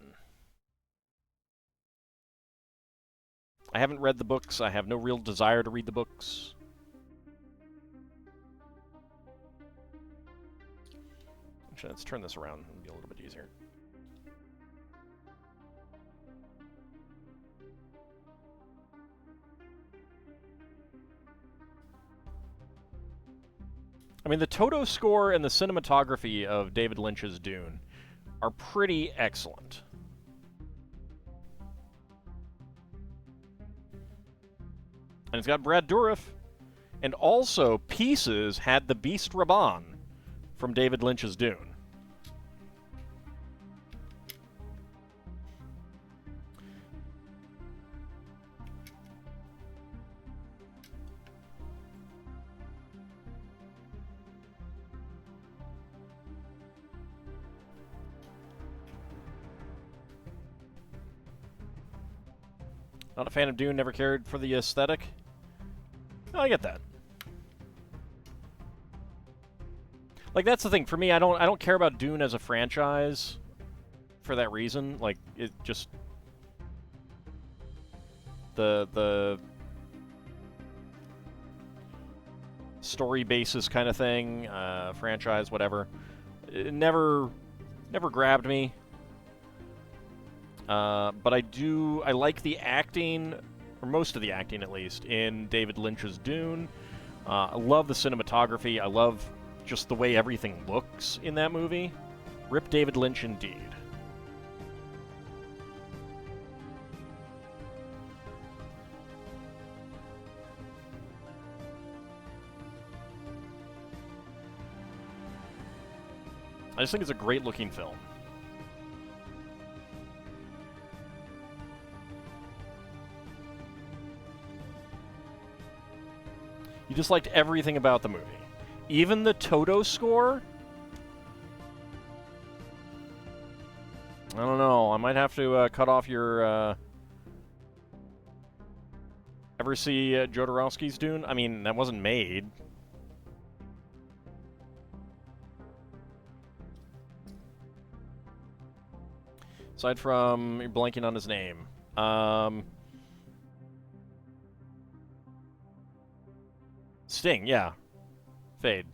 I haven't read the books. I have no real desire to read the books. Actually, let's turn this around and be a little bit easier. I mean, the Toto score and the cinematography of David Lynch's Dune are pretty excellent. And it's got Brad Dourif. And also, Pieces had the Beast Raban from David Lynch's Dune. Not a fan of Dune, never cared for the aesthetic. Oh, I get that. Like, that's the thing. For me, I don't care about Dune as a franchise for that reason. Like, it just... The story basis kind of thing, franchise, whatever. It never grabbed me. But I like the acting, or most of the acting at least, in David Lynch's Dune. I love the cinematography. I love just the way everything looks in that movie. Rip David Lynch indeed. I just think it's a great looking film. You just liked everything about the movie. Even the Toto score? I don't know. I might have to cut off your... Ever see Jodorowsky's Dune? I mean, that wasn't made. Aside from... You're blanking on his name. Sting, yeah. Fade.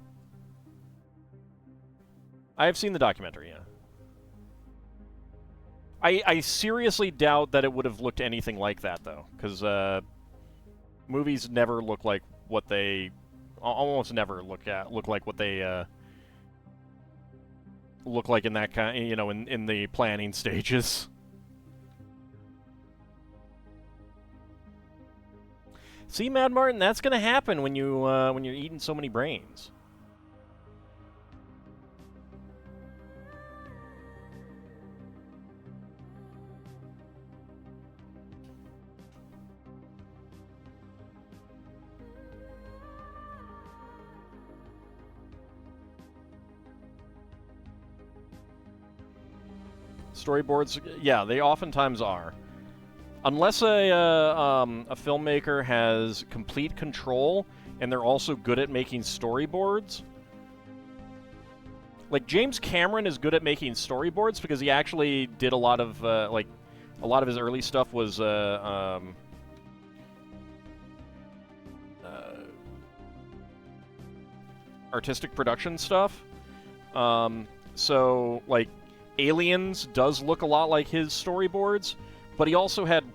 I have seen the documentary, yeah. I seriously doubt that it would have looked anything like that, though, because movies never look like what they... almost never look like what they look like in that kind, you know, in the planning stages. See, Mad Martin, that's gonna happen when you're eating so many brains. Storyboards, yeah, they oftentimes are. Unless a filmmaker has complete control and they're also good at making storyboards. Like, James Cameron is good at making storyboards because he actually did a lot of, like, a lot of his early stuff was, artistic production stuff. So, like, Aliens does look a lot like his storyboards, but he also had,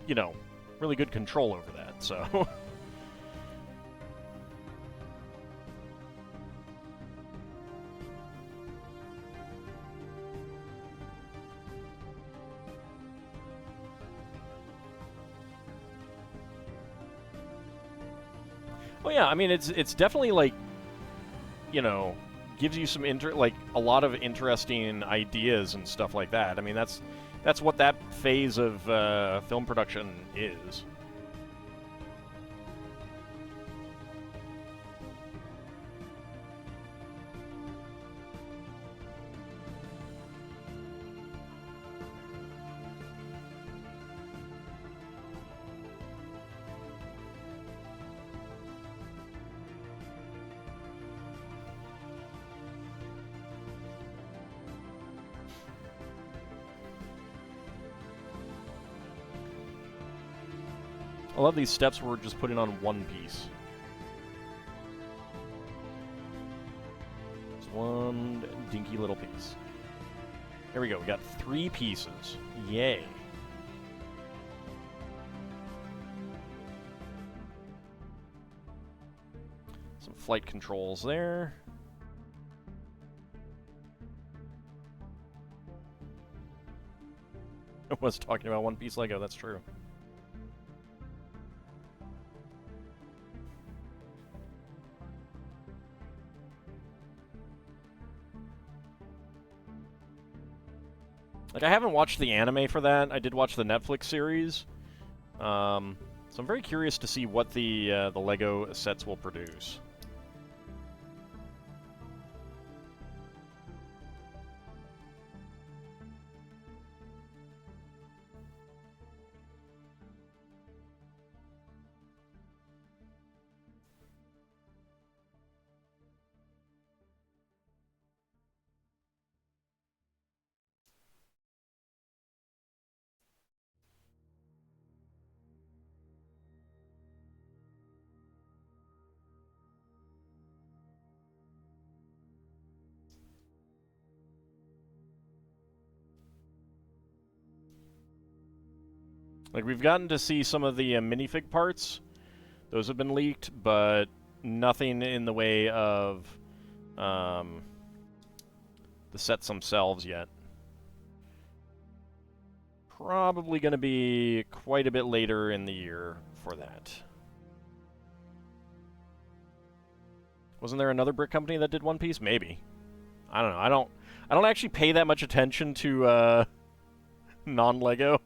you know, really good control over that, so... Oh yeah, I mean, it's definitely, like, you know, gives you some like a lot of interesting ideas and stuff like that. I mean, that's what that phase of film production is. I love these steps we're just putting on one piece. Just one dinky little piece. There we go, we got 3 pieces. Yay. Some flight controls there. I was talking about one piece Lego, that's true. Like, I haven't watched the anime for that. I did watch the Netflix series. So I'm very curious to see what the Lego sets will produce. Like, we've gotten to see some of the minifig parts. Those have been leaked, but nothing in the way of the sets themselves yet. Probably going to be quite a bit later in the year for that. Wasn't there another brick company that did One Piece? Maybe. I don't know. I don't actually pay that much attention to non-Lego.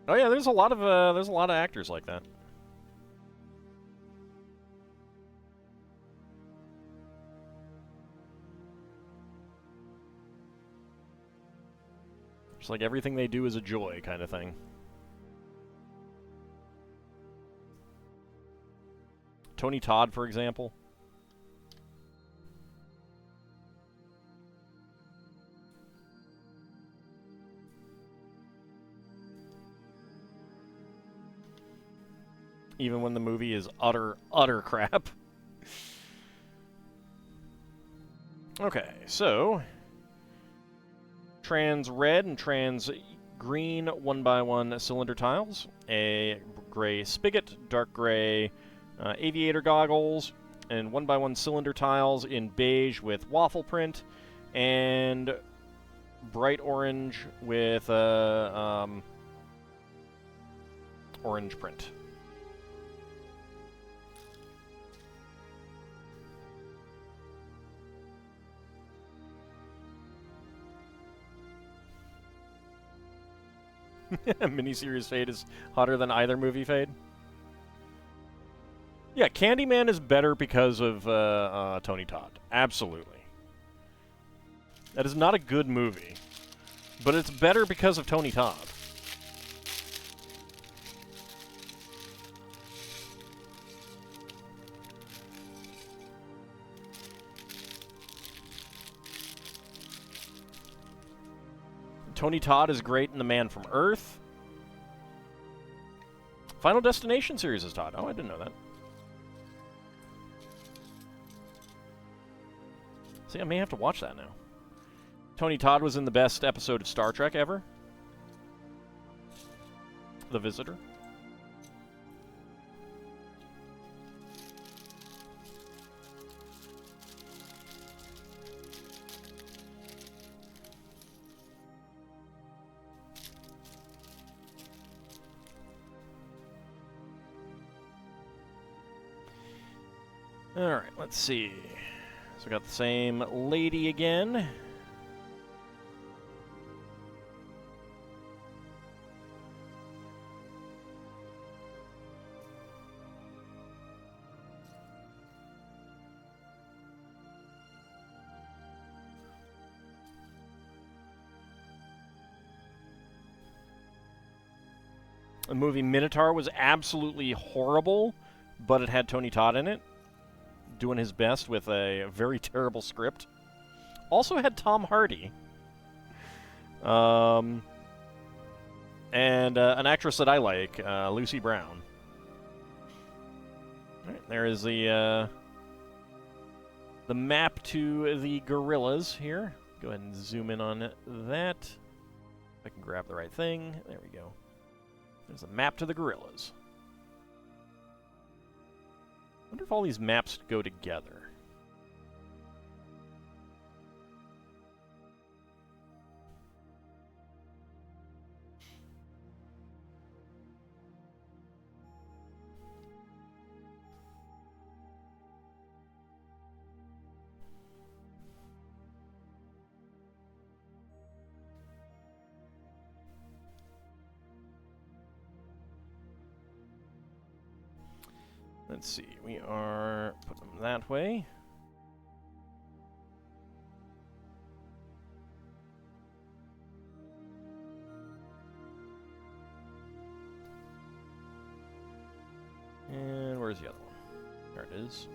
Oh yeah, there's a lot of actors like that. Just like everything they do is a joy kind of thing. Tony Todd, for example. Even when the movie is utter crap. Okay, so trans red and trans green 1x1 cylinder tiles, a gray spigot, dark gray aviator goggles, and 1x1 cylinder tiles in beige with waffle print, and bright orange with orange print. Miniseries Fade is hotter than either movie Fade. Yeah, Candyman is better because of Tony Todd. Absolutely. That is not a good movie, but it's better because of Tony Todd. Tony Todd is great in The Man from Earth. Final Destination series is Todd. Oh, I didn't know that. See, I may have to watch that now. Tony Todd was in the best episode of Star Trek ever. The Visitor. Alright, let's see. So we got the same lady again. The movie Minotaur was absolutely horrible, but it had Tony Todd in it, doing his best with a very terrible script. Also had Tom Hardy. And an actress that I like, Lucy Brown. All right, there is the map to the gorillas here. Go ahead and zoom in on that. If I can grab the right thing. There we go. There's a map to the gorillas. I wonder if all these maps go together. Let's see, we are putting them that way. And where's the other one? There it is.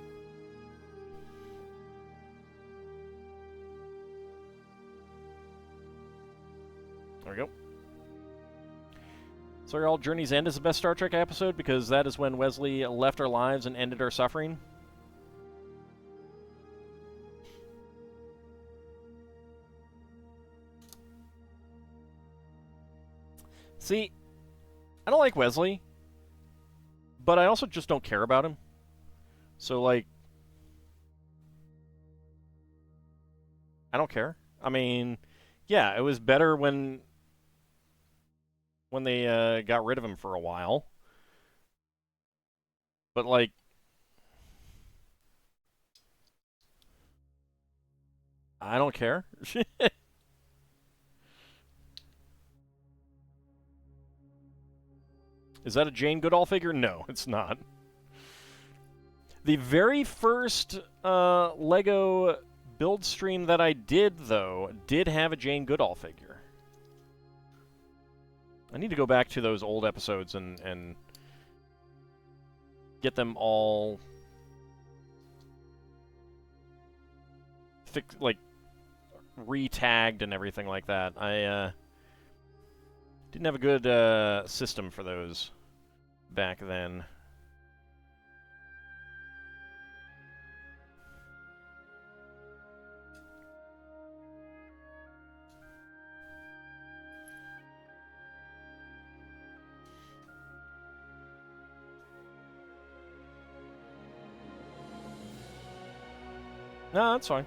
There we go. So All Journey's End is the best Star Trek episode because that is when Wesley left our lives and ended our suffering. See, I don't like Wesley, but I also just don't care about him. So, like, I don't care. I mean, yeah, it was better when they got rid of him for a while. But, like, I don't care. Is that a Jane Goodall figure? No, it's not. The very first Lego build stream that I did, though, did have a Jane Goodall figure. I need to go back to those old episodes and get them all like re-tagged and everything like that. I didn't have a good system for those back then. No, that's fine.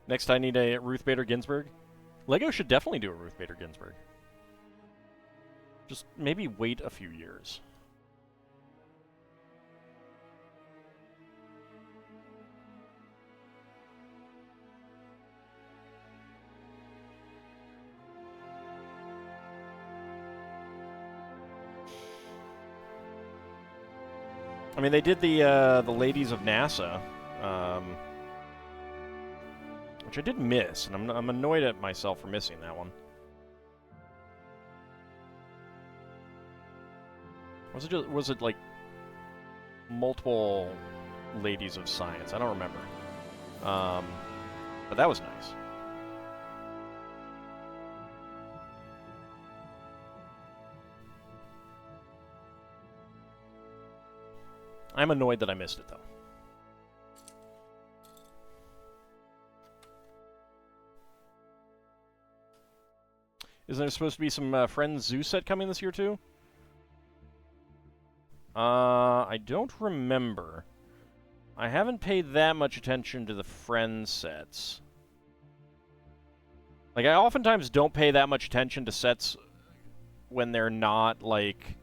Next, I need a Ruth Bader Ginsburg. LEGO should definitely do a Ruth Bader Ginsburg. Just maybe wait a few years. I mean, they did the Ladies of NASA, which I did miss, and I'm annoyed at myself for missing that one. Was it like multiple Ladies of Science? I don't remember. But that was nice. I'm annoyed that I missed it, though. Isn't there supposed to be some Friends Zoo set coming this year, too? I don't remember. I haven't paid that much attention to the Friends sets. Like, I oftentimes don't pay that much attention to sets when they're not, like,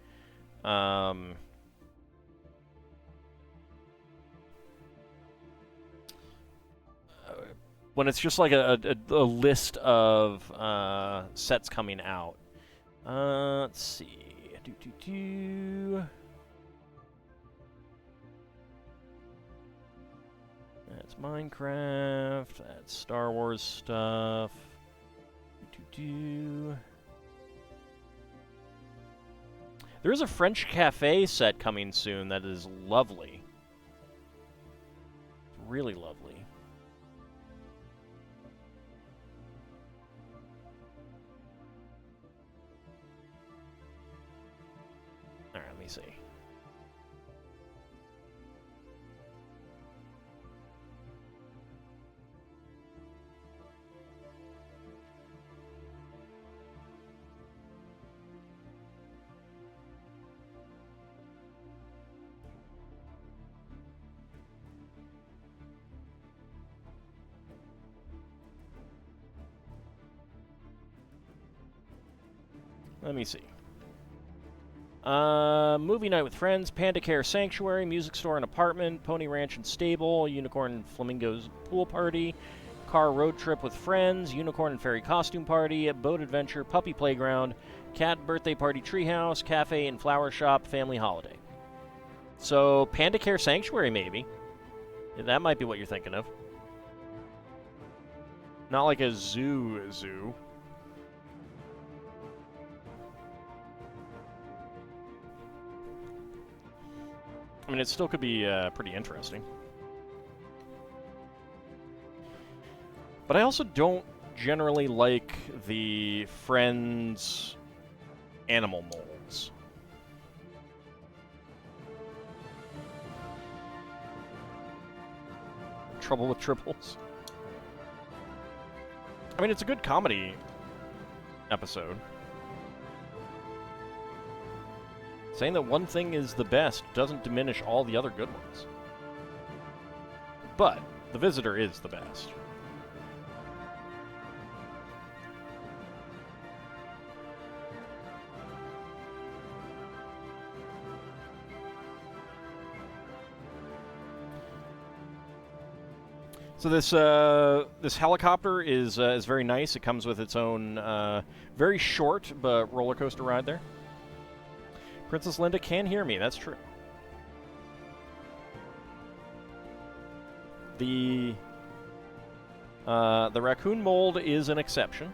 when it's just like a list of sets coming out. Let's see. That's Minecraft. That's Star Wars stuff. There is a French Cafe set coming soon that is lovely. Really lovely. Alright, let me see. Let me see. Movie night with friends, Panda Care Sanctuary, music store and apartment, pony ranch and stable, unicorn and flamingos pool party, car road trip with friends, unicorn and fairy costume party, boat adventure, puppy playground, cat birthday party treehouse, cafe and flower shop, family holiday. So, Panda Care Sanctuary, maybe. Yeah, that might be what you're thinking of. Not like a zoo. I mean, it still could be pretty interesting. But I also don't generally like the Friends animal molds. Trouble with triples. I mean, it's a good comedy episode. Saying that one thing is the best doesn't diminish all the other good ones. But The Visitor is the best. So this helicopter is very nice. It comes with its own very short but roller coaster ride there. Princess Linda can hear me, that's true. The raccoon mold is an exception.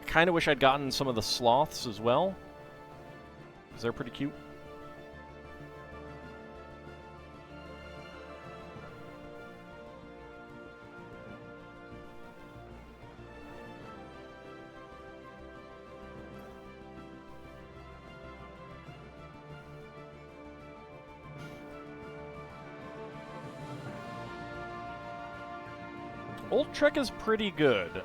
Kind of wish I'd gotten some of the sloths as well, because they're pretty cute. Old Trek is pretty good.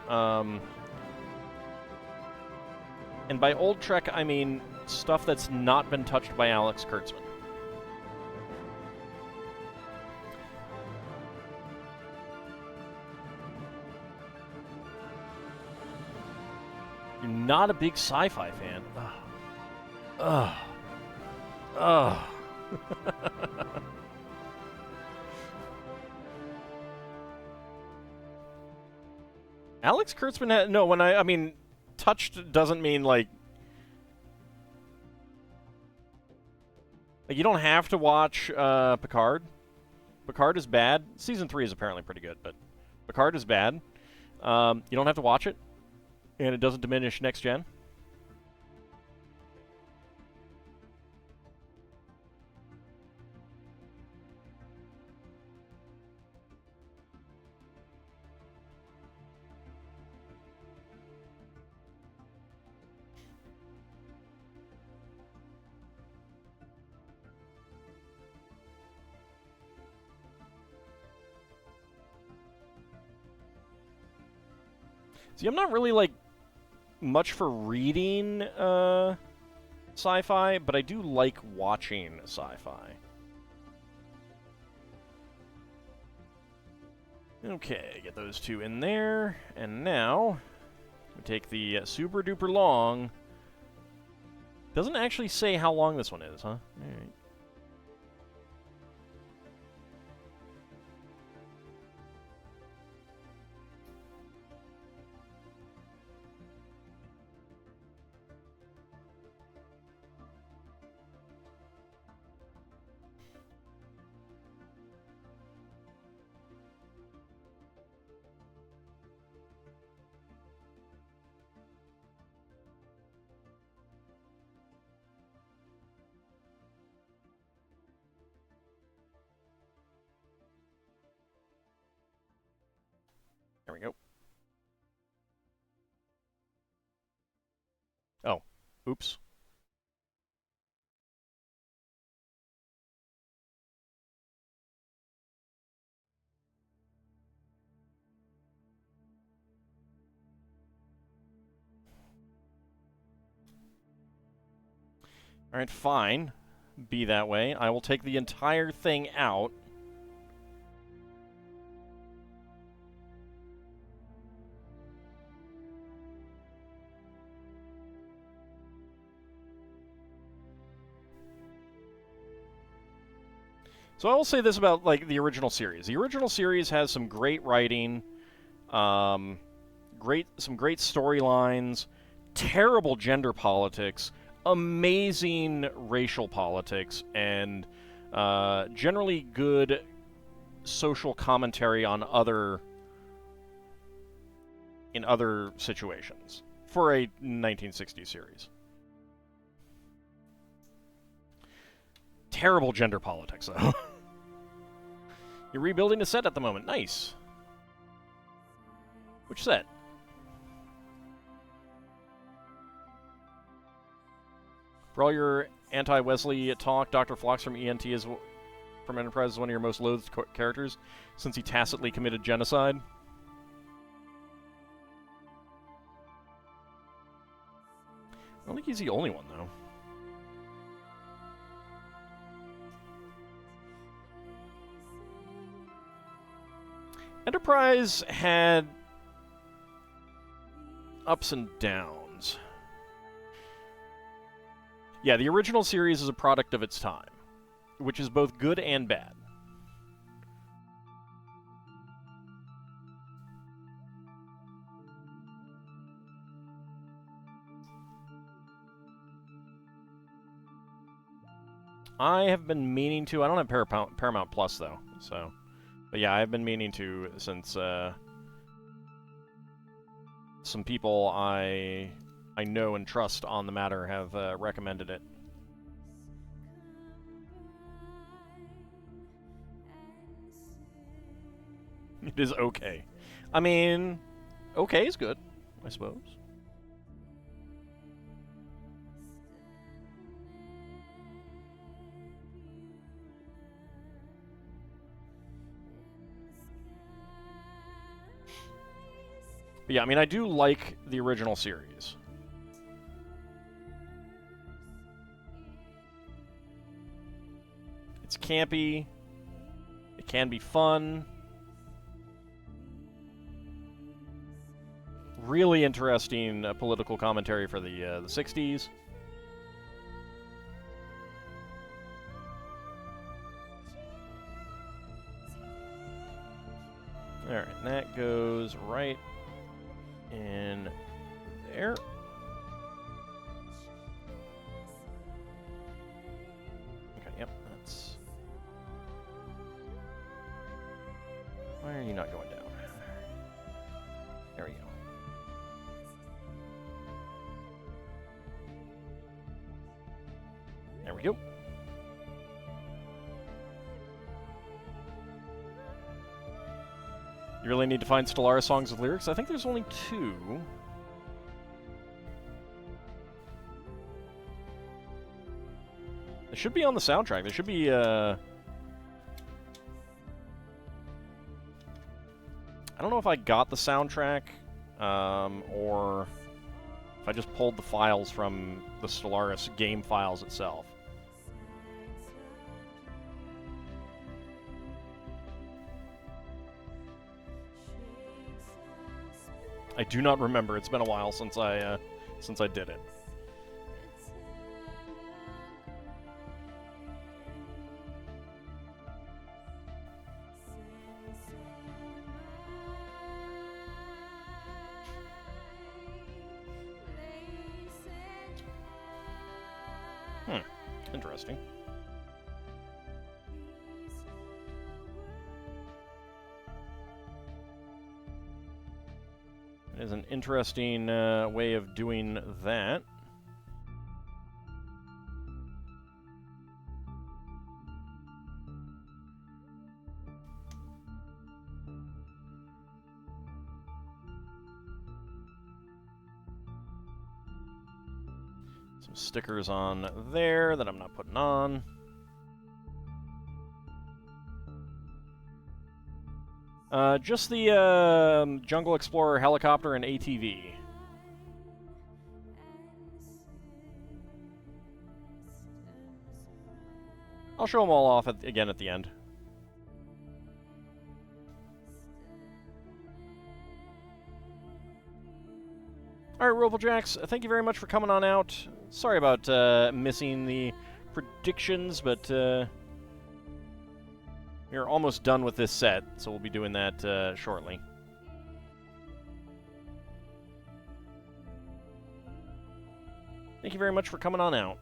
And by Old Trek, I mean stuff that's not been touched by Alex Kurtzman. You're not a big sci-fi fan. Ugh. Ugh. Alex Kurtzman had... No, when I mean... touched doesn't mean, like, you don't have to watch Picard. Picard is bad. Season 3 is apparently pretty good, but Picard is bad. You don't have to watch it, and it doesn't diminish Next Gen. See, I'm not really, like, much for reading sci-fi, but I do like watching sci-fi. Okay, get those two in there, and now we take the super duper long. Doesn't actually say how long this one is, huh? All right. There we go. Oh, oops. Alright, fine. Be that way. I will take the entire thing out. So I will say this about, like, the original series. The original series has some great writing, some great storylines, terrible gender politics, amazing racial politics, and generally good social commentary on other situations for a 1960s series. Terrible gender politics, though. You're rebuilding a set at the moment. Nice. Which set? For all your anti-Wesley talk, Dr. Phlox from from Enterprise is one of your most loathed characters, since he tacitly committed genocide. I don't think he's the only one, though. Enterprise had ups and downs. Yeah, the original series is a product of its time, which is both good and bad. I have been meaning to. I don't have Paramount Plus though, so. But yeah, I've been meaning to since some people I know and trust on the matter have recommended it. It is okay. I mean, okay is good, I suppose. But yeah, I mean, I do like the original series. It's campy. It can be fun. Really interesting political commentary for the 60s. Alright, that goes right in there. Okay, yep, that's... Why are you not going down? There we go. There we go. You really need to find Stellaris songs with lyrics? I think there's only 2. They should be on the soundtrack. There should be, I don't know if I got the soundtrack, or if I just pulled the files from the Stellaris game files itself. I do not remember. It's been a while since I did it. Interesting. It is an interesting way of doing that. Some stickers on there that I'm not putting on. Just the Jungle Explorer helicopter and ATV. I'll show them all off again at the end. Alright, Roboljacks, thank you very much for coming on out. Sorry about missing the predictions, but we're almost done with this set, so we'll be doing that shortly. Thank you very much for coming on out.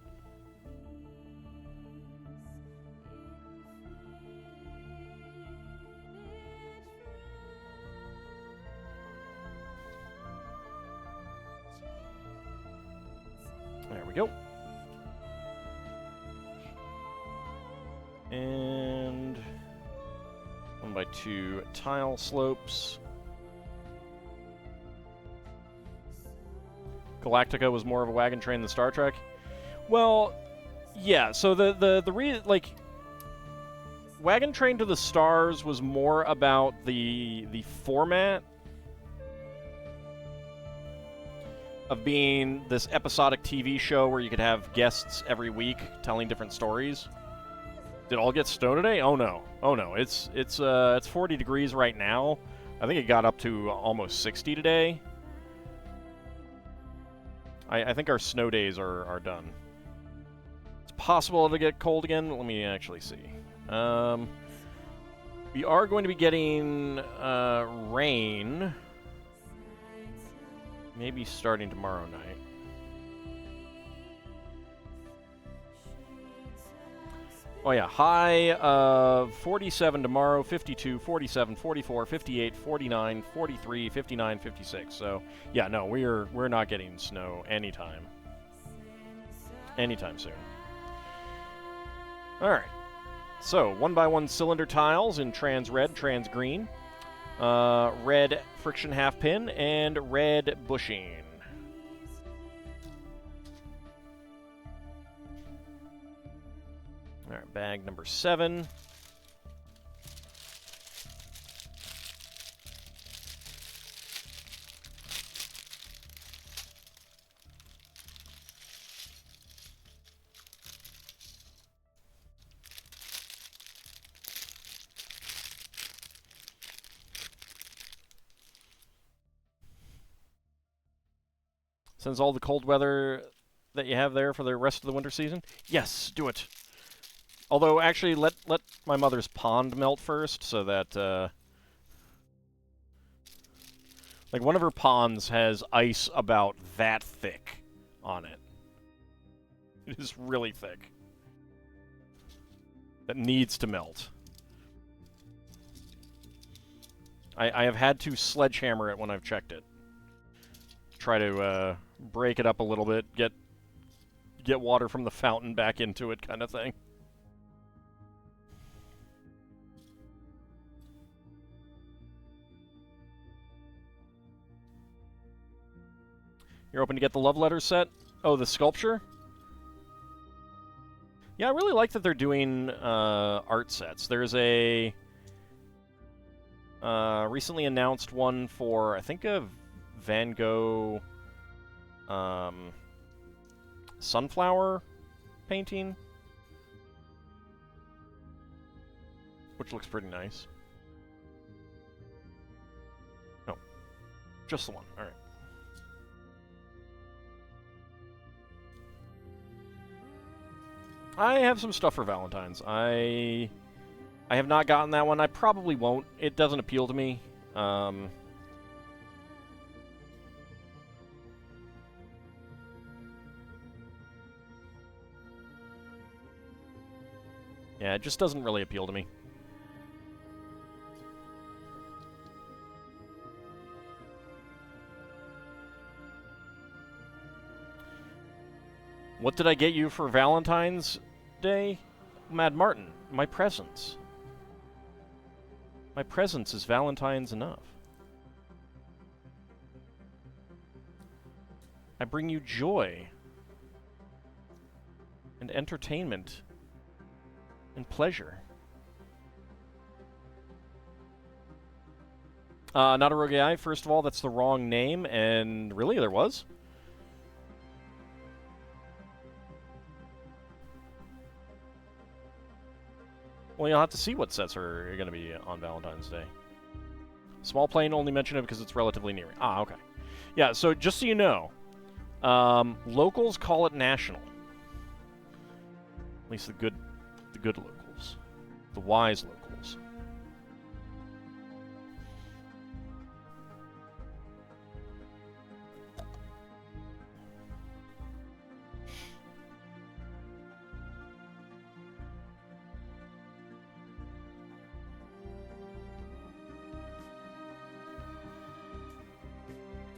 There we go. And 1x2 tile slopes. Galactica was more of a wagon train than Star Trek. Well, yeah. So like Wagon Train to the Stars was more about the format of being this episodic TV show where you could have guests every week telling different stories. Did it all get snow today? Oh no. Oh no. It's 40 degrees right now. I think it got up to almost 60 today. I think our snow days are done. It's possible to get cold again. Let me actually see. We are going to be getting rain. Maybe starting tomorrow night. Oh yeah, high of 47 tomorrow, 52, 47, 44, 58, 49, 43, 59, 56. So, yeah, no, we're not getting snow anytime soon. All right. So, 1x1 cylinder tiles in trans red, trans green, red friction half pin, and red bushing. All right, bag number 7. Since all the cold weather that you have there for the rest of the winter season, yes, do it. Although, actually, let my mother's pond melt first, so that, like, one of her ponds has ice about that thick on it. It is really thick. That needs to melt. I have had to sledgehammer it when I've checked it. Try to, break it up a little bit, get water from the fountain back into it, kind of thing. You're hoping to get the love letter set? Oh, the sculpture? Yeah, I really like that they're doing art sets. There's a recently announced one for, I think, a Van Gogh sunflower painting, which looks pretty nice. No, just the one. All right. I have some stuff for Valentine's. I have not gotten that one. I probably won't. It doesn't appeal to me. Yeah, it just doesn't really appeal to me. What did I get you for Valentine's Day? Mad Martin, my presents. My presents is Valentine's enough. I bring you joy and entertainment and pleasure. Not a rogue AI, first of all, that's the wrong name, and really, there was? Well, you'll have to see what sets are going to be on Valentine's Day. Small plane, only mention it because it's relatively near. Ah, okay. Yeah, so just so you know, locals call it national. At least the good locals. The wise locals.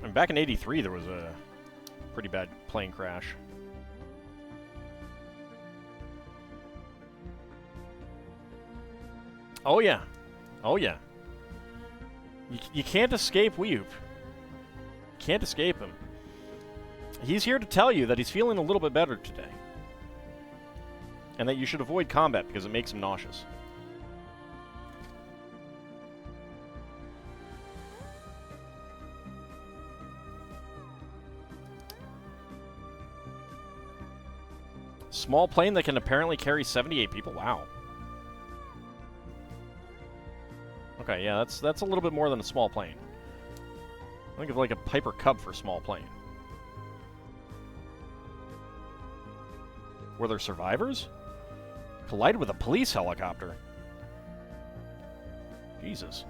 And back in '83, there was a pretty bad plane crash. Oh yeah. Oh yeah. You can't escape Weeb. Can't escape him. He's here to tell you that he's feeling a little bit better today. And that you should avoid combat because it makes him nauseous. Small plane that can apparently carry 78 people. Wow. Okay, yeah, that's a little bit more than a small plane. Think of like a Piper Cub for small plane. Were there survivors? Collided with a police helicopter. Jesus.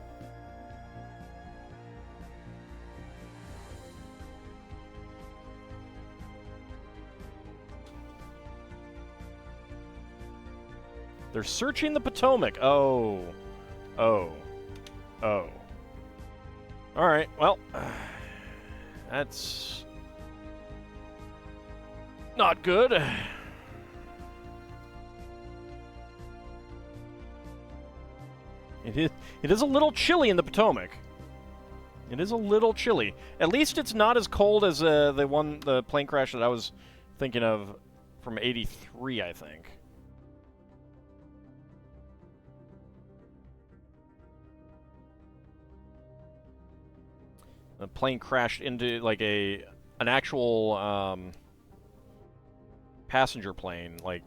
They're searching the Potomac. Oh. Oh. Oh. Alright, well. That's not good. It is a little chilly in the Potomac. It is a little chilly. At least it's not as cold as the plane crash that I was thinking of from '83, I think. The plane crashed into like an actual passenger plane, like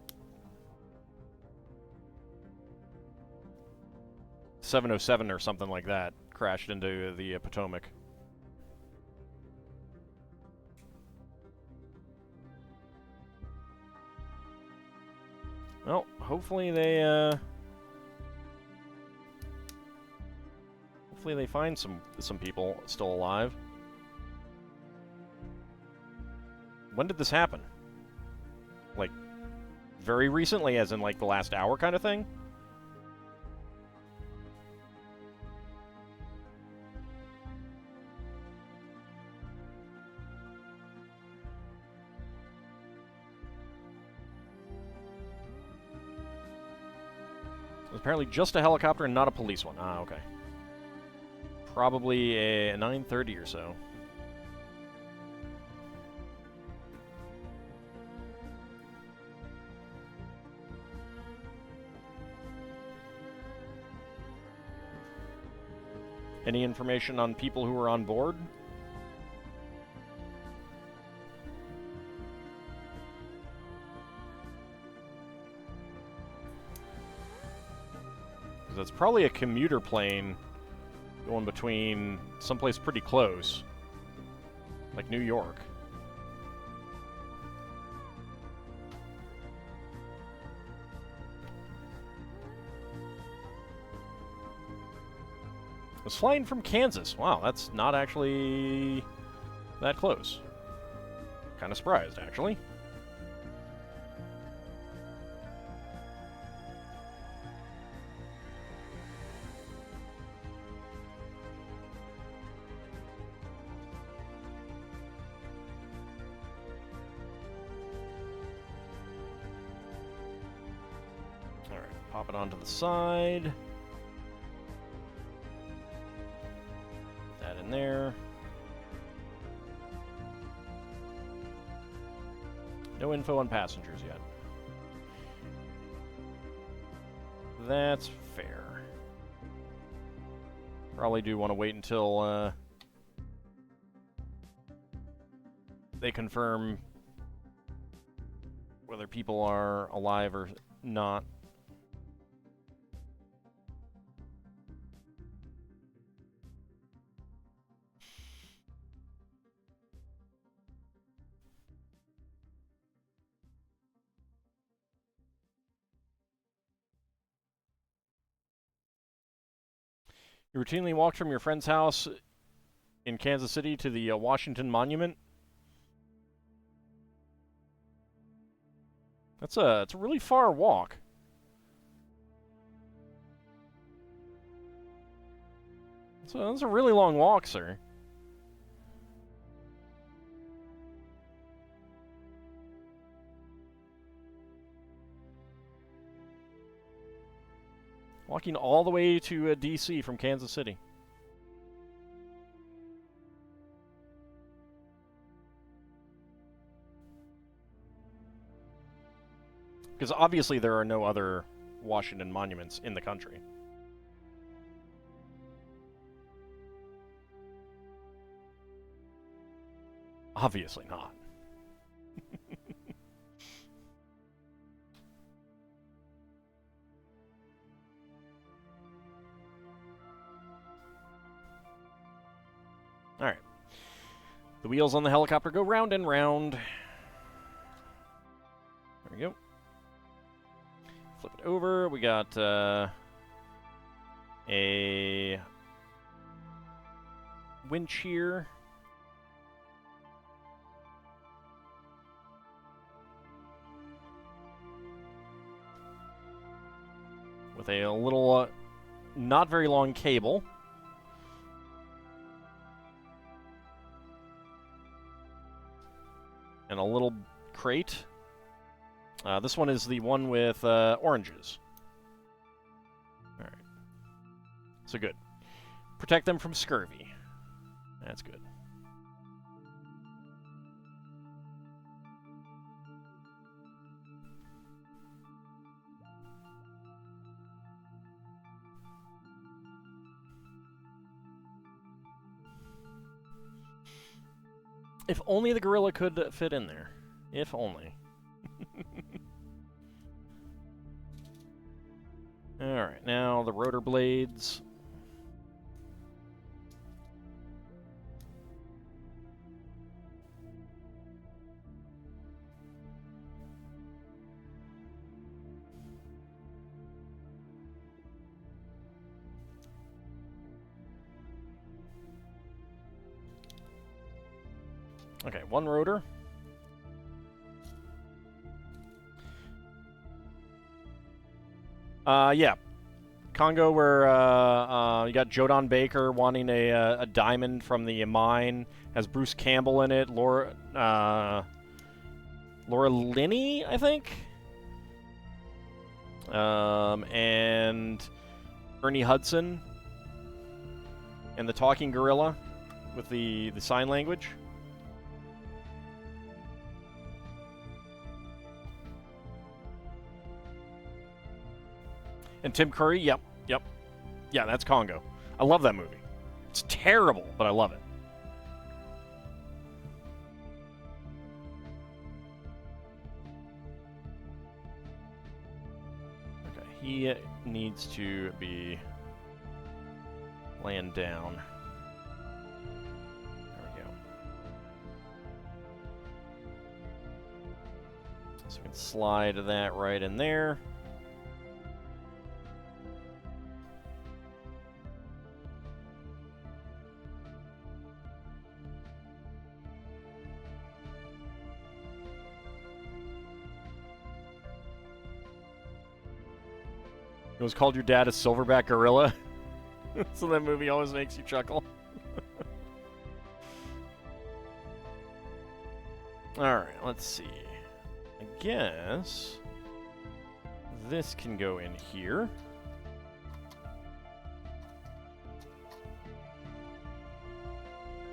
707 or something like that, crashed into the Potomac. Well, hopefully they find some people still alive. When did this happen? Like, very recently, as in like the last hour kind of thing? It was apparently just a helicopter and not a police one. Ah, okay. Probably a 9:30 or so. Any information on people who were on board? Because that's probably a commuter plane going between someplace pretty close, like New York. It was flying from Kansas. Wow, that's not actually that close. Kind of surprised, actually. Alright, pop it onto the side. That in there. No info on passengers yet. That's fair. Probably do want to wait until they confirm whether people are alive or not. You routinely walked from your friend's house in Kansas City to the Washington Monument. It's a really far walk. That's a really long walk, sir. Walking all the way to D.C. from Kansas City. Because obviously there are no other Washington monuments in the country. Obviously not. Alright. The wheels on the helicopter go round and round. There we go. Flip it over. We got a winch here. with a little, not very long cable. And a little crate. This one is the one with oranges. Alright. So good. Protect them from scurvy. That's good. If only the gorilla could fit in there. If only. Alright, now the rotor blades. Okay, one rotor. Yeah. Congo, where you got Jodan Baker wanting a diamond from the mine, has Bruce Campbell in it, Laura Linney, I think, and Ernie Hudson, and the talking gorilla with the sign language. And Tim Curry, yep. Yeah, that's Congo. I love that movie. It's terrible, but I love it. Okay, he needs to be laying down. There we go. So we can slide that right in there. It was called Your Dad a Silverback Gorilla. So that movie always makes you chuckle. Alright, let's see. I guess this can go in here.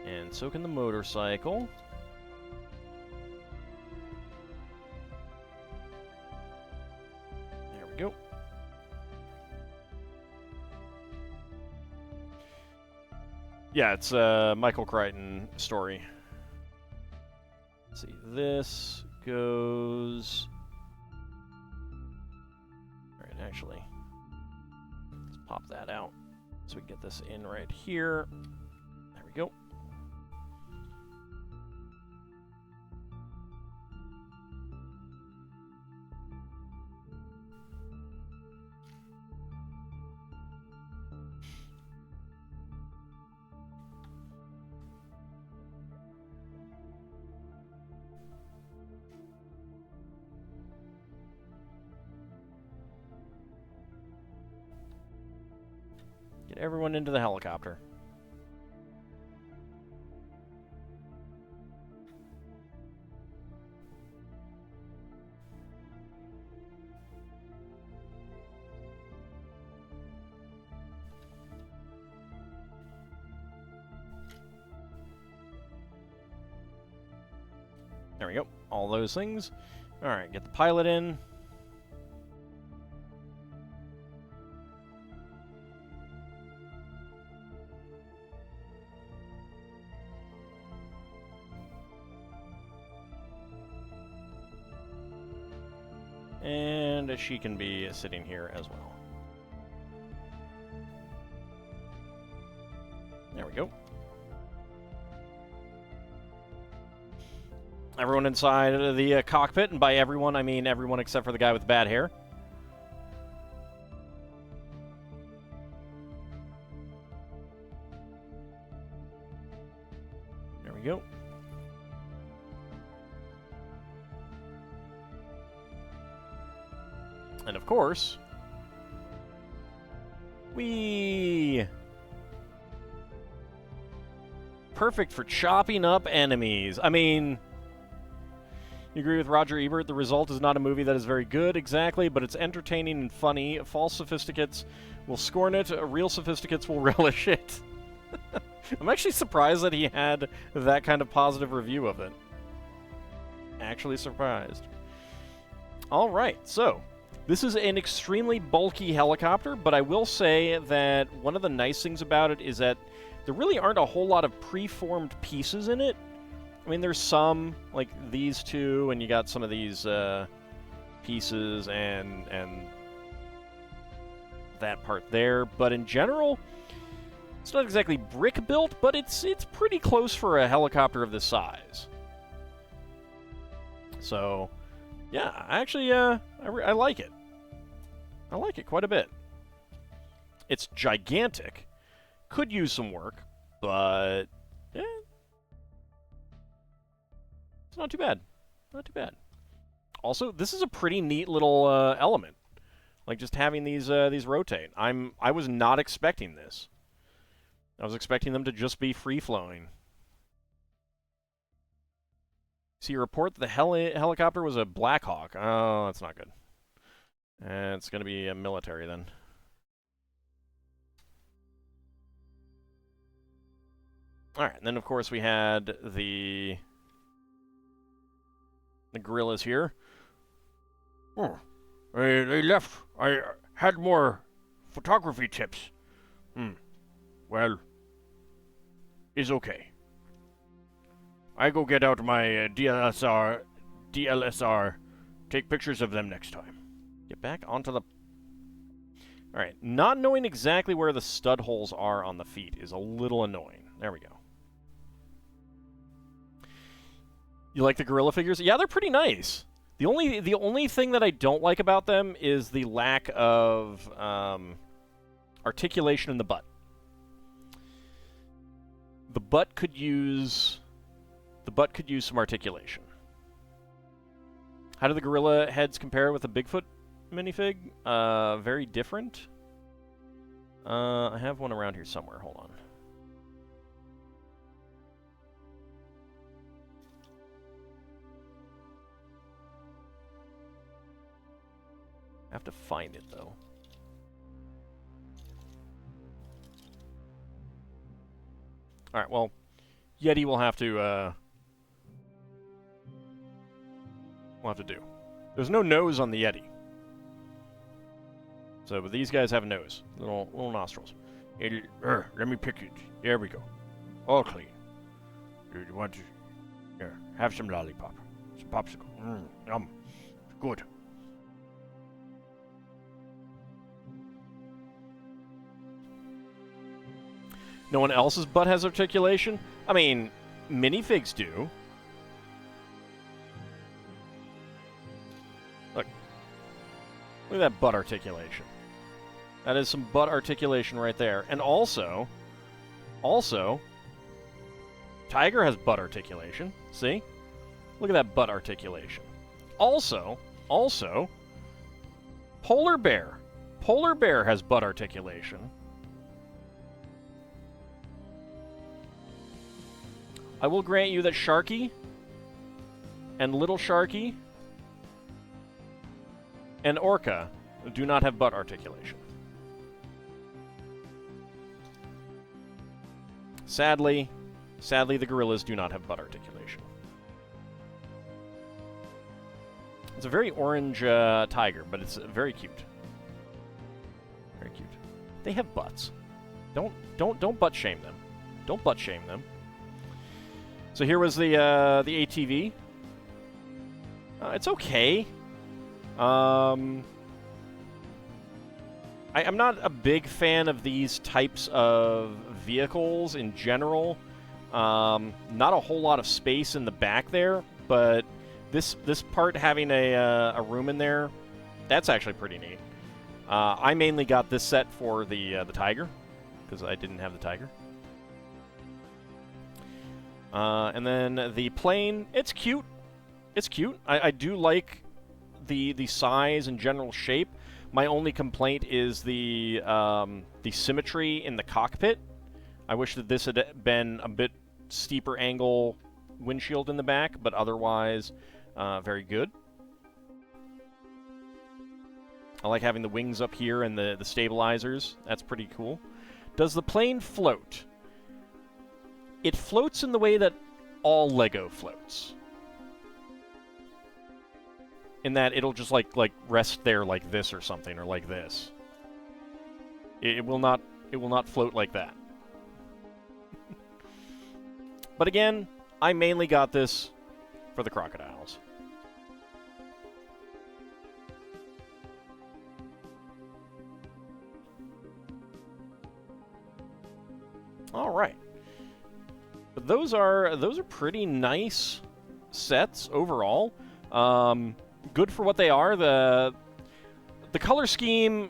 And so can the motorcycle. There we go. Yeah, it's a Michael Crichton story. Let's see, this goes... Alright, actually, let's pop that out so we can get this in right here. There we go. Get everyone into the helicopter. There we go. All those things. All right, get the pilot in. And she can be sitting here as well. There we go. Everyone inside the cockpit, and by everyone, I mean everyone except for the guy with bad hair. There we go. And of course, Whee! Perfect for chopping up enemies. I mean, you agree with Roger Ebert, the result is not a movie that is very good, exactly, but it's entertaining and funny. False sophisticates will scorn it, real sophisticates will relish it. I'm actually surprised that he had that kind of positive review of it. Actually surprised. Alright, so, this is an extremely bulky helicopter, but I will say that one of the nice things about it is that there really aren't a whole lot of preformed pieces in it. I mean, there's some, like these two, and you got some of these pieces and that part there, but in general, it's not exactly brick-built, but it's pretty close for a helicopter of this size. So, yeah, actually, I like it. I like it quite a bit. It's gigantic. Could use some work, but, yeah. It's not too bad. Not too bad. Also, this is a pretty neat little element. Like, just having these rotate. I was not expecting this. I was expecting them to just be free-flowing. See, a report that the helicopter was a Black Hawk. Oh, that's not good. It's going to be a military, then. Alright, and then, of course, we had the gorillas here. Oh, they left. I had more photography tips. Well, is okay. I go get out my DLSR, take pictures of them next time. Get back onto the... Alright, not knowing exactly where the stud holes are on the feet is a little annoying. There we go. You like the gorilla figures? Yeah, they're pretty nice. The only thing that I don't like about them is the lack of articulation in the butt. The butt could use some articulation. How do the gorilla heads compare with the Bigfoot minifig? Very different. I have one around here somewhere. Hold on. I have to find it, though. Alright, well, Yeti will have to, we'll have to do. There's no nose on the Yeti. So, but these guys have a nose. Little nostrils. Let me pick it. There we go. All clean. You want to... Here, have some lollipop. Some popsicle. Yum. Good. No one else's butt has articulation? I mean, minifigs do. Look. Look at that butt articulation. That is some butt articulation right there. And also, Tiger has butt articulation. See? Look at that butt articulation. Also, Polar Bear. Polar Bear has butt articulation. I will grant you that Sharky and Little Sharky and Orca do not have butt articulation. Sadly, the gorillas do not have butt articulation. It's a very orange tiger, but it's very cute. Very cute. They have butts. Don't butt shame them. Don't butt shame them. So here was the ATV. It's okay. I'm not a big fan of these types of vehicles in general. Not a whole lot of space in the back there, but this part having a room in there, that's actually pretty neat. I mainly got this set for the Tiger, because I didn't have the Tiger. And then the plane, it's cute. It's cute. I do like the size and general shape, My only complaint is the symmetry in the cockpit. I wish that this had been a bit steeper angle windshield in the back, but otherwise, very good. I like having the wings up here and the stabilizers. That's pretty cool. Does the plane float? It floats in the way that all Lego floats. In that it'll just like rest there like this or something, or like this. It will not float like that. But again, I mainly got this for the crocodiles. All right. But those are pretty nice sets overall. Good for what they are. The color scheme,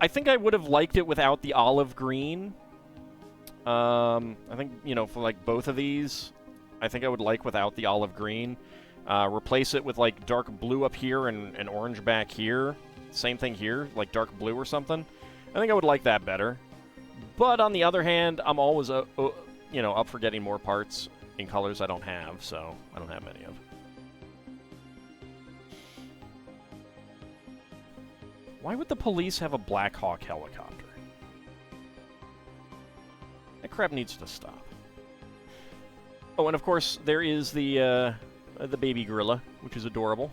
I think I would have liked it without the olive green. I think, you know, for like both of these, I think I would like without the olive green. Replace it with like dark blue up here and orange back here. Same thing here, like dark blue or something. I think I would like that better. But on the other hand, I'm always, you know, up for getting more parts in colors I don't have, so I don't have many of. Why would the police have a Black Hawk helicopter? That crap needs to stop. Oh, and of course, there is the baby gorilla, which is adorable.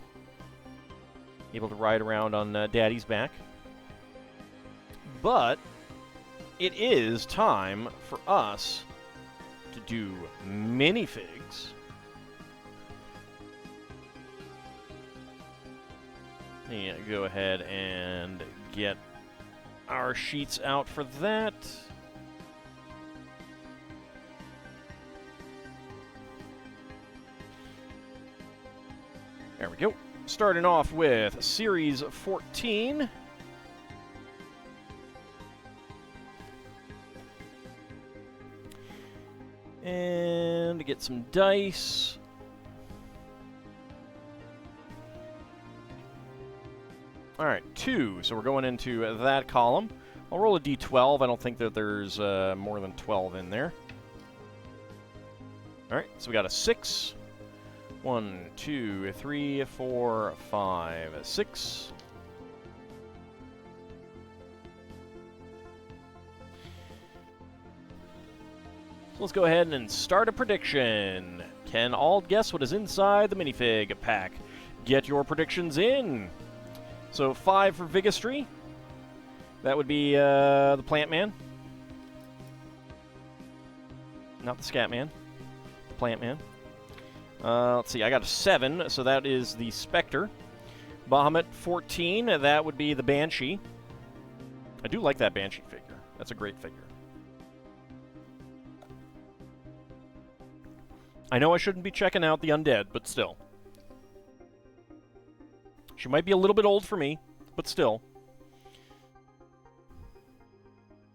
Able to ride around on Daddy's back. But it is time for us to do minifigs. Yeah, go ahead and get our sheets out for that. There we go. Starting off with Series 14. And get some dice. Alright, 2. So we're going into that column. I'll roll a d12. I don't think that there's more than 12 in there. Alright, so we got a 6. 1, 2, 3, 4, 5, 6. So let's go ahead and start a prediction. Can Ald guess what is inside the minifig pack? Get your predictions in. So 5 for Vigistry. That would be the Plant Man. Not the Scat Man. The Plant Man. Let's see, I got a 7, so that is the Spectre. Bahamut 14, that would be the Banshee. I do like that Banshee figure. That's a great figure. I know I shouldn't be checking out the Undead, but still. She might be a little bit old for me, but still.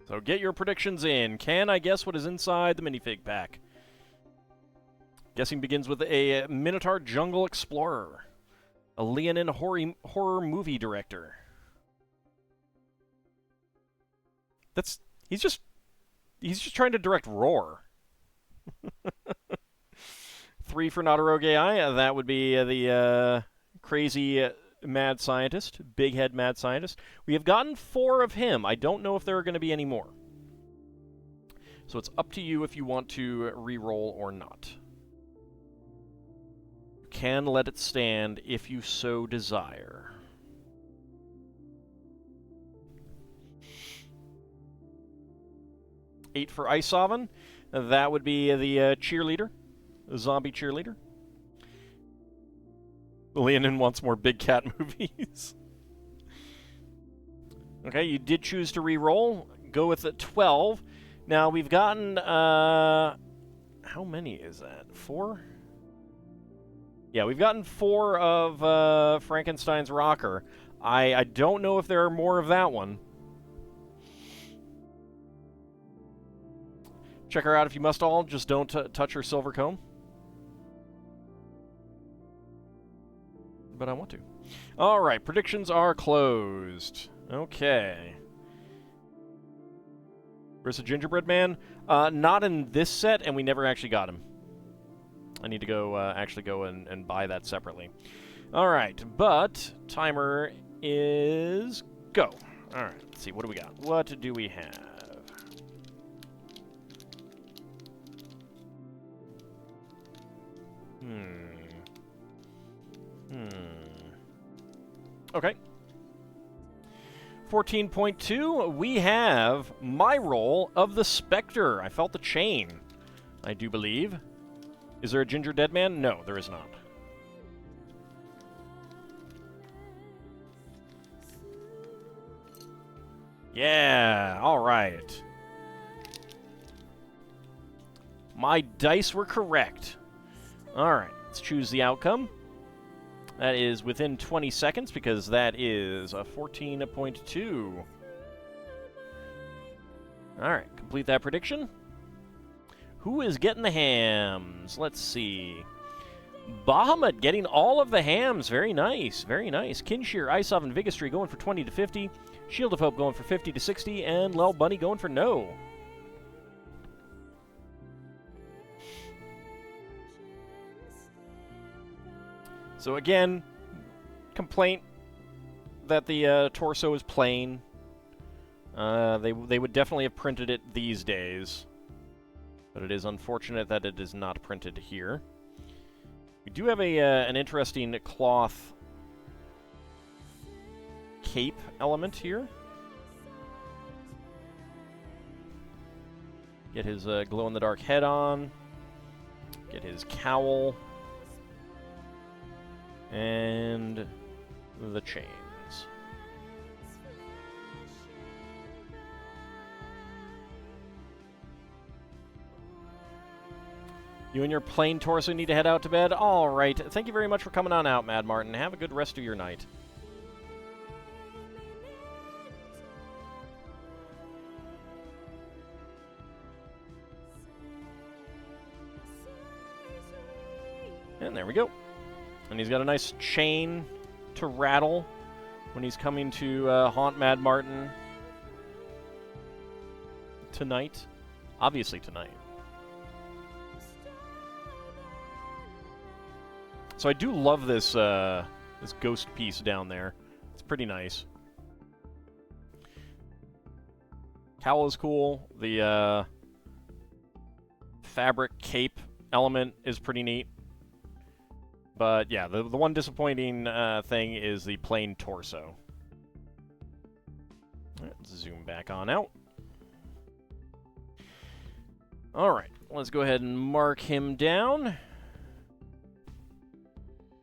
So get your predictions in. Can I guess what is inside the minifig pack? Guessing begins with a Minotaur Jungle Explorer. A Leonin horror movie director. He's just trying to direct Roar. 3 for Nadaroge Eye. That would be the crazy mad scientist, big head mad scientist. We have gotten 4 of him. I don't know if there are going to be any more. So it's up to you if you want to re-roll or not. You can let it stand if you so desire. Eight for Isovan. That would be the cheerleader. The zombie cheerleader. Leonin wants more Big Cat movies. Okay, you did choose to re-roll. Go with a 12. Now, we've gotten, how many is that? 4? Yeah, we've gotten 4 of Frankenstein's Rocker. I don't know if there are more of that one. Check her out if you must all. Just don't touch her silver comb. But I want to. Alright, predictions are closed. Okay. Where's the gingerbread man? Not in this set, and we never actually got him. I need to go, actually go and buy that separately. Alright, but timer is go. Alright, let's see, what do we got? What do we have? Okay. 14.2, we have my roll of the Spectre. I felt the chain, I do believe. Is there a Ginger Dead Man? No, there is not. Yeah, alright. My dice were correct. Alright, let's choose the outcome. That is within 20 seconds, because that is a 14.2. Alright, complete that prediction. Who is getting the hams? Let's see. Bahamut getting all of the hams. Very nice, very nice. Kinshir, Ice Oven, Vigistry going for 20 to 50. Shield of Hope going for 50 to 60. And Lel Bunny going for no. So again, complaint that the torso is plain. They would definitely have printed it these days. But it is unfortunate that it is not printed here. We do have an interesting cloth cape element here. Get his glow-in-the-dark head on. Get his cowl. And the chains. You and your plain torso need to head out to bed? All right. Thank you very much for coming on out, Mad Martin. Have a good rest of your night. And there we go. And he's got a nice chain to rattle when he's coming to haunt Mad Martin tonight. Obviously tonight. So I do love this this ghost piece down there. It's pretty nice. Cowl is cool. The fabric cape element is pretty neat. But yeah, the one disappointing thing is the plain torso. Let's zoom back on out. Alright, let's go ahead and mark him down.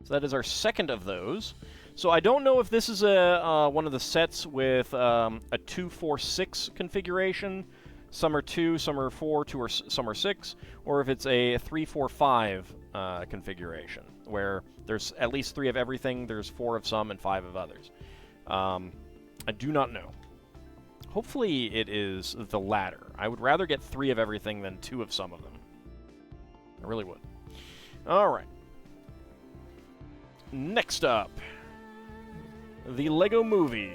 So that is our second of those. So I don't know if this is one of the sets with a 2-4-6 configuration. Some are 2, some are 4, some are 6, or if it's a 3-4-5 configuration, where there's at least 3 of everything, there's 4 of some, and 5 of others. I do not know. Hopefully it is the latter. I would rather get 3 of everything than 2 of some of them. I really would. Alright. Next up, the Lego Movie.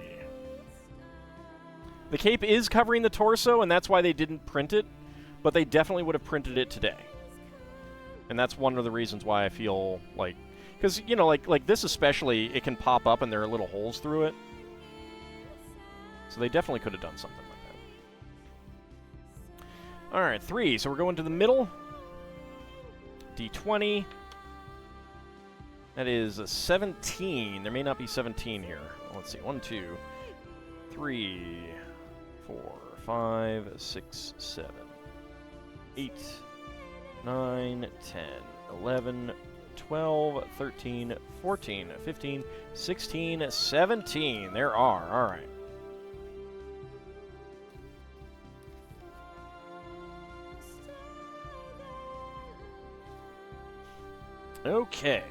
The cape is covering the torso, and that's why they didn't print it, but they definitely would have printed it today. And that's one of the reasons why I feel like... Because, you know, like this especially, it can pop up and there are little holes through it. So they definitely could have done something like that. Alright, 3. So we're going to the middle. D20. That is 17. There may not be 17 here. Let's see. 1, 2, 3, 4, 5, 6, 7, 8, 9, 10, 11, 12, 13, 14, 15, 16, 17. There are. All right. Okay.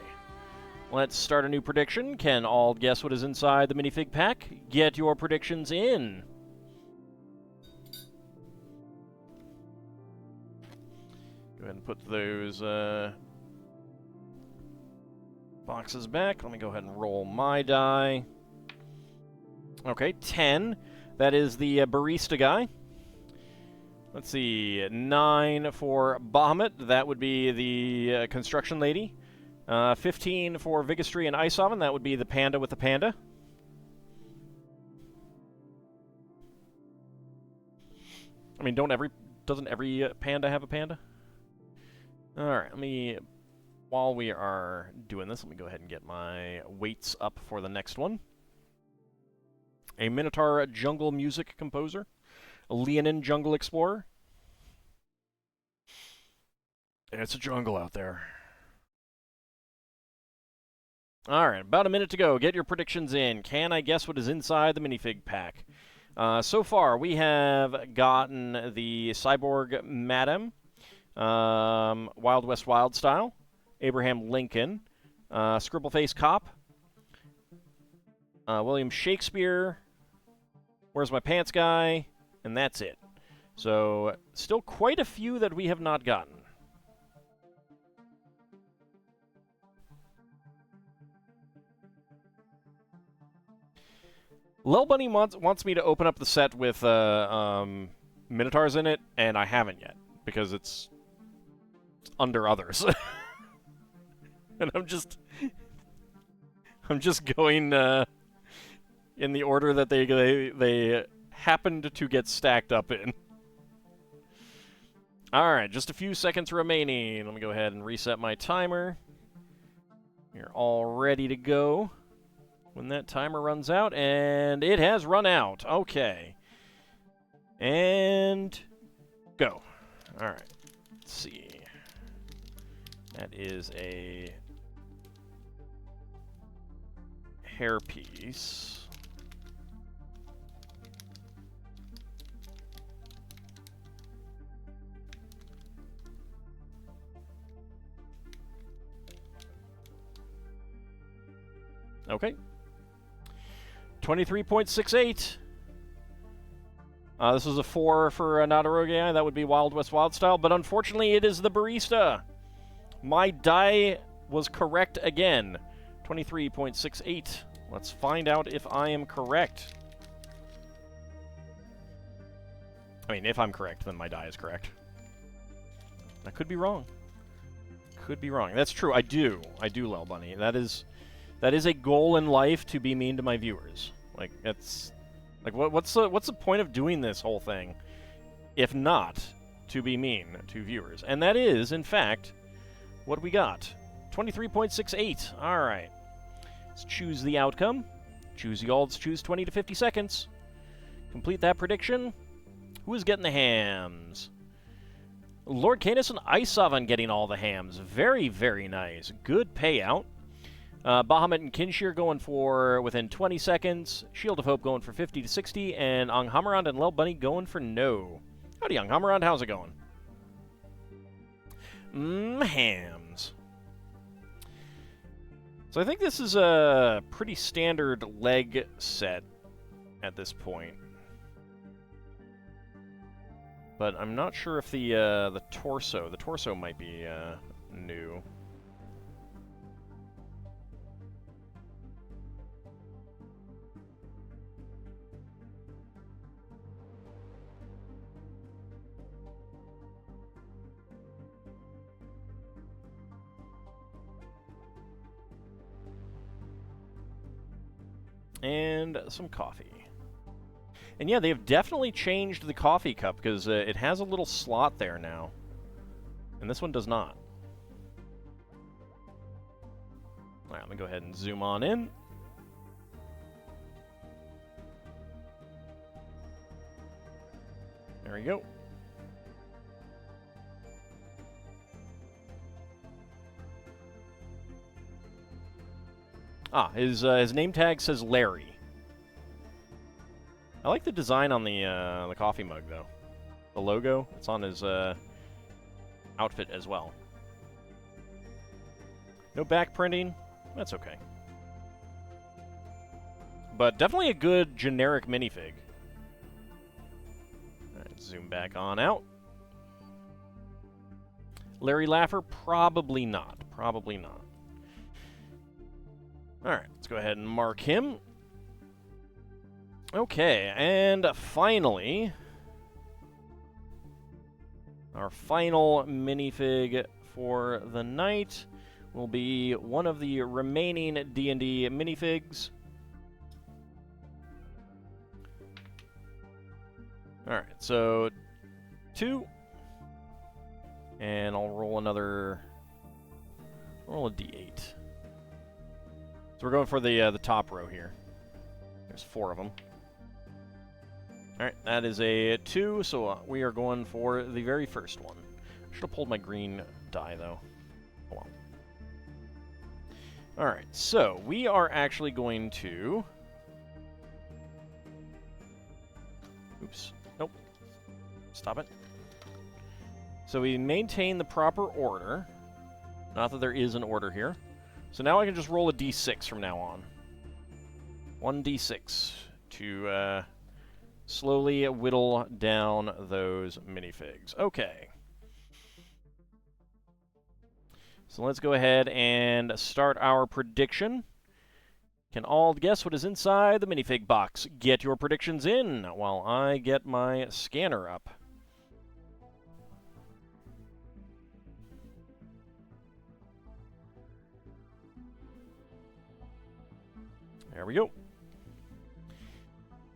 Let's start a new prediction. Can all guess what is inside the minifig pack? Get your predictions in. Go ahead and put those Box is back. Let me go ahead and roll my die. Okay, 10. That is the barista guy. Let's see, 9 for Bahamut. That would be the construction lady. 15 for Vigistry and Ice Oven. That would be the panda with the panda. I mean, doesn't every panda have a panda? All right, while we are doing this, let me go ahead and get my weights up for the next one. A Minotaur jungle music composer. A Leonin jungle explorer. It's a jungle out there. Alright, about a minute to go. Get your predictions in. Can I guess what is inside the minifig pack? So far, we have gotten the Cyborg Madam, Wild West Wild Style, Abraham Lincoln, Scribbleface Cop, William Shakespeare, Where's My Pants Guy, and that's it. So, still quite a few that we have not gotten. Lil Bunny wants me to open up the set with Minotaurs in it, and I haven't yet, because it's under others. And I'm just going in the order that they happened to get stacked up in. Alright, just a few seconds remaining. Let me go ahead and reset my timer. You're all ready to go when that timer runs out, and it has run out. Okay. And go. Alright. Let's see. That is a hairpiece. Okay. 23.68. This is a 4 for Nadarogai. That would be Wild West Wild Style, but unfortunately it is the barista. My die was correct again. 23.68. Let's find out if I am correct. I mean, if I'm correct, then my die is correct. I could be wrong. Could be wrong. That's true. I do, Lil Bunny. That is a goal in life, to be mean to my viewers. Like, it's like what's the point of doing this whole thing if not to be mean to viewers? And that is, in fact, what we got. 23.68. All right. Let's choose the outcome. Choose the alds. Choose 20 to 50 seconds. Complete that prediction. Who is getting the hams? Lord Canis and Ice Oven getting all the hams. Very, very nice. Good payout. Bahamut and Kinshir going for within 20 seconds. Shield of Hope going for 50 to 60. And Anghamarand and Lil Bunny going for no. Howdy, Anghamarand. How's it going? Hams. So I think this is a pretty standard leg set at this point. But I'm not sure if the torso might be new. And some coffee. And yeah, they've definitely changed the coffee cup, because it has a little slot there now. And this one does not. Alright, let me go ahead and zoom on in. There we go. Ah, his name tag says Larry. I like the design on the coffee mug, though. The logo, it's on his outfit as well. No back printing, that's okay. But definitely a good generic minifig. Alright, zoom back on out. Larry Laffer, probably not. Probably not. Alright, let's go ahead and mark him. Okay, and finally, our final minifig for the night will be one of the remaining D&D minifigs. Alright, so 2. And I'll roll another... roll a d8. So we're going for the top row here. There's 4 of them. Alright, that is a 2, so we are going for the very first one. I should have pulled my green die, though. Oh well. Alright, so we are actually going to... Oops. Nope. Stop it. So we maintain the proper order. Not that there is an order here. So now I can just roll a d6 from now on. 1d6 to slowly whittle down those minifigs. Okay. So let's go ahead and start our prediction. Can all guess what is inside the minifig box? Get your predictions in while I get my scanner up. There we go.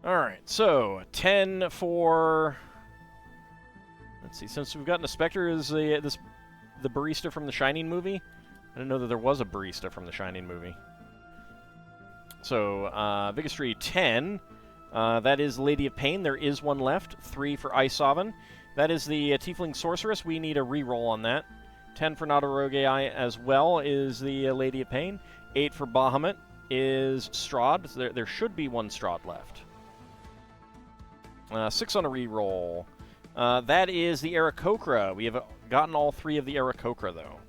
Alright, so 10 for... Let's see, since we've gotten a Spectre, is the barista from the Shining movie? I didn't know that there was a barista from the Shining movie. So, Vigistry 10. That is Lady of Pain. There is one left. 3 for Ice Oven. That is the Tiefling Sorceress. We need a reroll on that. 10 for Nadarogei as well is the Lady of Pain. 8 for Bahamut is Strahd. So there should be one Strahd left. 6 on a reroll. That is the Aarakocra. We have gotten all 3 of the Aarakocra, though.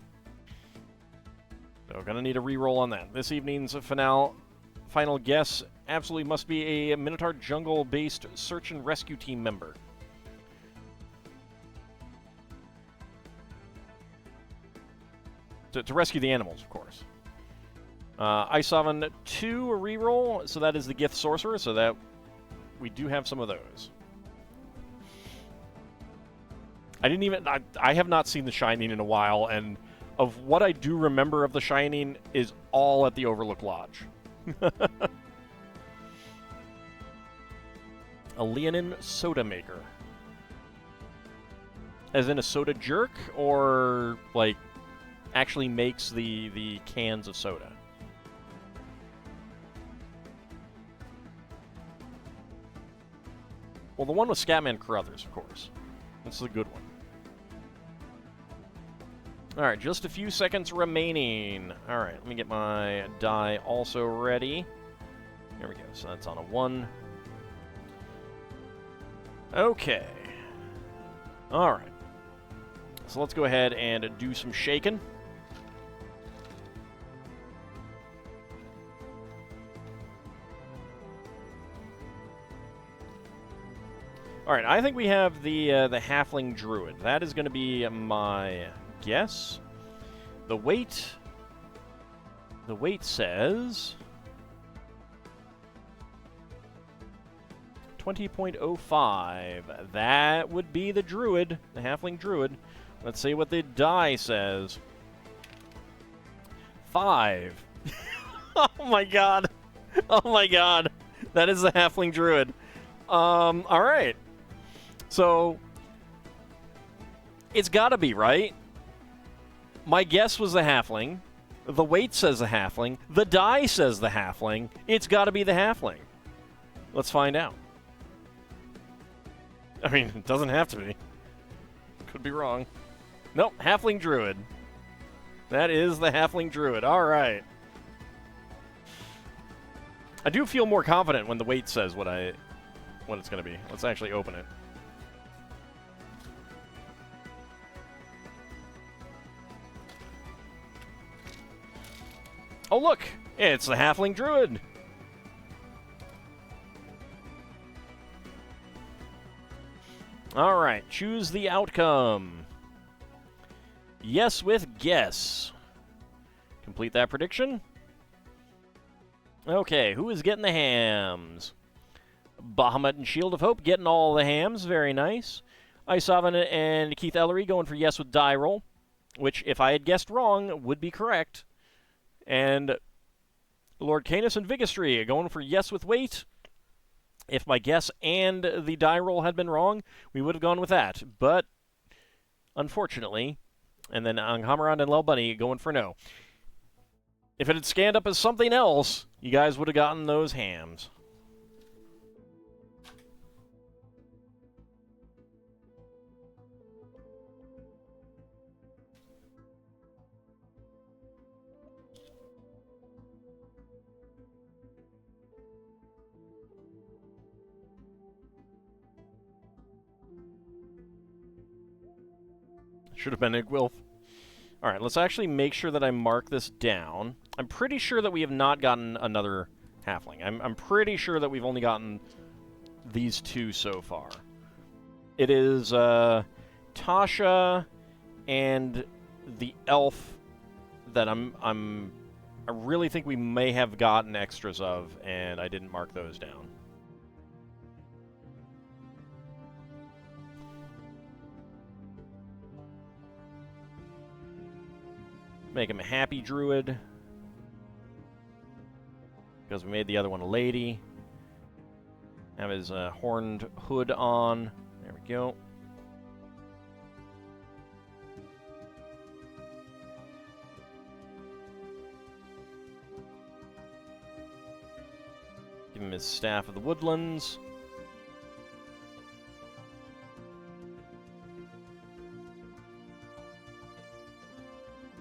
So, gonna need a reroll on that. This evening's final guess absolutely must be a Minotaur Jungle-based search and rescue team member. To rescue the animals, of course. Ice Oven 2, a reroll, so that is the Gift Sorcerer, so that we do have some of those. I have not seen The Shining in a while, and of what I do remember of The Shining is all at the Overlook Lodge. A Leonin soda maker. As in a soda jerk, or, like, actually makes the cans of soda? Well, the one with Scatman Carruthers, of course. This is a good one. Alright, just a few seconds remaining. Alright, let me get my die also ready. There we go, so that's on a 1. Okay. Alright. So let's go ahead and do some shaking. Alright, I think we have the Halfling Druid. That is going to be my guess. The weight says 20.05. That would be the Druid, the Halfling Druid. Let's see what the die says. 5. Oh my god. Oh my god. That is the Halfling Druid. Alright. So, it's gotta be, right? My guess was the Halfling. The weight says the Halfling. The die says the Halfling. It's gotta be the Halfling. Let's find out. I mean, it doesn't have to be. Could be wrong. Nope, Halfling Druid. That is the Halfling Druid. Alright. I do feel more confident when the weight says what it's gonna be. Let's actually open it. Oh, look! It's the Halfling Druid! Alright, choose the outcome. Yes with guess. Complete that prediction. Okay, who is getting the hams? Bahamut and Shield of Hope getting all the hams. Very nice. Ice Oven and Keith Ellery going for yes with die roll, which, if I had guessed wrong, would be correct. And Lord Canis and Vigistry going for yes with weight. If my guess and the die roll had been wrong, we would have gone with that. But, unfortunately, and then Anghamarand and Lel Bunny going for no. If it had scanned up as something else, you guys would have gotten those hams. Should have been Igwilf. Alright, let's actually make sure that I mark this down. I'm pretty sure that we have not gotten another halfling. I'm pretty sure that we've only gotten these two so far. It is Tasha and the elf that I really think we may have gotten extras of, and I didn't mark those down. Make him a happy druid, because we made the other one a lady. Have his horned hood on. There we go. Give him his Staff of the Woodlands.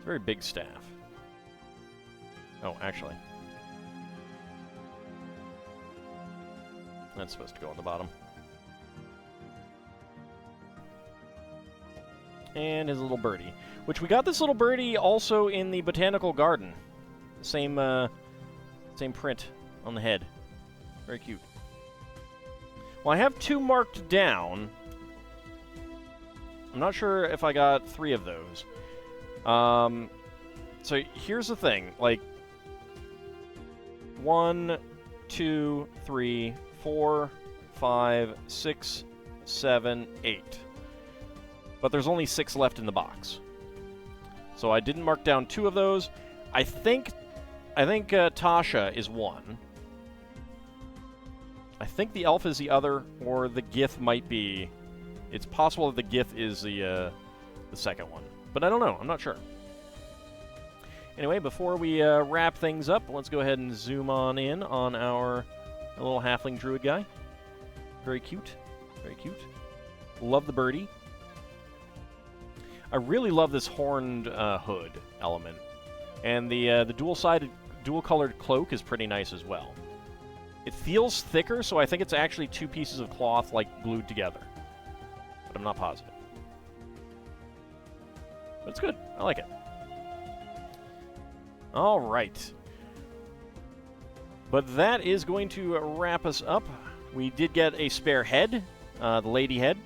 Very big staff. Oh, actually. That's supposed to go on the bottom. And his little birdie. Which we got this little birdie also in the Botanical Garden. Same print on the head. Very cute. Well, I have two marked down. I'm not sure if I got 3 of those. So here's the thing, like, 1, 2, 3, 4, 5, 6, 7, 8. But there's only 6 left in the box. So I didn't mark down 2 of those. I think Tasha is 1. I think the elf is the other, or the Gith might be. It's possible that the Gith is the second one. But I don't know. I'm not sure. Anyway, before we wrap things up, let's go ahead and zoom on in on our little halfling druid guy. Very cute. Very cute. Love the birdie. I really love this horned hood element. And the dual-sided, dual-colored cloak is pretty nice as well. It feels thicker, so I think it's actually 2 pieces of cloth, like, glued together. But I'm not positive. But it's good. I like it. All right. But that is going to wrap us up. We did get a spare head, the lady head.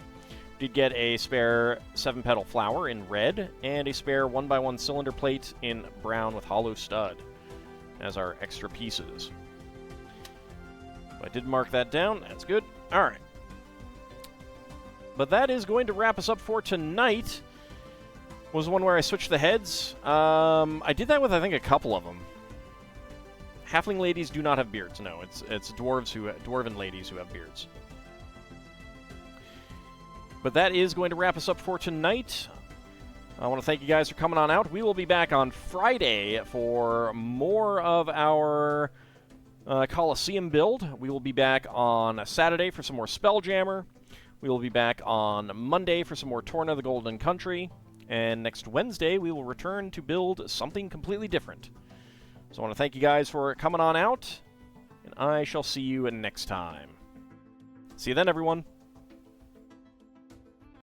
Did get a spare 7-petal flower in red, and a spare 1x1 cylinder plate in brown with hollow stud as our extra pieces. So I did mark that down. That's good. All right. But that is going to wrap us up for tonight. Was the one where I switched the heads. I did that with, I think, a couple of them. Halfling ladies do not have beards. No, it's dwarven ladies who have beards. But that is going to wrap us up for tonight. I want to thank you guys for coming on out. We will be back on Friday for more of our Coliseum build. We will be back on Saturday for some more Spelljammer. We will be back on Monday for some more Torn of the Golden Country. And next Wednesday, we will return to build something completely different. So I want to thank you guys for coming on out, and I shall see you next time. See you then, everyone.